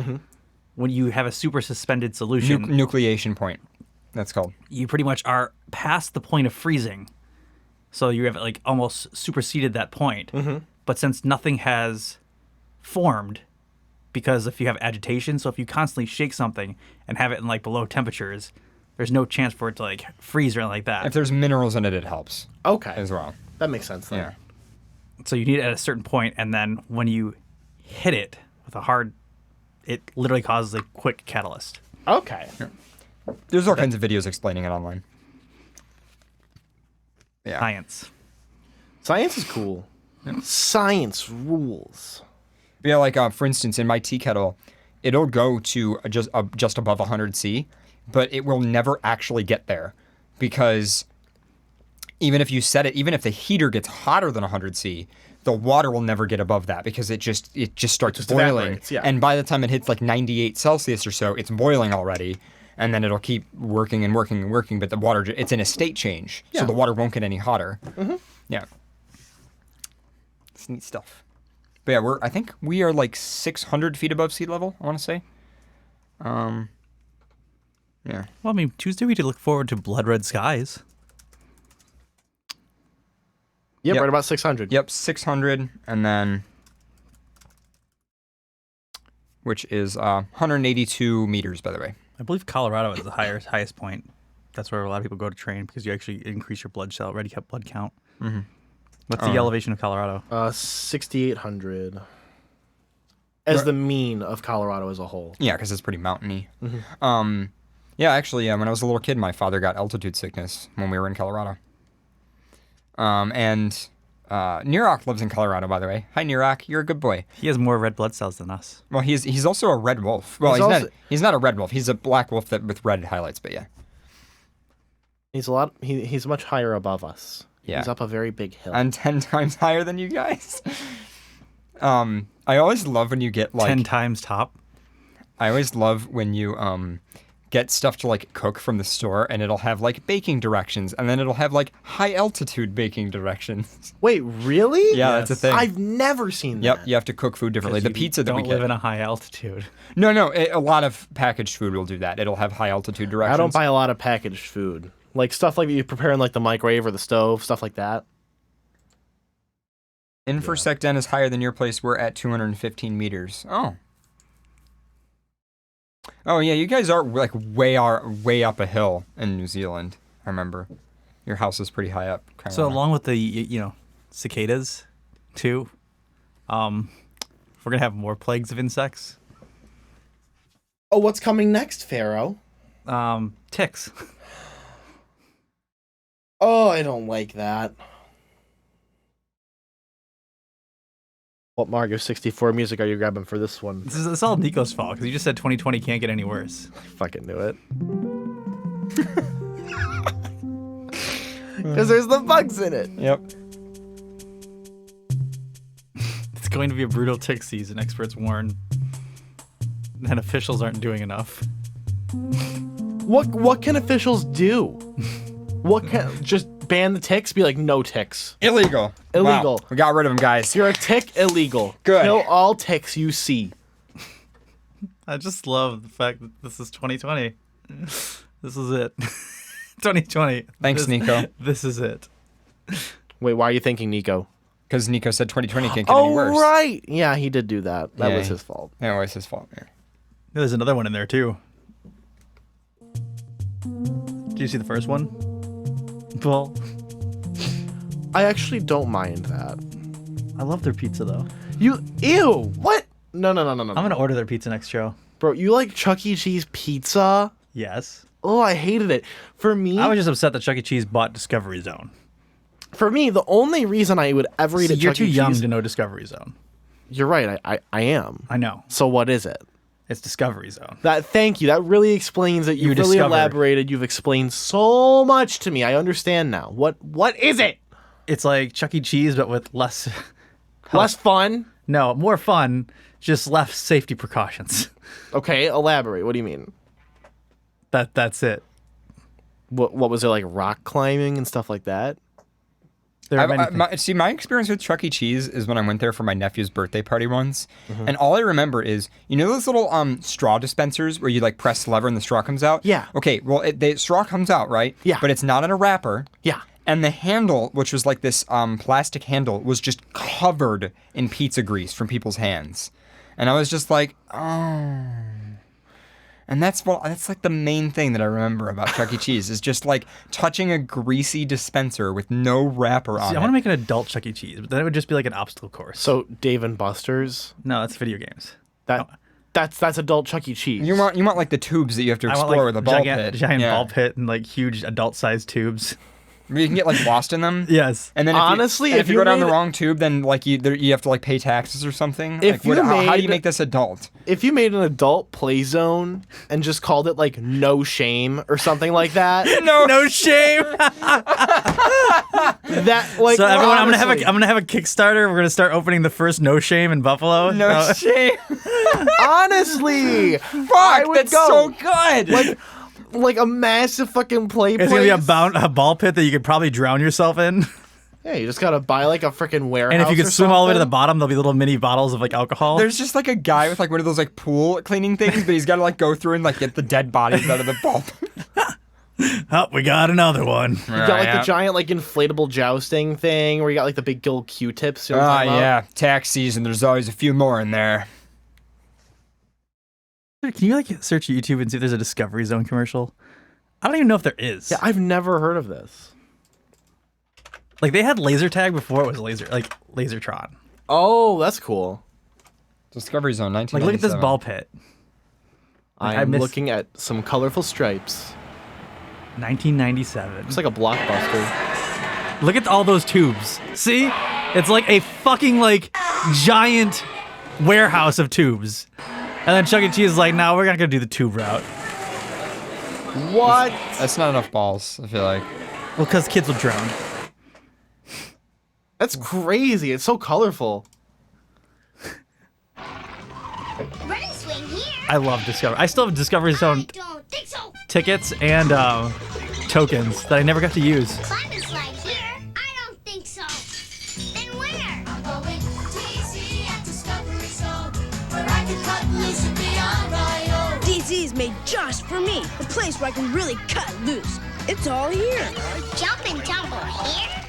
When you have a super suspended solution, nucleation point, that's called. You pretty much are past the point of freezing, so you have like almost superseded that point. But since nothing has formed, because if you have agitation, so if you constantly shake something and have it in like below temperatures, there's no chance for it to like freeze or anything like that. If there's minerals in it, it helps. Okay. As well. That makes sense then. Yeah. So you need it at a certain point, and then when you hit it with a hard, it literally causes a quick catalyst. Okay. There's all kinds of videos explaining it online. Yeah. Science is cool. Science rules. Yeah, like for instance, in my tea kettle, it'll go to just above 100 C, but it will never actually get there because even if you set it, even if the heater gets hotter than 100 C, the water will never get above that because it just starts boiling. evaporates, yeah. And by the time it hits like 98 Celsius or so, it's boiling already. And then it'll keep working and working and working, but the water, it's in a state change. Yeah. So the water won't get any hotter. Yeah. It's neat stuff. But yeah, I think we are like 600 feet above sea level, I want to say. Yeah. Well, I mean, Tuesday we did look forward to blood red skies. Yep, right about 600. Yep, 600, and then, which is 182 meters, by the way. I believe Colorado is the highest point. That's where a lot of people go to train because you actually increase your blood count. What's the elevation of Colorado? 6,800. As the mean of Colorado as a whole. Yeah, because it's pretty mountainy. Yeah, actually, when I was a little kid, my father got altitude sickness when we were in Colorado. And Nirok lives in Colorado, by the way. Hi, Nirok. You're a good boy. He has more red blood cells than us. Well, he's also a red wolf. Well, he's not a red wolf. He's a black wolf with red highlights, but yeah. He's much higher above us. Yeah. He's up a very big hill. And 10 times higher than you guys. I always love when you get like 10 times top. I always love when you get stuff to like cook from the store, and it'll have like baking directions, and then it'll have like high altitude baking directions. Wait, really? Yeah, that's a thing. I've never seen that. Yep, you have to cook food differently. The pizza that we don't get. live in a high altitude. No, a lot of packaged food will do that. It'll have high altitude directions. I don't buy a lot of packaged food. Like stuff like you prepare in like the microwave or the stove, stuff like that. Infosec Den is higher than your place. We're at 215 meters. Oh. Oh yeah, you guys are like way up a hill in New Zealand. I remember. Your house is pretty high up. So along with the cicadas, too, we're gonna have more plagues of insects. Oh, what's coming next, Pharaoh? Ticks. Oh, I don't like that. What Mario 64 music are you grabbing for this one? It's all Nico's fault, because you just said 2020 can't get any worse. I fucking knew it. Because there's the bugs in it. Yep. It's going to be a brutal tick season, experts warn. And officials aren't doing enough. What can officials do? What can just ban the ticks? Be like, no ticks. Illegal. Illegal. Wow. We got rid of them, guys. You're a tick. Illegal. Good. Kill all ticks you see. I just love the fact that this is 2020. This is it. 2020. Thanks, Nico. This is it. Wait, why are you thinking Nico? Because Nico said 2020 can't get any worse. Oh, right. Yeah, he did do that. That was his fault. Yeah, it was his fault. Yeah. There's another one in there, too. Did you see the first one? Well, I actually don't mind that. I love their pizza, though. Ew. What? No. I'm going to order their pizza next show. Bro, you like Chuck E. Cheese pizza? Yes. Oh, I hated it. For me... I was just upset that Chuck E. Cheese bought Discovery Zone. For me, the only reason I would ever eat a You're Chuck E. too Cheese... young to know Discovery Zone. You're right. I am. I know. So what is it? It's Discovery Zone. Thank you. That really explains it. You've really elaborated. You've explained so much to me. I understand now. What is it? It's like Chuck E. Cheese, but with less... Less fun? No, more fun, just less safety precautions. Okay, elaborate. What do you mean? That's it. What was there, like rock climbing and stuff like that? My experience with Chuck E. Cheese is when I went there for my nephew's birthday party once, and all I remember is, you know those little straw dispensers where you like press the lever and the straw comes out? Yeah. Okay, well, the straw comes out, right? Yeah. But it's not in a wrapper. Yeah. And the handle, which was like this plastic handle, was just covered in pizza grease from people's hands. And I was just like, oh... And that's like the main thing that I remember about Chuck E. Cheese is just like touching a greasy dispenser with no wrapper on it. I want to make an adult Chuck E. Cheese, but then it would just be like an obstacle course. So Dave and Buster's? No, that's video games. That's adult Chuck E. Cheese. You want like the tubes that you have to explore with a ball pit. Giant ball pit and like huge adult-sized tubes. You can get like lost in them. Yes. And then honestly, if you go down the wrong tube, then like you have to like pay taxes or something. How do you make this adult? If you made an adult play zone and just called it like No Shame or something like that. No shame. That like so everyone, honestly, I'm gonna have a Kickstarter. We're gonna start opening the first No Shame in Buffalo. No shame. Honestly, fuck, that's so good. Like a massive fucking play place. It's gonna be a ball pit that you could probably drown yourself in. Yeah, you just gotta buy like a freaking warehouse. And if you could swim all the way to the bottom, there'll be little mini bottles of like alcohol. There's just like a guy with like one of those like pool cleaning things, but he's gotta like go through and like get the dead bodies out of the ball pit. Oh, we got another one. You got like the giant like inflatable jousting thing where you got like the big gold Q-tips. You know what I'm talking about? Yeah, tax season. There's always a few more in there. Can you like search YouTube and see if there's a Discovery Zone commercial? I don't even know if there is. Yeah, I've never heard of this. Like they had laser tag before it was Lasertron. Oh, that's cool. Discovery Zone 1997. Like look at this ball pit. I'm looking at some colorful stripes. 1997. Looks like a Blockbuster. Look at all those tubes. See? It's like a fucking like giant warehouse of tubes. And then Chuck E. Cheese is like, no, we're not gonna do the tube route. What? That's not enough balls, I feel like. Well, because kids will drown. That's crazy. It's so colorful. Running swing here. I love Discovery. I still have Discovery Zone. Don't think so. tickets and tokens that I never got to use. Climb a slide here? I don't think so. Then where? I'm going DC at Discovery Zone, where I can cut loose and be on my own. DC is made just for me. A place where I can really cut loose. It's all here. Jump and tumble here?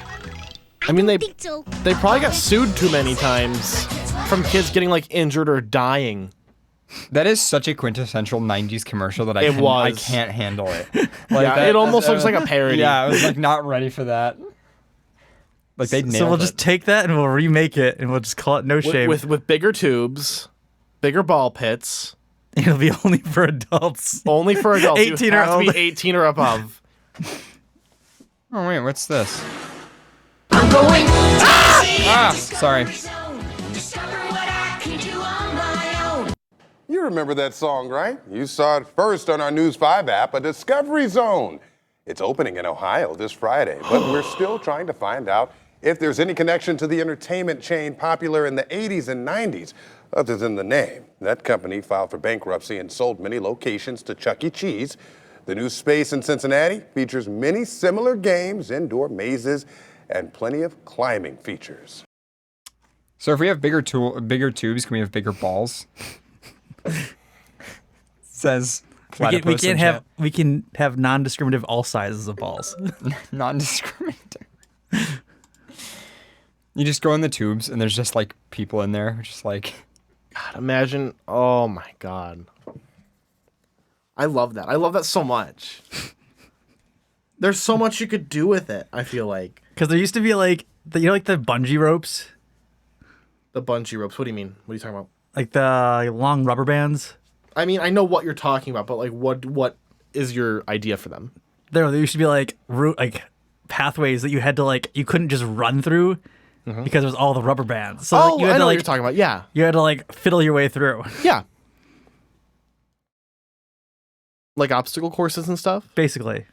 I mean, they think so. probably got sued too many times from kids getting like injured or dying. That is such a quintessential 90s commercial that I can't handle it. It almost looks like a parody. Yeah, I was like not ready for that. Like they nailed So we'll it. just take that and we'll remake it and we'll just call it No Shame. With bigger tubes, bigger ball pits. It'll be only for adults. Only for adults. 18 you or have to older. be 18 or above. Oh wait, what's this? I'm going Sorry. discover what I can do on my own. You remember that song, right? You saw it first on our News 5 app, A Discovery Zone. It's opening in Ohio this Friday, but we're still trying to find out if there's any connection to the entertainment chain popular in the 80s and 90s, other than the name. That company filed for bankruptcy and sold many locations to Chuck E. Cheese. The new space in Cincinnati features many similar games, indoor mazes, and plenty of climbing features. So if we have bigger tubes, can we have bigger balls? Says platypus in chat. We can have non-discriminative all sizes of balls. Non-discriminative. You just go in the tubes and there's just like people in there, just like. God, imagine. Oh my God. I love that. I love that so much. There's so much you could do with it, I feel like. Because there used to be like the bungee ropes. The bungee ropes. What do you mean? What are you talking about? Like the long rubber bands. I mean, I know what you're talking about, but like, what is your idea for them? There used to be like pathways that you had to you couldn't just run through because it was all the rubber bands. So you had I to know what you're talking about. Yeah. You had to fiddle your way through. Yeah. Like obstacle courses and stuff? Basically.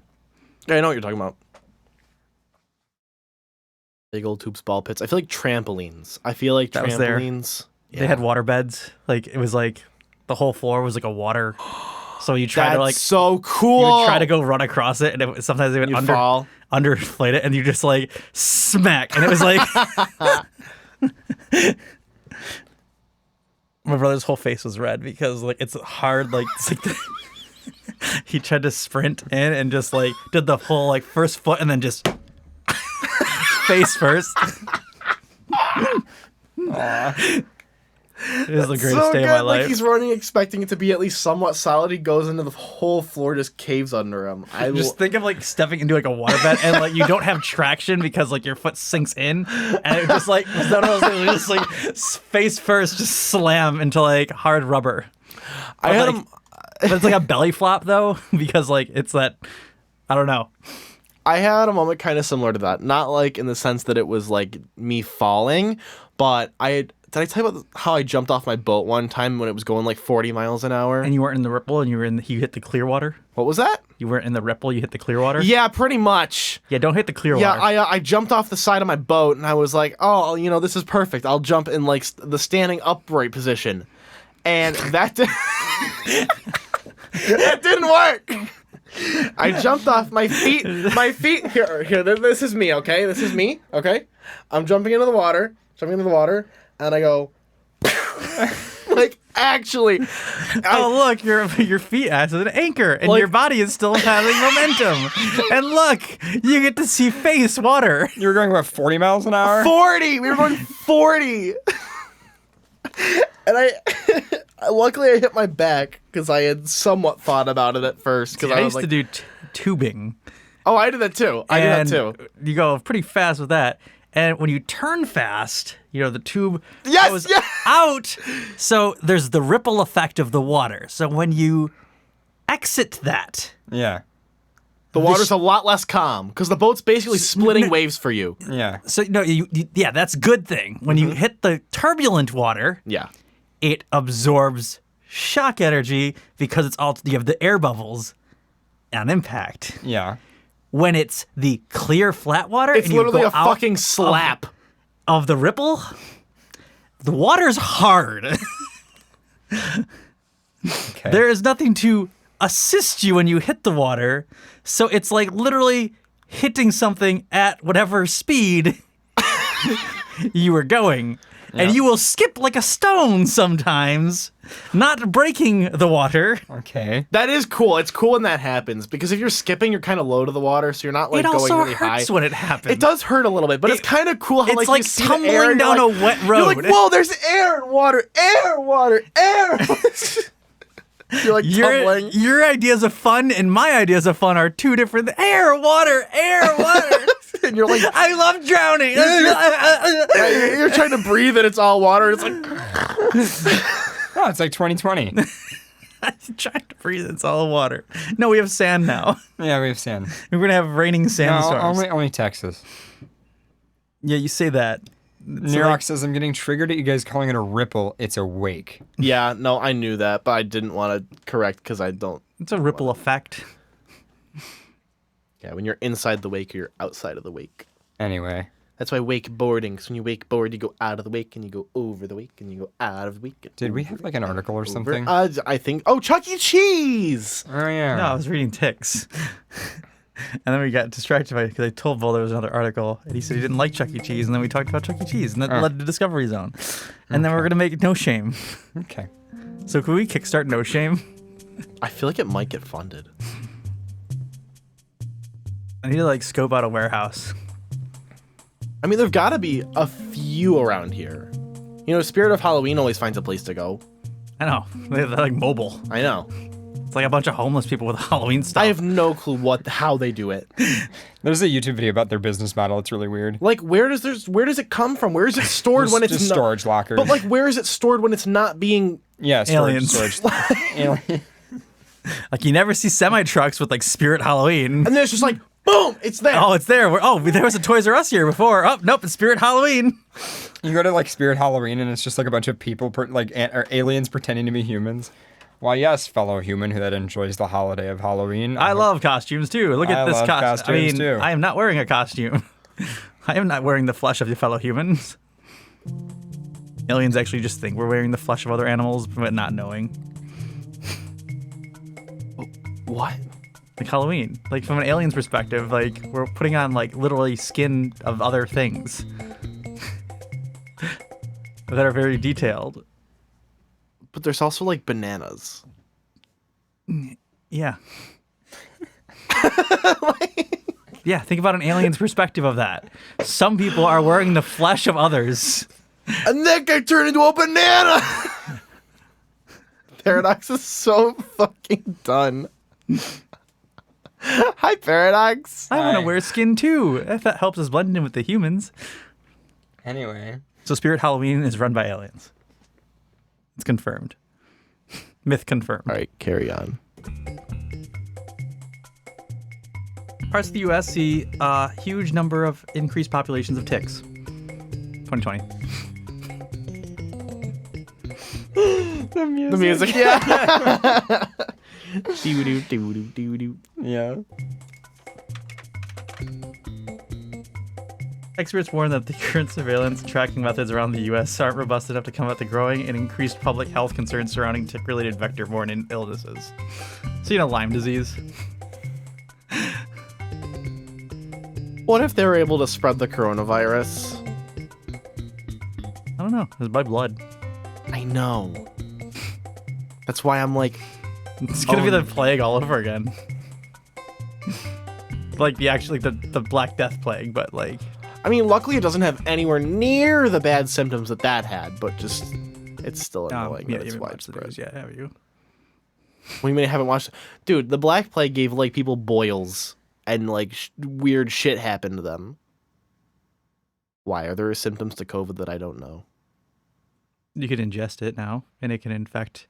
Yeah, I know what you're talking about. Big old tubes, ball pits. I feel like trampolines. That was there. trampolines. They had water beds. It was the whole floor was like a water. So you try That's to so cool. You would try to go run across it, and sometimes they would fall. underflate it, and you just smack, and it was like. My brother's whole face was red because it's hard. He tried to sprint in and just did the whole first foot and then just face first. It was the greatest day of my life. He's running expecting it to be at least somewhat solid. He goes into the whole floor, just caves under him. Just think of stepping into a waterbed and you don't have traction because your foot sinks in, and it just just face first, just slam into I rubber. I had him. But it's a belly flop though, because it's that, I don't know. I had a moment kind of similar to that. Not in the sense that it was me falling, but did I tell you about how I jumped off my boat one time when it was going 40 miles an hour? And you weren't in the ripple, and you hit the clear water? What was that? You weren't in the ripple, you hit the clear water? Yeah, pretty much. Yeah, don't hit the clear Yeah, water. I jumped off the side of my boat, and I was like, oh, this is perfect. I'll jump in the standing upright position. And that that didn't work. I jumped off my feet. Here. This is me. Okay, this is me. Okay, I'm jumping into the water, and I go, actually. Look, your feet act as an anchor, and your body is still having momentum. And look, you get to see face water. You were going 40 miles an hour? 40. We were going 40. And luckily I hit my back because I had somewhat thought about it at first. Because I used to do tubing. Oh, I did that too. You go pretty fast with that. And when you turn fast, the tube goes out. So there's the ripple effect of the water. So when you exit that. Yeah. The water's a lot less calm because the boat's basically splitting waves for you. Yeah. So that's a good thing. When you hit the turbulent water, it absorbs shock energy because you have the air bubbles on impact. Yeah. When it's the clear flat water, it's and you literally go a fucking slap of the ripple. The water's hard. Okay. There is nothing to assist you when you hit the water. So it's like literally hitting something at whatever speed you were going. Yeah. And you will skip like a stone sometimes, not breaking the water. Okay. That is cool. It's cool when that happens because if you're skipping, you're kind of low to the water, so you're not like It going also really high. hurts when it happens. It does hurt a little bit, but it's kind of cool how it's like like you see the tumbling air and down you're a like- wet You're like, road. whoa, there's air and water, air, water, air. You're like tumbling. Your ideas of fun and my ideas of fun are two different. Air, water. And you're like, I love drowning. you're trying to breathe and it's all water. It's like, Oh, it's like 2020. I'm trying to breathe. It's all water. No, we have sand now. Yeah, we have sand. We're gonna have raining No, sandstorms. only Texas. Yeah, you say that. Nerox says, I'm getting triggered at you guys calling it a ripple. It's a wake. yeah, no, I knew that, but I didn't want to correct because I don't. It's a ripple effect. Yeah, when you're inside the wake or you're outside of the wake. Anyway. That's why wakeboarding. Because when you wakeboard, you go out of the wake and you go over the wake and you go out of the wake. Did we have like an article or something? I think. Oh, Chuck E. Cheese! Oh, yeah. No, I was reading ticks. And then we got distracted by it because I told Vol there was another article, and he said he didn't like Chuck E. Cheese, and then we talked about Chuck E. Cheese, and that led to Discovery Zone. And then we're gonna make No Shame. Okay. So can we kickstart No Shame? I feel like it might get funded. I need to like scope out a warehouse. I mean, there've got to be a few around here. You know, Spirit of Halloween always finds a place to go. I know. They're like mobile. I know. It's like a bunch of homeless people with Halloween stuff. I have no clue how they do it. There's a YouTube video about their business model. It's really weird. Like, where does it come from? Where is it stored when it's just not? storage lockers. But like, where is it stored when it's not being? Yeah, Aliens. storage. Alien. Like you never see semi trucks with like Spirit Halloween. And then it's just like, boom, it's there. Oh, it's there. There was a Toys R Us here before. Oh, nope, it's Spirit Halloween. You go to like Spirit Halloween and it's just like a bunch of people, or aliens pretending to be humans. Why, yes, fellow human that enjoys the holiday of Halloween. I love costumes too. Look at this love costume. I mean, too. I am not wearing a costume. I am not wearing the flesh of the fellow humans. Aliens actually just think we're wearing the flesh of other animals, but not knowing. What? Like Halloween. Like from an alien's perspective, like we're putting on like literally skin of other things that are very detailed. But there's also like bananas. Yeah. Yeah, think about an alien's perspective of that. Some people are wearing the flesh of others. And that guy turned into a banana! Paradox is so fucking done. Hi, Paradox. I want to wear skin too, if that helps us blend in with the humans. Anyway. So Spirit Halloween is run by aliens. It's confirmed. Myth confirmed. All right, carry on. Parts of the U.S. see a huge number of increased populations of ticks. 2020. The music, yeah. Yeah. Experts warn that the current surveillance and tracking methods around the U.S. aren't robust enough to combat the growing and increased public health concerns surrounding tick-related vector-borne illnesses. So, you know, Lyme disease. What if they were able to spread the coronavirus? I don't know. It's by blood. I know. That's why I'm like... It's gonna be the plague all over again. Like the Black Death plague, but like... I mean, luckily it doesn't have anywhere near the bad symptoms that had, but just... It's still annoying that it's widespread. Yeah, have you? We may haven't watched... Dude, the Black Plague gave like people boils and like weird shit happened to them. Why? Are there symptoms to COVID that I don't know? You could ingest it now, and it can infect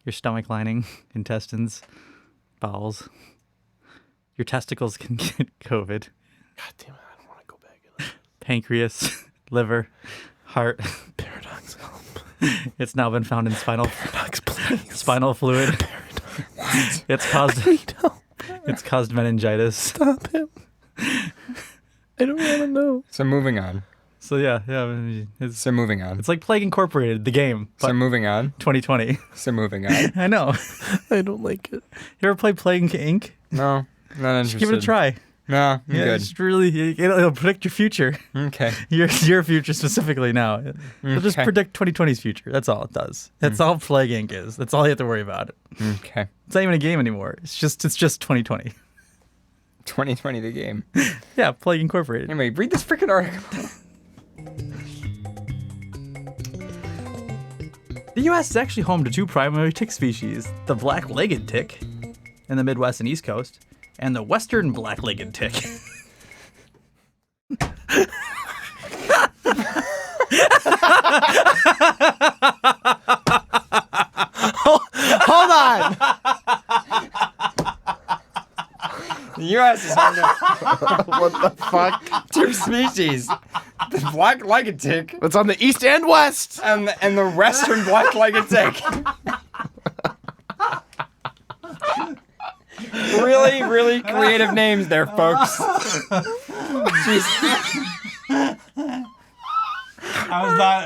your stomach lining, intestines, bowels. Your testicles can get COVID. God damn it, I don't want to go back in. Pancreas, liver, heart. Paradox, help. It's now been found in spinal fluid. Paradox. What? It's caused. I need help. It's caused meningitis. Stop him. I don't want to know. So moving on. So yeah. It's, So moving on. it's like Plague Incorporated, the game. So but moving on. 2020. So moving on. I know. I don't like it. You ever play Plague Inc? No, not interested. Just give it a try. No, I'm Yeah, good. it's really it'll predict your future. Okay. Your future specifically now. It'll just Okay. predict 2020's future. That's all it does. That's all Plague Inc. is. That's all you have to worry about. Okay. It's not even a game anymore. It's just 2020. 2020 the game. Yeah, Plague Incorporated. Anyway, read this freaking article. The U.S. is actually home to two primary tick species: the black-legged tick in the Midwest and East Coast, and the western black-legged tick. Hold on. The U.S. is home to What the fuck? two species: the black-legged tick It's on the east and west. and the western black-legged tick. Really, really creative names there, folks. Jeez. I was not.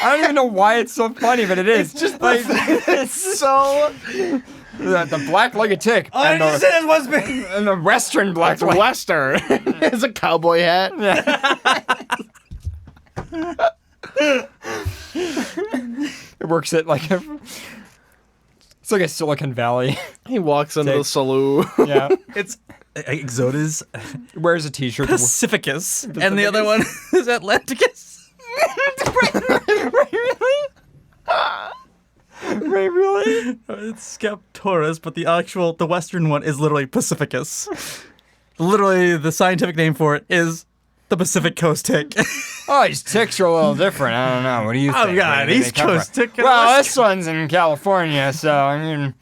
I don't even know why it's so funny, but it is. It's just like it's so. the black-legged tick and the western It's black-legged. western. It's a cowboy hat. It works at like it's like a Silicon Valley. He walks into the saloon. Yeah. It's Exodus Wears a t-shirt. Pacificus, and the other one is Atlanticus. Wait, really? It's Skeptorus, but the western one is literally Pacificus. Literally, the scientific name for it is the Pacific Coast tick. Oh, these ticks are a little different. I don't know. What do you think? Oh, God, Where do they East come Coast from? tick and Well, West this one's in California, so I mean.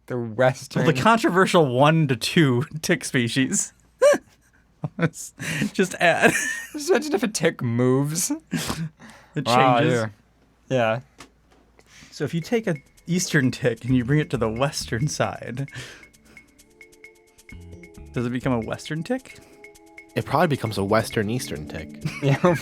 The western. The controversial 1 to 2 tick species. Let's just add. Just imagine if a tick moves. It Wow, changes. yeah. So if you take an eastern tick and you bring it to the western side, does it become a western tick? It probably becomes a western eastern tick. Yeah.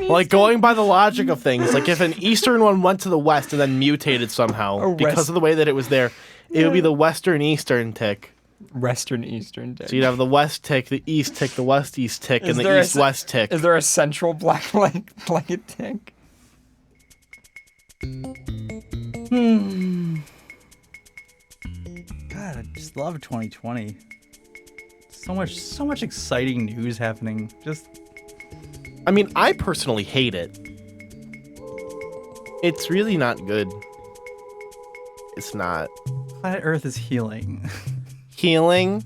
Like going by the logic of things, like if an eastern one went to the west and then mutated somehow because of the way that it was there, it would be the western eastern tick. Western eastern tick. So you'd have the west tick, the east tick, the west east tick, Is and there the a east west tick. Is there a central black-legged tick? God, I just love 2020. So much exciting news happening. Just I mean, I personally hate it. It's really not good. It's not. Planet Earth is healing. Healing?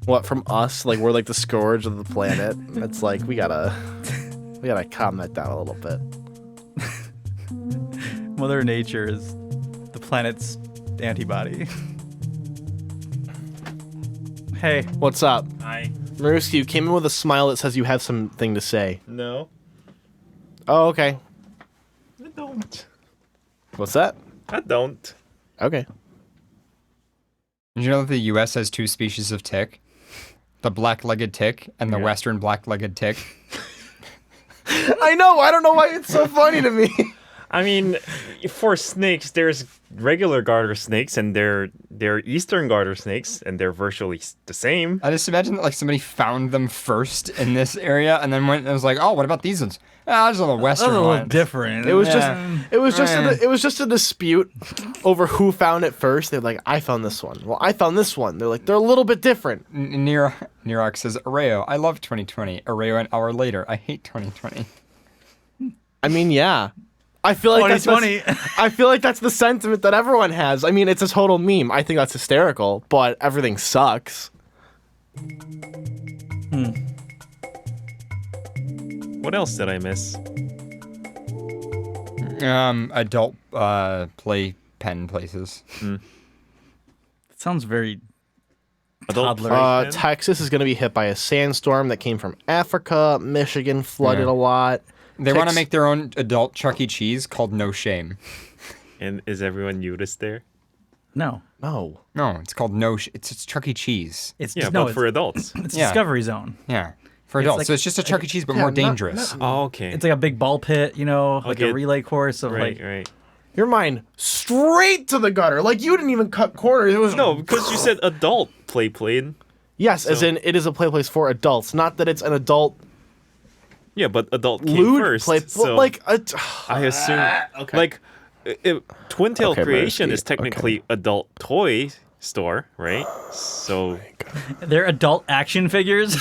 What, from us? Like, we're like the scourge of the planet? It's like, we gotta calm that down a little bit. Mother Nature is the planet's antibody. Hey. What's up? Hi. Maruski, you came in with a smile that says you have something to say. No. Oh, okay. I don't. What's that? I don't. Okay. Did you know that the U.S. has two species of tick? The black-legged tick and the western black-legged tick. I know. I don't know why it's so funny to me. I mean, for snakes, there's regular garter snakes and they're eastern garter snakes, and they're virtually the same. I just imagine that like somebody found them first in this area and then went and was like, oh, what about these ones? Ah, there's a little western a little one. different. It was just a dispute over who found it first. They're like, I found this one. Well, I found this one. They're like, they're a little bit different. Nerox says, Areo, I love 2020. Areo an hour later, I hate 2020. I mean, yeah. I feel like I feel like that's the sentiment that everyone has. I mean, it's a total meme. I think that's hysterical, but everything sucks. What else did I miss? Adult play pen places. It sounds very adult. Texas is going to be hit by a sandstorm that came from Africa. Michigan flooded a lot. They want to make their own adult Chuck E. Cheese called No Shame. And is everyone nudist there? No. No. No, it's called it's Chuck E. Cheese. It's Yeah, just, but no, for adults. It's Yeah. Discovery Zone. Yeah, for It's adults. like- So it's just a Chuck E. Cheese, but Yeah, more not- dangerous. Oh, okay. It's like a big ball pit, like Okay. a relay course of right, like. right. Your mind straight to the gutter. Like you didn't even cut corners. It was No, because you said adult played. Yes, as So- in it is a play place for adults. Not that it's an adult Yeah, but adult came lewd first. play. So Like I assume, okay. like, Twin Tail Okay, Creation Marisky, is technically adult toy store, right? So They're adult action figures.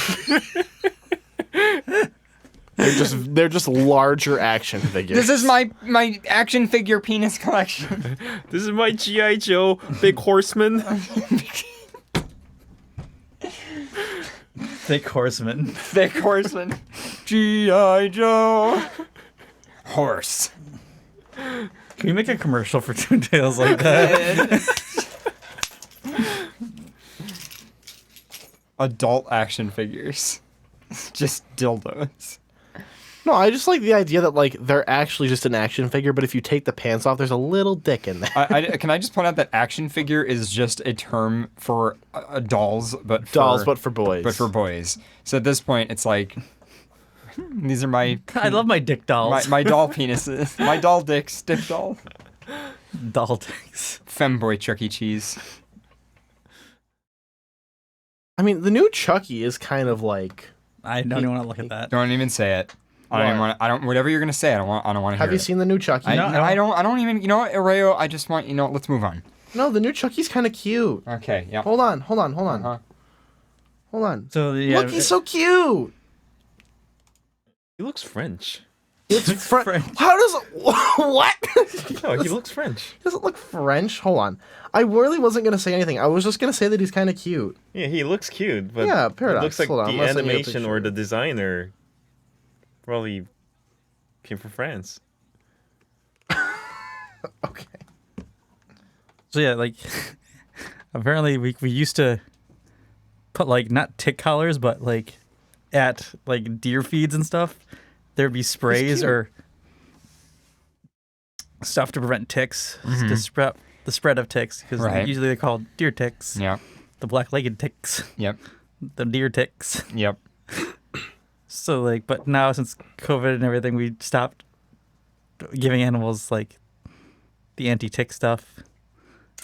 they're just larger action figures. This is my action figure penis collection. this is my GI Joe Big Horseman. Thick horseman. Thick horseman. G.I. Joe. Horse. Can you make a commercial for Twin Tails like that? Adult action figures. Just dildos. No, I just like the idea that like they're actually just an action figure, but if you take the pants off, there's a little dick in there. Can I just point out that action figure is just a term for dolls, but for boys. But for boys. So at this point, it's like these are my. I love my dick dolls. My doll penises. My doll dicks. Dick doll. Doll dicks. Femboy Chuck E. Cheese. I mean, the new Chucky is kind of like. I don't even want to look at that. Don't even say it. I don't even want. I don't. Whatever you're gonna say, I don't want to hear. Have you seen the new Chucky? I don't even. You know what, Areo? I just want. Let's move on. No, the new Chucky's kind of cute. Okay. Yeah. Hold on. Hold Uh-huh. on. So yeah, Look, he's so cute. He looks French. It's French. How does what? No, he looks French. He doesn't look French. Hold on. I really wasn't gonna say anything. I was just gonna say that he's kind of cute. Yeah, he looks cute, but Yeah, it Paradox. looks like Hold on, I'm the gonna send you a animation or the designer probably came from France. Okay. So yeah, like apparently we used to put like not tick collars, but like at like deer feeds and stuff, there'd be sprays or stuff to prevent ticks, to spread the spread of ticks, because Right. usually they're called deer ticks. Yeah. The black-legged ticks. Yep. The deer ticks. Yep. So like, but now since COVID and everything, we stopped giving animals like the anti-tick stuff,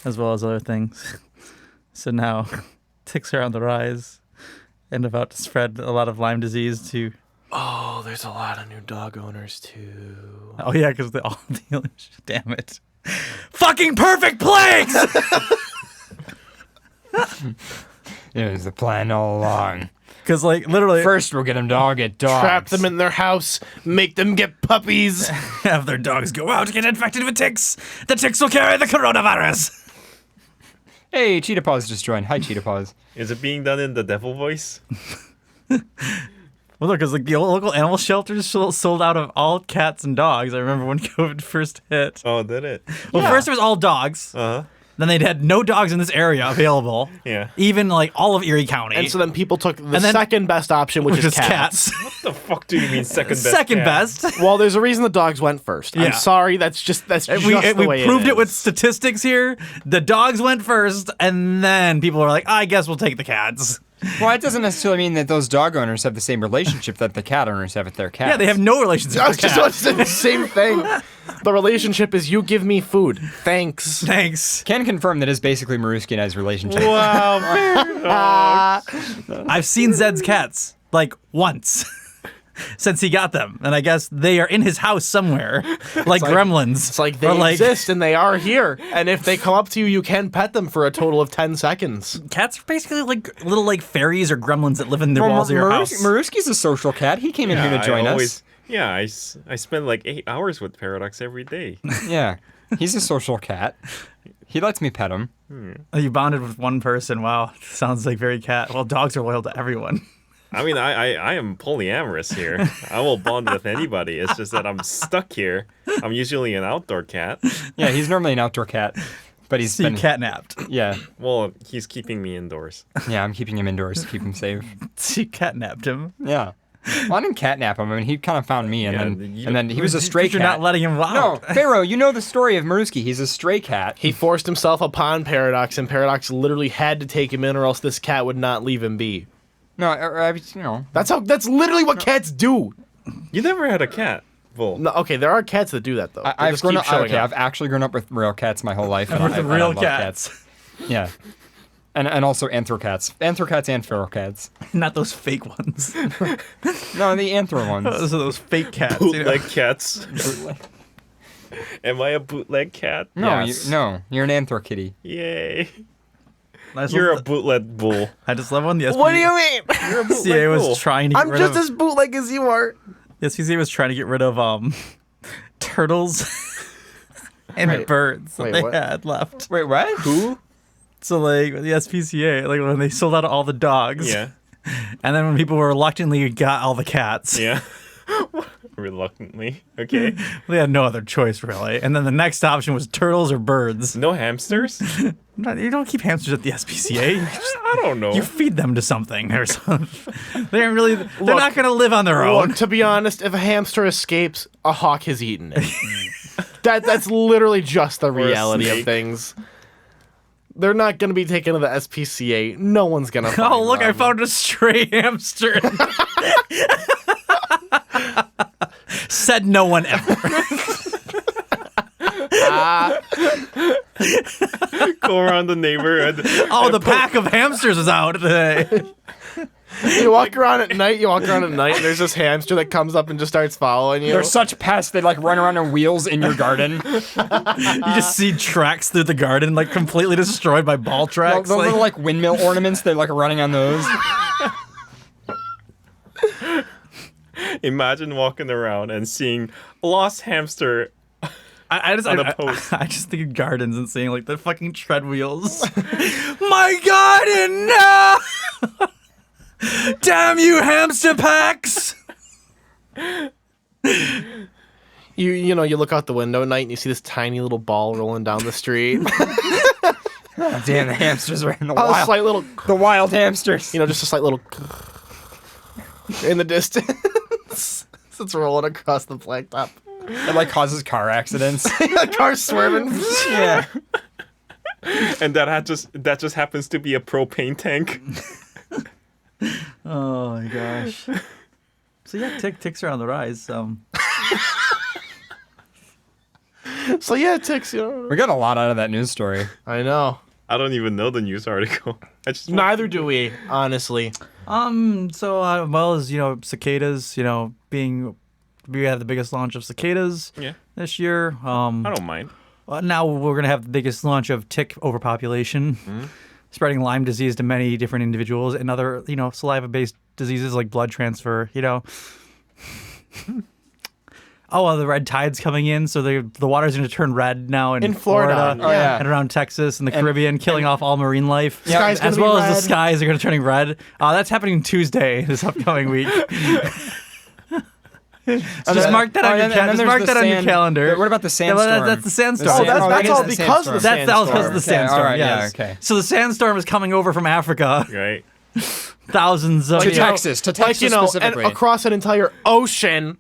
as well as other things. So now ticks are on the rise and about to spread a lot of Lyme disease to. Oh, there's a lot of new dog owners too. Oh yeah, because they all deal. Damn it! Fucking perfect plagues. It was the plan all along. Because like literally, First, we'll get them to all get dogs. Trap them in their house, make them get puppies. have their dogs go out, get infected with ticks. The ticks will carry the coronavirus. Hey, Cheetah Paws just joined. Hi, Cheetah Paws. Is it being done in the devil voice? Well, look, because like the local animal shelters sold out of all cats and dogs. I remember when COVID first hit. Oh, did it? Well, first it was all dogs. Uh-huh. Then they'd had no dogs in this area available. Yeah. Even like all of Erie County. And so then people took the second best option, which is cats. What the fuck do you mean second best? Second cat? best. Well, there's a reason the dogs went first. Yeah. I'm sorry, that's just the We way proved it it with is. statistics here. The dogs went first, and then people were like, I guess we'll take the cats. Well, it doesn't necessarily mean that those dog owners have the same relationship that the cat owners have with their cats. Yeah, they have no relationship I with was just cats. about to say the same thing. The relationship is you give me food. Thanks. Thanks. Can confirm that is basically Maruski and I's relationship. Wow. I've seen Zed's cats, like, once. Since he got them. And I guess they are in his house somewhere. Like gremlins. It's like they exist and they are here. And if they come up to you, you can pet them for a total of 10 seconds. Cats are basically like little like fairies or gremlins that live in the walls of your house. Maruski's a social cat. He came in here to join us. Yeah, I spend like 8 hours with Paradox every day. Yeah. He's a social cat. He lets me pet him. You bonded with one person. Wow. Sounds like very cat. Well, dogs are loyal to everyone. I mean, I am polyamorous here. I will bond with anybody. It's just that I'm stuck here. I'm usually an outdoor cat. Yeah, he's normally an outdoor cat, but he's So you been catnapped. Yeah, Well, he's keeping me indoors. yeah. I'm keeping him indoors to keep him safe. So you catnapped him. Yeah. Well, I didn't catnap him. I mean, he kind of found me, and then he was a stray cat. You're not letting him out. No, Pharaoh, you know the story of Maruski. He's a stray cat. He forced himself upon Paradox, and Paradox literally had to take him in, or else this cat would not leave him be. No, you know. That's literally what cats do. You never had a cat, Bull. No, okay, there are cats that do that though. I've actually grown up with real cats my whole life. With I real love cats. Yeah. And also anthrocats. Anthrocats and feral cats. Not those fake ones. No, the anthro ones. Those are those fake cats. Bootleg cats. Am I a bootleg cat? No, Yes. you're an anthro kitty. Yay. You're a bootleg bull. I just love when the What do you mean? You're a bootleg SPCA was bull. trying to get I'm rid just of... as bootleg as you are. The SPCA was trying to get rid of turtles and birds that wait, they what? had left. Wait, what? Who? So like the SPCA, like when they sold out all the dogs. Yeah. And then when people reluctantly got all the cats. Yeah. Reluctantly. Okay. They had no other choice really. And then the next option was turtles or birds. No hamsters? You don't keep hamsters at the SPCA. I don't know. You feed them to something or something. They're not going to live on their own. Look, to be honest, if a hamster escapes, a hawk has eaten it. That's literally just the reality of snake. things. They're not going to be taken to the SPCA. No one's going to find Oh, look, them. I found a stray hamster. Said no one ever. Go around the neighborhood. Oh, the pack of hamsters is out today. You walk around at night, and there's this hamster that comes up and just starts following you. They're such pests. They like run around on wheels in your garden. You just see tracks through the garden, like completely destroyed by ball tracks. The little like windmill ornaments. They're like running on those. Imagine walking around and seeing a lost hamster I just think of gardens and seeing like the fucking tread wheels. My garden, no! Damn you, hamster packs! You look out the window at night and you see this tiny little ball rolling down the street. Oh, damn, the hamsters are in the wild. Slight little, the wild hamsters. Just a slight little in the distance. It's rolling across the blacktop. It like causes car accidents. The car's swerving. Yeah. And that just happens to be a propane tank. Oh my gosh. So yeah, ticks are on the rise. So yeah, ticks. We got a lot out of that news story. I know. I don't even know the news article. Neither do we, honestly. So well as cicadas, we had the biggest launch of cicadas this year. I don't mind. Now we're gonna have the biggest launch of tick overpopulation, spreading Lyme disease to many different individuals and other saliva-based diseases like blood transfer. Oh, the red tide's coming in, so the water's going to turn red now in Florida. And around Texas and the Caribbean, killing off all marine life, as well as the skies are going to turning red. That's happening Tuesday this upcoming week. So just mark that on your calendar. What about the sandstorm? That's the sandstorm. Oh, that's all because of the sandstorm. That's all because of the sandstorm. All right, yes. yeah, okay. So the sandstorm is coming over from Africa. Right. Thousands of to Texas specifically, and across an entire ocean.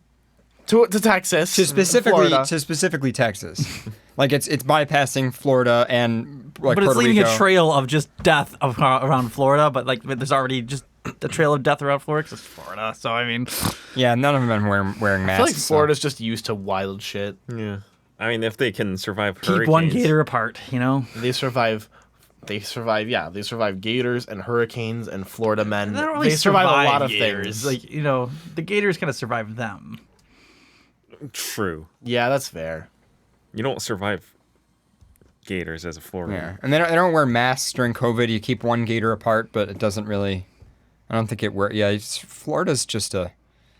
To Texas, to specifically Texas, like it's bypassing Florida and like but it's Puerto leaving Rico. a trail of just death around Florida. But like there's already just a trail of death around Florida because it's Florida. So I mean, yeah, none of them have been wearing masks. I feel like Florida's just used to wild shit. Yeah, I mean if they can survive hurricanes. Keep one gator apart, They survive. They survive gators and hurricanes and Florida men. They don't really survive a lot of gators. things. Like the gators kind of survive them. True. Yeah, that's fair. You don't survive gators as a Floridian. Yeah, and they don't wear masks during COVID. You keep one gator apart, but it doesn't really. I don't think it works. Yeah, Florida's just a.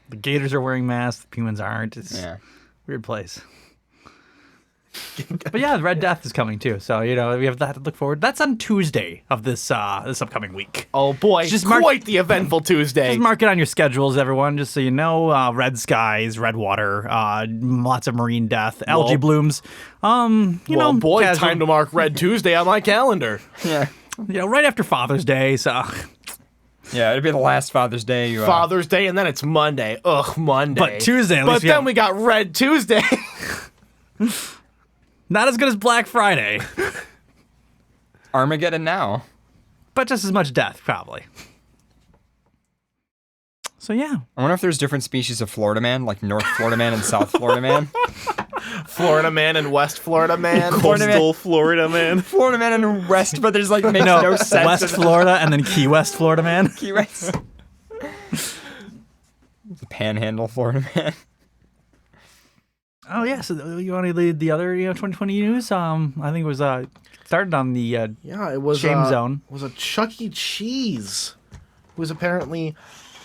The gators are wearing masks. The penguins aren't. It's a weird place. But yeah, Red Death is coming too, so we have that to look forward. That's on Tuesday of this upcoming week. Oh boy, just quite the eventful Tuesday. Just mark it on your schedules, everyone, just so you know. Red skies, red water, lots of marine death, algae blooms. Boy, time to mark Red Tuesday on my calendar. Yeah, right after Father's Day. So Yeah, it'd be the last Father's Day. Father's Day, and then it's Monday. Ugh, Monday. But Tuesday, at least But then we got Red Tuesday. Not as good as Black Friday. Armageddon now. But just as much death, probably. So yeah. I wonder if there's different species of Florida man, like North Florida man and South Florida man. Florida man and West Florida man. Coastal Florida man. Florida man and West, but there's like makes no sense. West Florida and then Key West Florida man. Key West. The Panhandle Florida man. Oh yeah, so you want to lead the other 2020 news? I think it was started on the it was shame zone. It was a Chuck E. Cheese who was apparently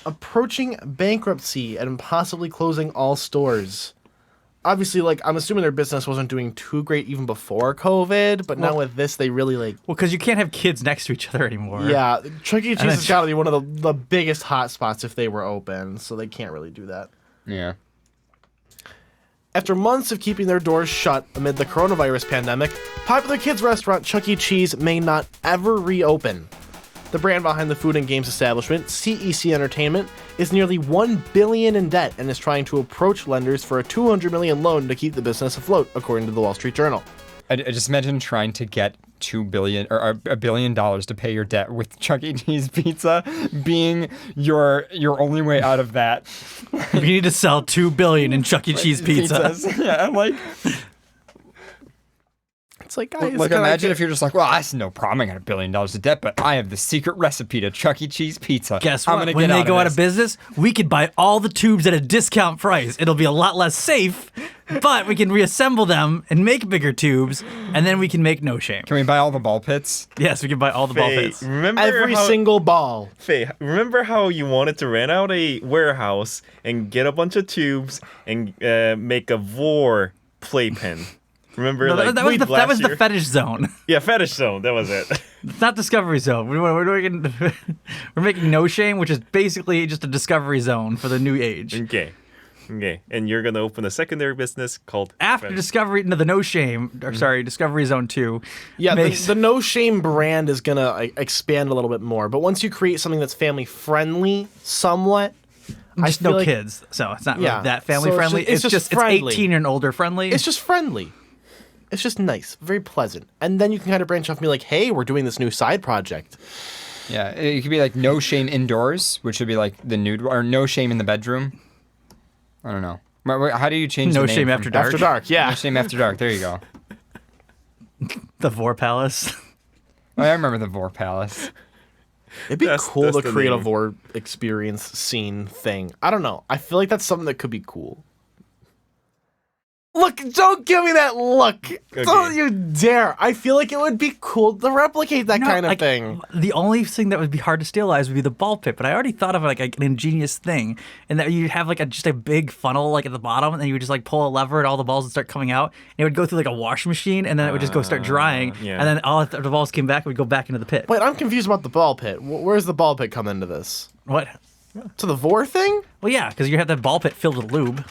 approaching bankruptcy and possibly closing all stores. Obviously, like, I'm assuming their business wasn't doing too great even before COVID, but now with this, they really like. Well, because you can't have kids next to each other anymore. Yeah, Chuck E. Cheese has got to be one of the biggest hot spots if they were open, so they can't really do that. Yeah. After months of keeping their doors shut amid the coronavirus pandemic, popular kids restaurant Chuck E. Cheese may not ever reopen. The brand behind the food and games establishment, CEC Entertainment, is nearly $1 billion in debt and is trying to approach lenders for a $200 million loan to keep the business afloat, according to the Wall Street Journal. I just imagine trying to get $2 billion or $1 billion to pay your debt with Chuck E. Cheese pizza being your only way out of that. You need to sell $2 billion in Chuck E. Cheese pizza. Pizzas. Yeah, like. It's like, guys, like imagine if you're just like, well, I have no problem. I got $1 billion of debt, but I have the secret recipe to Chuck E. Cheese pizza. Guess I'm what? gonna When get they out go of out of business, we could buy all the tubes at a discount price. It'll be a lot less safe, but we can reassemble them and make bigger tubes, and then we can make no shame. Can we buy all the ball pits? Yes, we can buy all the ball pits. Remember every single ball. Faye, remember how you wanted to rent out a warehouse and get a bunch of tubes and make a vor playpen? Remember, No, like that was last the year? fetish zone. Yeah, fetish zone. That was it. It's not Discovery Zone. We're making No Shame, which is basically just a Discovery Zone for the new age. Okay. And you're gonna open a secondary business called After Discovery, no, the No Shame, or sorry, Discovery Zone 2. Yeah, makes, the No Shame brand is going to expand a little bit more. But once you create something that's family friendly, somewhat, just I feel no like, kids, so it's not Yeah. really that family So friendly. it's just friendly. It's 18 and older friendly. It's just friendly. It's just nice, very pleasant. And then you can kind of branch off and be like, hey, we're doing this new side project. Yeah, it could be like No Shame Indoors, which would be like the nude, or No Shame in the Bedroom. I don't know. How do you change No the name Shame from- After Dark? After Dark, yeah. No Shame After Dark, there you go. The Vor Palace. Oh, I remember the Vor Palace. It'd be cool to the create a name. Vor experience scene thing. I don't know. I feel like that's something that could be cool. Look, don't give me that look. Don't you dare. I feel like it would be cool to replicate that kind of thing. The only thing that would be hard to stylize would be the ball pit, but I already thought of like an ingenious thing, and that you'd have like just a big funnel like at the bottom, and then you would just like pull a lever, and all the balls would start coming out, and it would go through like a washing machine, and then it would just go start drying, yeah. and then all the balls came back, and would go back into the pit. Wait, I'm confused about the ball pit. Where's the ball pit come into this? What? To the Vor thing? Well, yeah, because you have that ball pit filled with lube.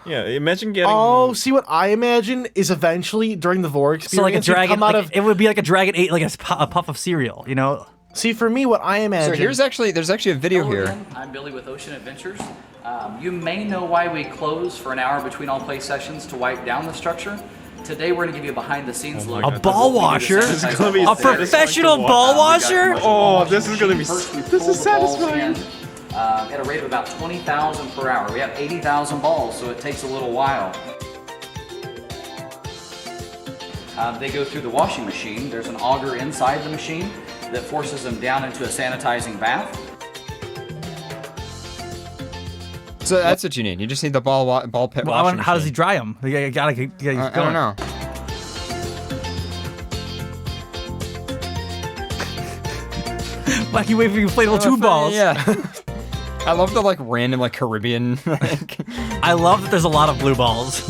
Yeah, imagine getting. Oh, see what I imagine is eventually during the Vor experience, So like a you'd dragon, come out like, of. it would be like a dragon ate like a puff of cereal, you know? See, for me, what I imagine. So there's actually a video here. I'm Billy with Ocean Adventures. You may know why we close for an hour between all play sessions to wipe down the structure. Today we're going to give you a behind-the-scenes look. A ball washer? This is gonna be A professional satisfying to ball watch. washer? Oh, this is gonna be. First, we This pull is the balls satisfying. in, at a rate of about 20,000 per hour. We have 80,000 balls, so it takes a little while. They go through the washing machine. There's an auger inside the machine that forces them down into a sanitizing bath. So that's what you need. You just need the ball pit Well, washing how does he machine. dry them? You gotta get I don't know. Wacky waving inflatable tube balls. Yeah. I love the like random like Caribbean. I love that there's a lot of blue balls.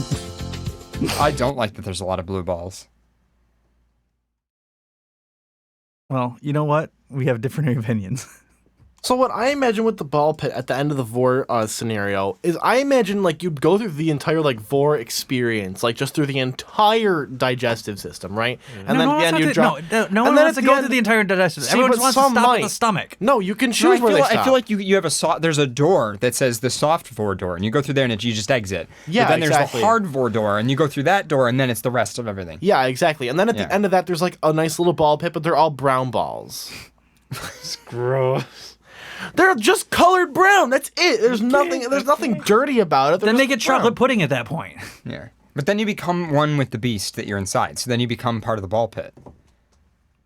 I don't like that there's a lot of blue balls. Well, you know what? We have different opinions. So what I imagine with the ball pit at the end of the vor scenario is I imagine like you'd go through the entire like vor experience, like just through the entire digestive system, right? And then again you drop. No one wants to go through the entire digestive system. Everyone wants to stop at the stomach. No, you can choose where they stop. I feel like you have there's a door that says the soft vor door, and you go through there and you just exit. Yeah, but then exactly. there's the hard vor door, and you go through that door, and then it's the rest of everything. Yeah, exactly. And then at the end of that, there's like a nice little ball pit, but they're all brown balls. It's gross. They're just colored brown. That's it. There's nothing dirty about it. Then they get chocolate pudding at that point. Yeah. But then you become one with the beast that you're inside. So then you become part of the ball pit.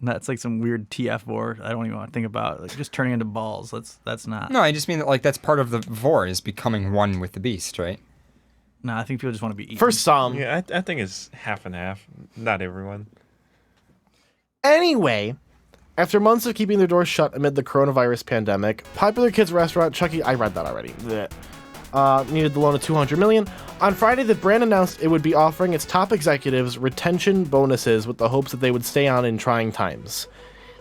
That's like some weird TF vor. I don't even want to think about. Like just turning into balls. That's not. No, I just mean that like that's part of the vor is becoming one with the beast, right? No, I think people just want to be eaten. For some. Yeah, I think it's half and half. Not everyone. Anyway, after months of keeping their doors shut amid the coronavirus pandemic, popular kids restaurant Chuck E. I read that already. Needed the loan of $200 million. On Friday, the brand announced it would be offering its top executives retention bonuses with the hopes that they would stay on in trying times.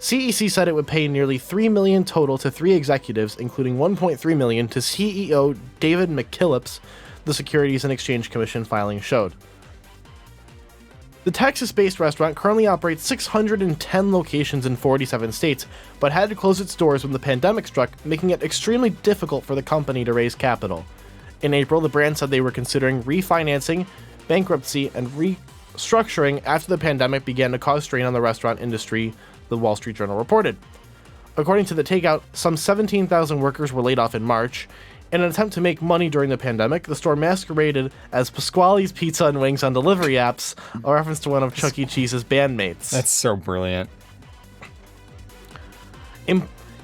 CEC said it would pay nearly $3 million total to 3 executives, including $1.3 million to CEO David McKillips, the Securities and Exchange Commission filing showed. The Texas-based restaurant currently operates 610 locations in 47 states, but had to close its doors when the pandemic struck, making it extremely difficult for the company to raise capital. In April, the brand said they were considering refinancing, bankruptcy, and restructuring after the pandemic began to cause strain on the restaurant industry, the Wall Street Journal reported. According to The Takeout, some 17,000 workers were laid off in March. In an attempt to make money during the pandemic, the store masqueraded as Pasquale's Pizza and Wings on delivery apps, a reference to one of Chuck E. Cheese's bandmates. That's so brilliant.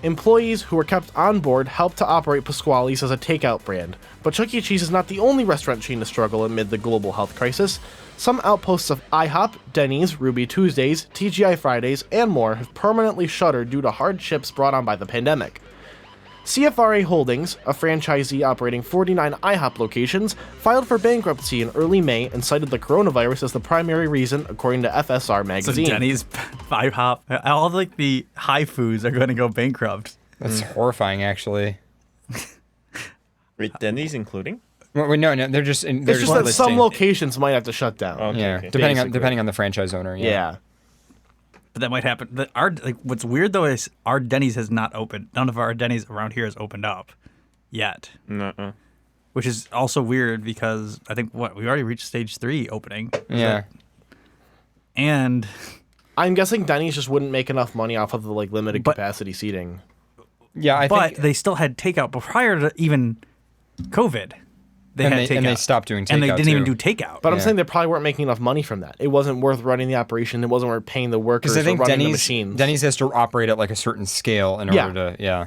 Employees who were kept on board helped to operate Pasquale's as a takeout brand. But Chuck E. Cheese is not the only restaurant chain to struggle amid the global health crisis. Some outposts of IHOP, Denny's, Ruby Tuesdays, TGI Fridays, and more have permanently shuttered due to hardships brought on by the pandemic. CFRA Holdings, a franchisee operating 49 IHOP locations, filed for bankruptcy in early May and cited the coronavirus as the primary reason, according to FSR magazine. So Denny's, IHOP, all of, like the high foods are going to go bankrupt. That's horrifying, actually. Wait, Denny's including? Well, no, they're just. It's just that some locations might have to shut down. Okay. Depending on the franchise owner. Yeah. But that might happen. What's weird though is our Denny's has not opened. None of our Denny's around here has opened up yet. Nuh-uh. Which is also weird because I think we already reached stage 3 opening. Yeah. And I'm guessing Denny's just wouldn't make enough money off of the like limited capacity seating. Yeah, but they still had takeout. But prior to even COVID, they had takeout. And they stopped doing takeout. And they didn't even do takeout. But I'm saying they probably weren't making enough money from that. It wasn't worth running the operation. It wasn't worth paying the workers Because I think or running the machines. Denny's has to operate at like a certain scale in order to, Yeah,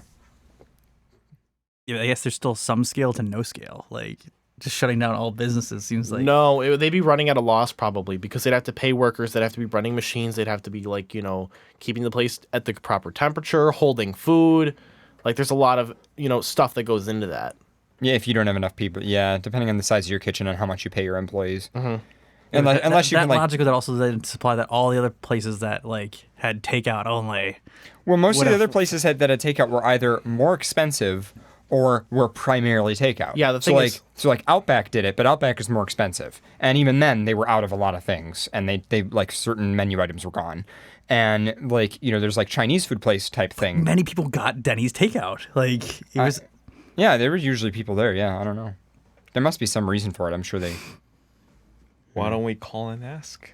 I guess there's still some scale to no scale. Like, just shutting down all businesses seems like... No, they'd be running at a loss probably because they'd have to pay workers, they'd have to be running machines, they'd have to be like, keeping the place at the proper temperature, holding food. Like, there's a lot of, stuff that goes into that. Yeah, if you don't have enough people. Yeah, depending on the size of your kitchen and how much you pay your employees. Mm-hmm. Unless you can like... logic would also then supply that all the other places that like had takeout only... Well, most of the other places that had takeout were either more expensive or were primarily takeout. Yeah, the thing is... So like Outback did it, but Outback is more expensive. And even then, they were out of a lot of things. And they like certain menu items were gone. And like, there's like Chinese food place type thing. Many people got Denny's takeout. Like, it was... Yeah, there were usually people there. Yeah, I don't know. There must be some reason for it. I'm sure they... Why don't we call and ask?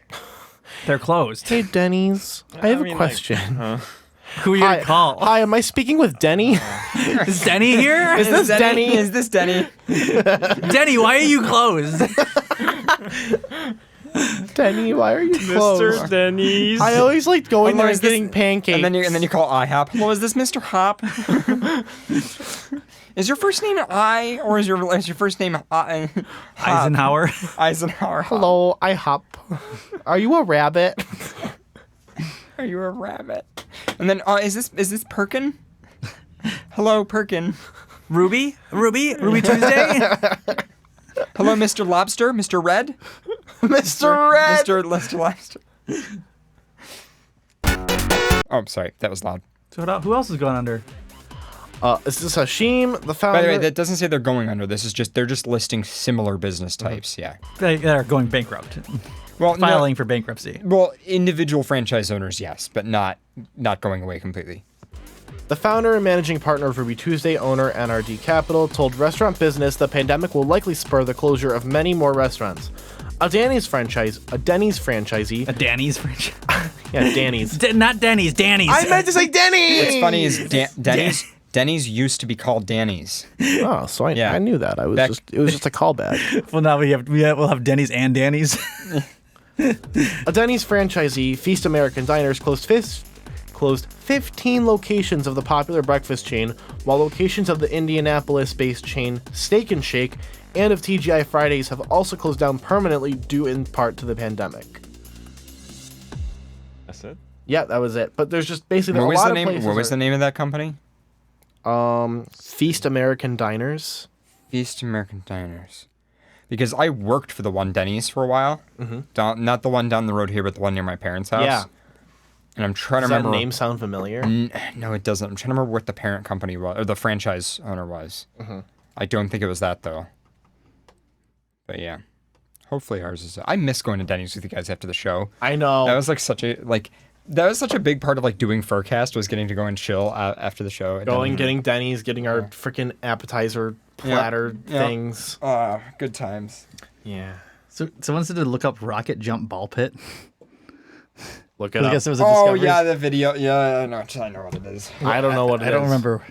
They're closed. Hey, Denny's. I have a question. Who are you going to call? Hi, am I speaking with Denny? Is Denny here? Is this Denny? Is this Denny? Denny, why are you closed? Denny, why are you closed? Mr. Denny's. I always liked going there and getting pancakes. And then you call IHOP. Hello, is this Mr. Hop? Is your first name I or is your first name Eisenhower? Eisenhower. Hello, IHOP. Are you a rabbit? Are you a rabbit? And then is this Perkin? Hello, Perkin. Ruby Tuesday. Hello, Mr. Lobster, Mr. Red. Mr. Red. Mr. Lobster. Oh, sorry, that was loud. So who else is going under? This is Hashim, the founder. By the way, that doesn't say they're going under. They're just listing similar business types. Yeah. They are going bankrupt. Well, filing for bankruptcy. Well, individual franchise owners, yes, but not going away completely. The founder and managing partner of Ruby Tuesday, owner NRD Capital, told Restaurant Business the pandemic will likely spur the closure of many more restaurants. A Denny's franchisee. A Danny's franchise. Yeah, Danny's. Not Denny's, Danny's. I meant to say Denny's! What's funny is Denny's used to be called Danny's. Oh, so I knew that. It was just a callback. Well, now we'll have Denny's and Danny's. A Denny's franchisee, Feast American Diners, closed 15 locations of the popular breakfast chain, while locations of the Indianapolis-based chain Steak and Shake and of TGI Fridays have also closed down permanently due in part to the pandemic. That's it? Yeah, that was it. But there's just basically What a lot of was places. the name of that company? Feast American Diners. Feast American Diners. Because I worked for the one Denny's for a while. Mm-hmm. Not the one down the road here, but the one near my parents' house. Yeah. And I'm trying to Does remember. that name sound familiar? No, it doesn't. I'm trying to remember what the parent company was, or the franchise owner was. Mhm. I don't think it was that, though. But yeah. Hopefully ours is. I miss going to Denny's with you guys after the show. I know. That was such a big part of doing FurCast was getting to go and chill after the show. Getting Denny's, getting our freaking appetizer platter things. Good times. Yeah. So someone said to look up rocket jump ball pit. Look it up. I guess it was a Oh Discovery. yeah, the video. Yeah, I know what it is. I don't know what it is. I don't remember.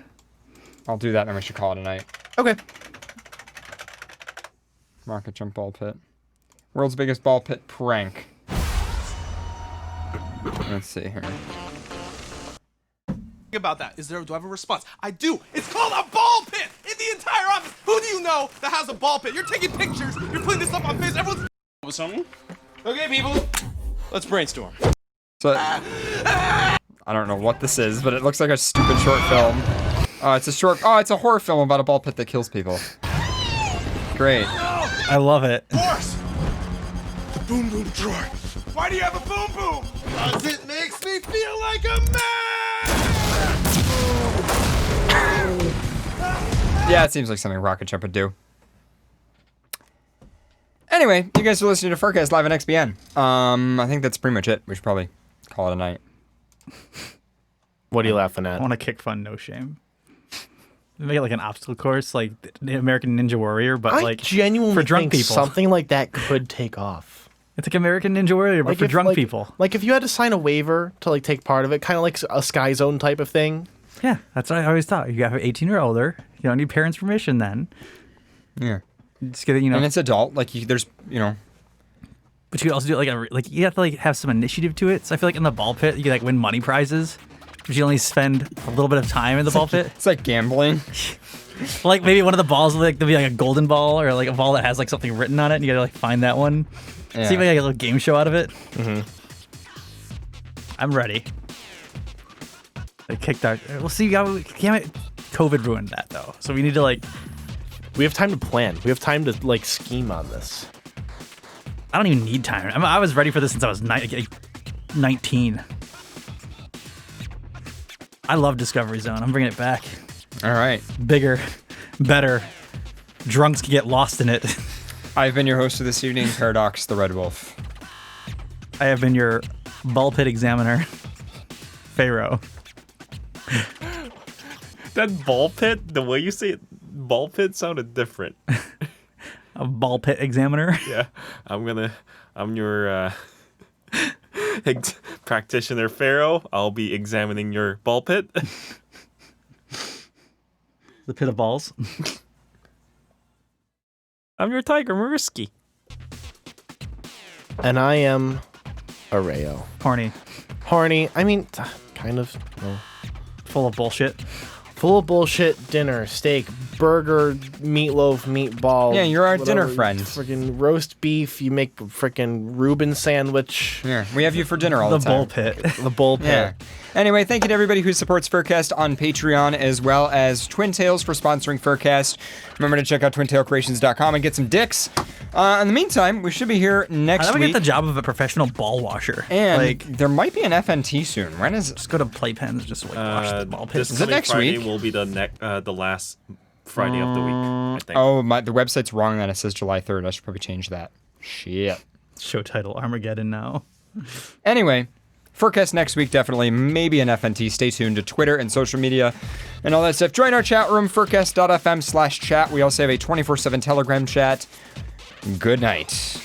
I'll do that and we should call it a night. Okay. Rocket jump ball pit. World's biggest ball pit prank. Let's see here. Think about that. Do I have a response? I do. It's called a ball pit in the entire office. Who do you know that has a ball pit? You're taking pictures. You're putting this up on Facebook. Everyone's with something. Okay, people. Let's brainstorm. So, I don't know what this is, but it looks like a stupid short film. It's a horror film about a ball pit that kills people. Great. I love it. Force. The boom boom drawer. Why do you have a boom boom? Because it makes me feel like a man. Yeah, it seems like something Rocket Jump would do. Anyway, you guys are listening to FurCast live on XBN. I think that's pretty much it. We should probably call it a night. What are you laughing at? I want to kick fun, no shame. Make it like an obstacle course, like the American Ninja Warrior, but I like genuinely for drunk think people. something like that could take off. It's like American Ninja Warrior, but for drunk people. Like if you had to sign a waiver to take part of it, kind of like a Sky Zone type of thing. Yeah, that's what I always thought. You got 18 or older. You don't need parents' permission then. Yeah. Just get it, And it's adult. But you But you could also do it like you have to have some initiative to it. So I feel like in the ball pit you could win money prizes, but you only spend a little bit of time in the ball pit. It's like gambling. Like maybe one of the balls will there'll be a golden ball or a ball that has something written on it, and you gotta find that one. Yeah. See if I get a little game show out of it. Mm-hmm. I'm ready. They kicked out. We'll see. COVID ruined that though, so we need to We have time to plan. We have time to scheme on this. I don't even need time. I was ready for this since I was 19. I love Discovery Zone. I'm bringing it back. All right. Bigger, better. Drunks can get lost in it. I've been your host of this evening, Paradox the Red Wolf. I have been your ball pit examiner, Pharaoh. That ball pit, the way you say it, ball pit sounded different. A ball pit examiner? Yeah. I'm your practitioner, Pharaoh. I'll be examining your ball pit. The pit of balls. I'm your Tiger Marisky. And I am Areo. Horny. Horny. I mean, kind of. No. Full of bullshit. Full of bullshit. Dinner, steak, burger, meatloaf, meatball. Yeah, you're our dinner friend. Freaking roast beef. You make freaking Reuben sandwich. Yeah, we have you for dinner all the time. Bull pit. The bull pit. Yeah. Anyway, thank you to everybody who supports FurCast on Patreon, as well as Twin Tails for sponsoring FurCast. Remember to check out twintailcreations.com and get some dicks. In the meantime, we should be here next How do I week. get the job of a professional ball washer? And there might be an FNT soon. When is it? Just go to Playpens, just wash the ball pits. This coming Friday will be the last Friday of the week, I think. Oh, the website's wrong then. It says July 3rd. I should probably change that. Shit. Show title Armageddon now. Anyway, FurCast next week, definitely. Maybe an FNT. Stay tuned to Twitter and social media and all that stuff. Join our chat room, furcast.fm/chat. We also have a 24/7 Telegram chat. Good night.